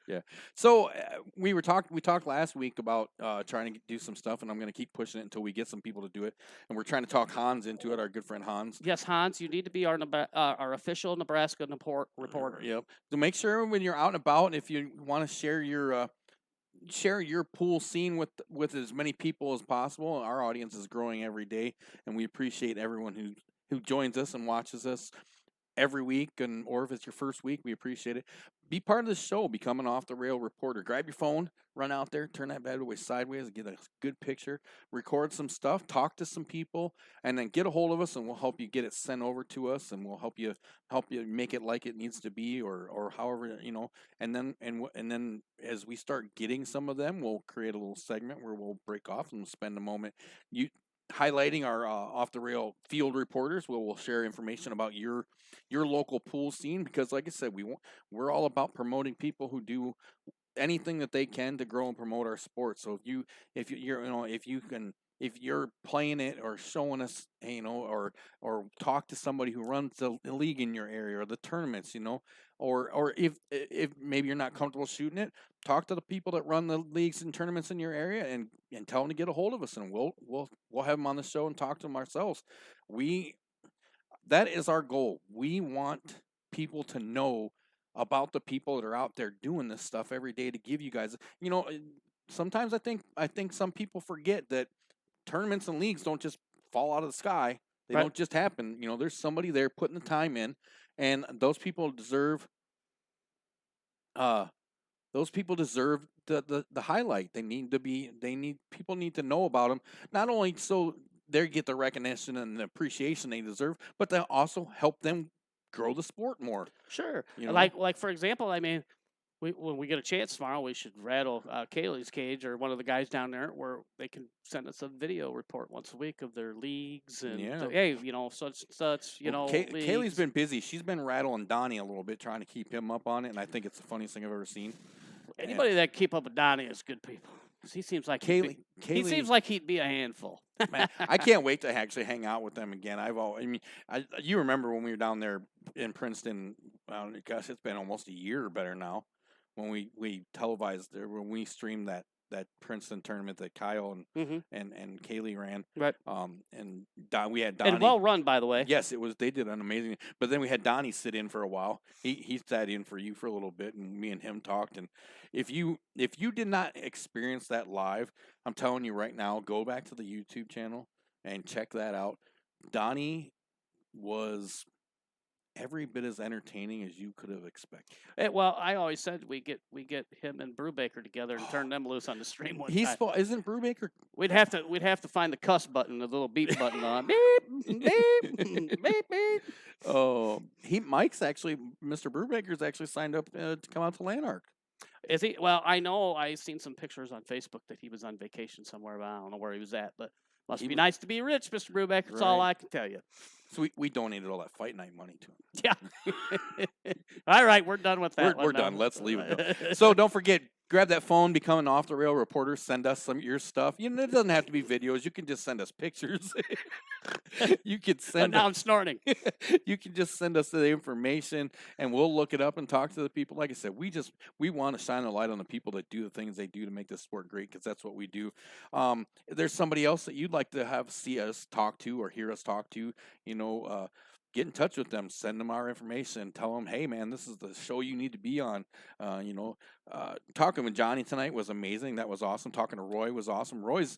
yeah. So we talked last week about trying to do some stuff, and I'm going to keep pushing it until we get some people to do it. And we're trying to talk Hans into it, our good friend Hans. Yes, Hans, you need to be our official Nebraska reporter. Yep. So make sure when you're out and about, if you want to share your pool scene with as many people as possible. Our audience is growing every day, and we appreciate everyone who joins us and watches us every week, or if it's your first week, we appreciate it. Be part of the show. Become an off the rail reporter. Grab your phone, run out there, turn that bad boy sideways, get a good picture, record some stuff, talk to some people, and then get a hold of us, and we'll help you get it sent over to us, and we'll help you make it like it needs to be, or however And then as we start getting some of them, we'll create a little segment where we'll break off and spend a moment highlighting our off the rail field reporters. We'll share information about your local pool scene, because like I said, we're all about promoting people who do anything that they can to grow and promote our sport. So if you're playing it or showing us, or talk to somebody who runs the league in your area or the tournaments, or if maybe you're not comfortable shooting it, talk to the people that run the leagues and tournaments in your area and tell them to get a hold of us, and we'll have them on the show and talk to them ourselves. That is our goal. We want people to know about the people that are out there doing this stuff every day to give you guys. Sometimes I think some people forget that tournaments and leagues don't just fall out of the sky. They don't just happen. There's somebody there putting the time in, and those people deserve the highlight. People need to know about them, not only so they get the recognition and the appreciation they deserve, but to also help them grow the sport more. Sure. Like for example, I mean, when we get a chance tomorrow, we should rattle Kaylee's cage or one of the guys down there where they can send us a video report once a week of their leagues and such. Kaylee's been busy. She's been rattling Donnie a little bit, trying to keep him up on it, and I think it's the funniest thing I've ever seen. Anybody that keep up with Donnie is good people. He seems like he seems like he'd be a handful. Man, I can't wait to actually hang out with them again. You remember when we were down there in Princeton? Gosh, it's been almost a year or better now. When we televised there, when we streamed that that Princeton tournament that Kyle Mhm. and Kaylee ran. Right. And we had Donnie. And well run, by the way. Yes, it was. They did an amazing. But then we had Donnie sit in for a while. He sat in for you for a little bit, and me and him talked. And if you did not experience that live, I'm telling you right now, go back to the YouTube channel and check that out. Donnie was every bit as entertaining as you could have expected. Well, I always said we get him and Brubaker together and turn them loose on the stream one time. Isn't Brubaker? We'd have to find the cuss button, the little beep button on. Beep, beep, beep, beep. Oh, Mr. Brubaker's actually signed up to come out to Lanark. Is he? Well, I know I've seen some pictures on Facebook that he was on vacation somewhere, but I don't know where he was at. But must be nice to be rich, Mr. Brubaker. That's all I can tell you. So we donated all that fight night money to him. Yeah. All right, we're done with that. We're done. Let's leave it go. So don't forget, grab that phone, become an off the rail reporter. Send us some of your stuff. You know, it doesn't have to be videos. You can just send us pictures. You could send. Now I'm snorting. You can just send us the information, and we'll look it up and talk to the people. Like I said, we want to shine a light on the people that do the things they do to make this sport great, because that's what we do. If there's somebody else that you'd like to see us talk to or hear us talk to, get in touch with them, send them our information, tell them, hey man, this is the show you need to be on. Talking with Johnny tonight was amazing. That was awesome. Talking to Roy was awesome. Roy's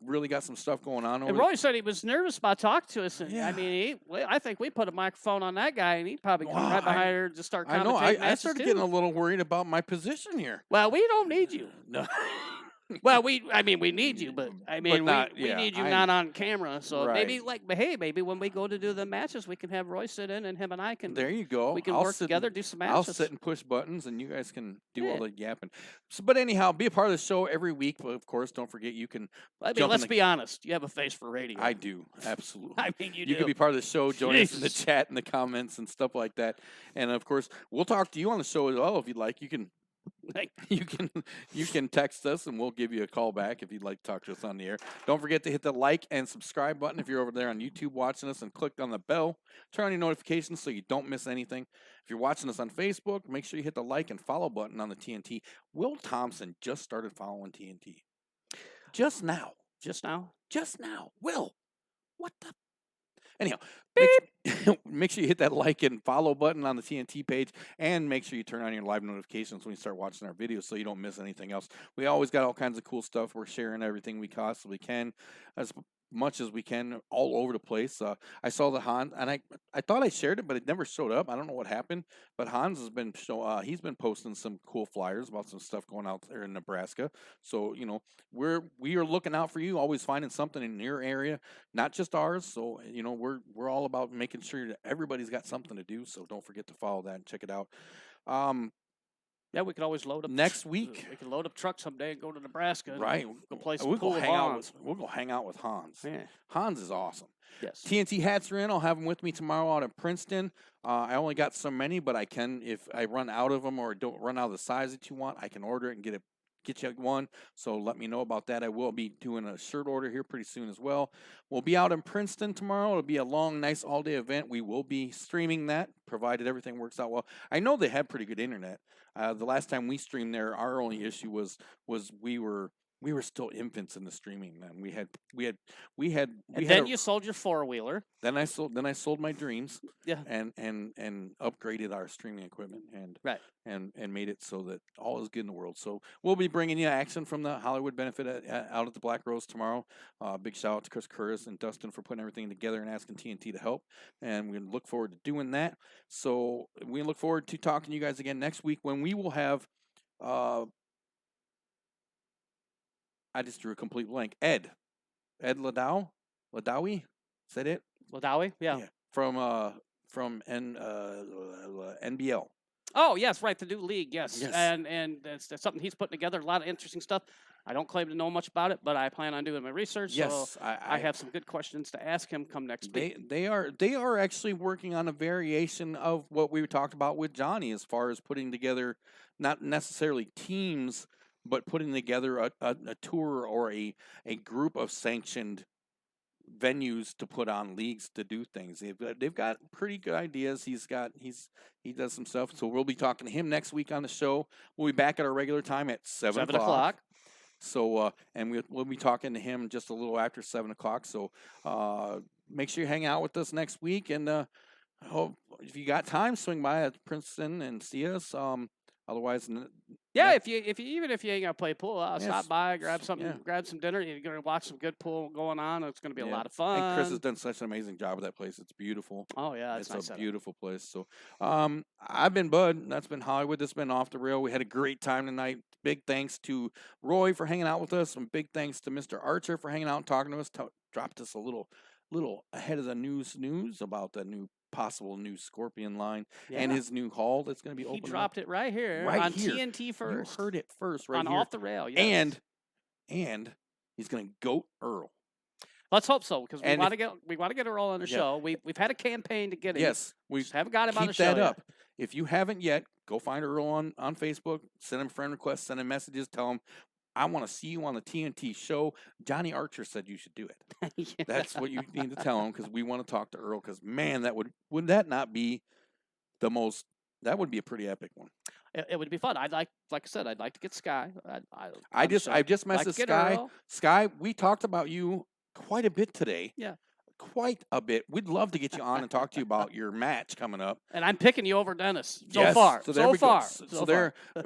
really got some stuff going on. And Roy said he was nervous about talking to us. And Yeah. I mean, I think we put a microphone on that guy, and he'd probably come right behind her and just start commentating. I know. I matches started too. getting a little worried about my position here. Well, we don't need you. No. Well, we need you, but I mean, we need you not on camera. So Right. maybe when we go to do the matches, we can have Roy sit in, and him and I can. There you go. We can work together, do some matches. I'll sit and push buttons, and you guys can do all the yapping. So, but anyhow, be a part of the show every week. But of course, don't forget you can. Let's be honest. You have a face for radio. I do, absolutely. I mean, you You can do. be part of the show. Join us in the Jesus. chat and the comments and stuff like that. And of course, we'll talk to you on the show as well if you'd like. You can. You can text us and we'll give you a call back if you'd like to talk to us on the air. Don't forget to hit the like and subscribe button if you're over there on YouTube watching us, and click on the bell. Turn on your notifications so you don't miss anything. If you're watching us on Facebook, make sure you hit the like and follow button on the TNT. Will Thompson just started following TNT. Just now. Just now. Will, what the? Anyhow, make sure you hit that like and follow button on the TNT page, and make sure you turn on your live notifications when you start watching our videos so you don't miss anything else. We always got all kinds of cool stuff. We're sharing everything we possibly can, as much as we can, all over the place. I saw the Hans, and I thought I shared it, but it never showed up. I don't know what happened, but Hans has been he's been posting some cool flyers about some stuff going out there in Nebraska. So we are looking out for you, always finding something in your area, not just ours. So we're all about making sure that everybody's got something to do. So don't forget to follow that and check it out. Yeah, we could always load up Next week. We could load up truck someday and go to Nebraska. Right, Go play some we'll pool go with we'll go hang out with Hans. Yeah. Hans is awesome. Yes. TNT hats are in. I'll have them with me tomorrow out in Princeton. I only got so many, but I can, if I run out of them or don't run out of the size that you want, I can order it and get you one. So let me know about that. I will be doing a shirt order here pretty soon as well. We'll be out in Princeton tomorrow. It'll be a long, nice all-day event. We will be streaming that, provided everything works out well. I know they had pretty good internet. The last time we streamed there, our only issue was we were still infants in the streaming. Then we had. And then you sold your 4-wheeler. Then I sold my dreams. Yeah. And upgraded our streaming equipment and made it so that all is good in the world. So we'll be bringing you action from the Hollywood benefit out at the Black Rose tomorrow. Big shout out to Chris Curtis and Dustin for putting everything together and asking TNT to help. And we look forward to doing that. So we look forward to talking to you guys again next week, when we will have. I just drew a complete blank. Ed Ladawi, is that it? Ladawi, yeah. From NBL. Oh yes, right, the new league, yes. Yes. And that's something he's putting together. A lot of interesting stuff. I don't claim to know much about it, but I plan on doing my research. Yes, so I have some good questions to ask him come next week. They are actually working on a variation of what we talked about with Johnny, as far as putting together not necessarily teams, but putting together a tour or a group of sanctioned venues to put on leagues to do things. They've got pretty good ideas. He does some stuff. So we'll be talking to him next week on the show. We'll be back at our regular time at 7 o'clock. So, and we'll be talking to him just a little after 7 o'clock. So, make sure you hang out with us next week. And hope if you got time, swing by at Princeton and see us. Otherwise, Yeah, if you even if you ain't gonna play pool, Yes. stop by, grab something, Yeah. grab some dinner. You're gonna watch some good pool going on. It's gonna be a Yeah. lot of fun. And Chris has done such an amazing job with that place. It's beautiful. Oh yeah, it's It's nice a setup. beautiful place. So, I've been Bud. That's been Hollywood. That's been Off the Rail. We had a great time tonight. Big thanks to Roy for hanging out with us, and big thanks to Mr. Archer for hanging out and talking to us. Dropped us a little ahead of the news about the possible new Scorpion line and Yeah. his new hall that's going to be He open. dropped it right here Right on here. TNT first. You heard it first, right on here. Off the Rail. Yes. And he's going to goat Earl. Let's hope so, because we And want to get Earl on the Yeah. show. We've had a campaign to get him. Yes, we Just haven't got him on the keep show that yet. up. If you haven't yet, go find Earl on Facebook. Send him friend requests. Send him messages. Tell him, I want to see you on the TNT show. Johnny Archer said you should do it. Yeah. That's what you need to tell him, because we want to talk to Earl. Because man, would that not be the most? That would be a pretty epic one. It would be fun. Like I said, I'd like to get Sky. I just like messaged to get Sky. Earl. Sky, we talked about you quite a bit today. Yeah. Quite a bit. We'd love to get you on and talk to you about your match coming up. And I'm picking you over Dennis so Yes, far. So there we far. go. So so there, far.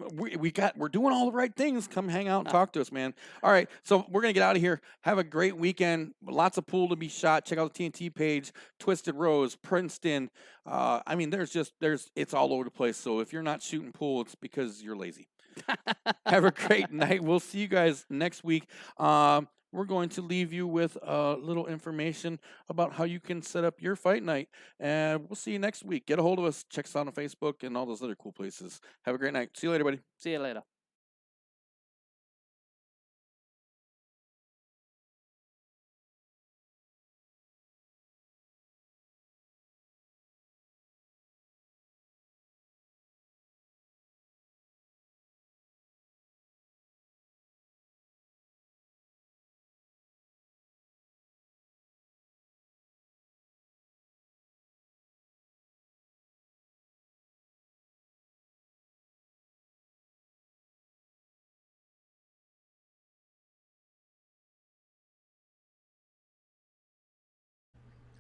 we're doing all the right things. Come hang out and talk to us, man. All right, so we're gonna get out of here. Have a great weekend. Lots of pool to be shot. Check out the TNT page. Twisted Rose, Princeton. I mean, it's all over the place. So if you're not shooting pool, it's because you're lazy. Have a great night. We'll see you guys next week. We're going to leave you with a little information about how you can set up your fight night. And we'll see you next week. Get a hold of us. Check us out on Facebook and all those other cool places. Have a great night. See you later, buddy. See you later.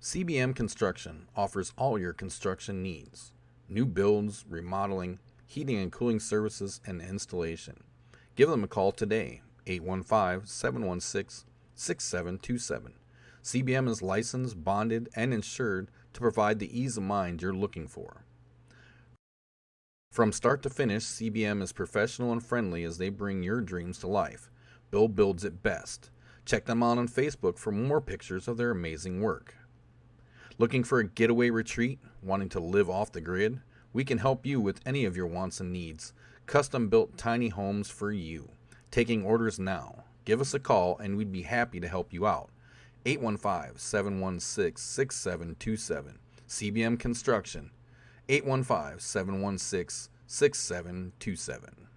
CBM Construction offers all your construction needs: new builds, remodeling, heating and cooling services, and installation. Give them a call today, 815-716-6727. CBM is licensed, bonded, and insured to provide the ease of mind you're looking for. From start to finish, CBM is professional and friendly as they bring your dreams to life. Bill builds it best. Check them out on Facebook for more pictures of their amazing work. Looking for a getaway retreat? Wanting to live off the grid? We can help you with any of your wants and needs. Custom-built tiny homes for you. Taking orders now. Give us a call and we'd be happy to help you out. 815-716-6727. CBM Construction. 815-716-6727.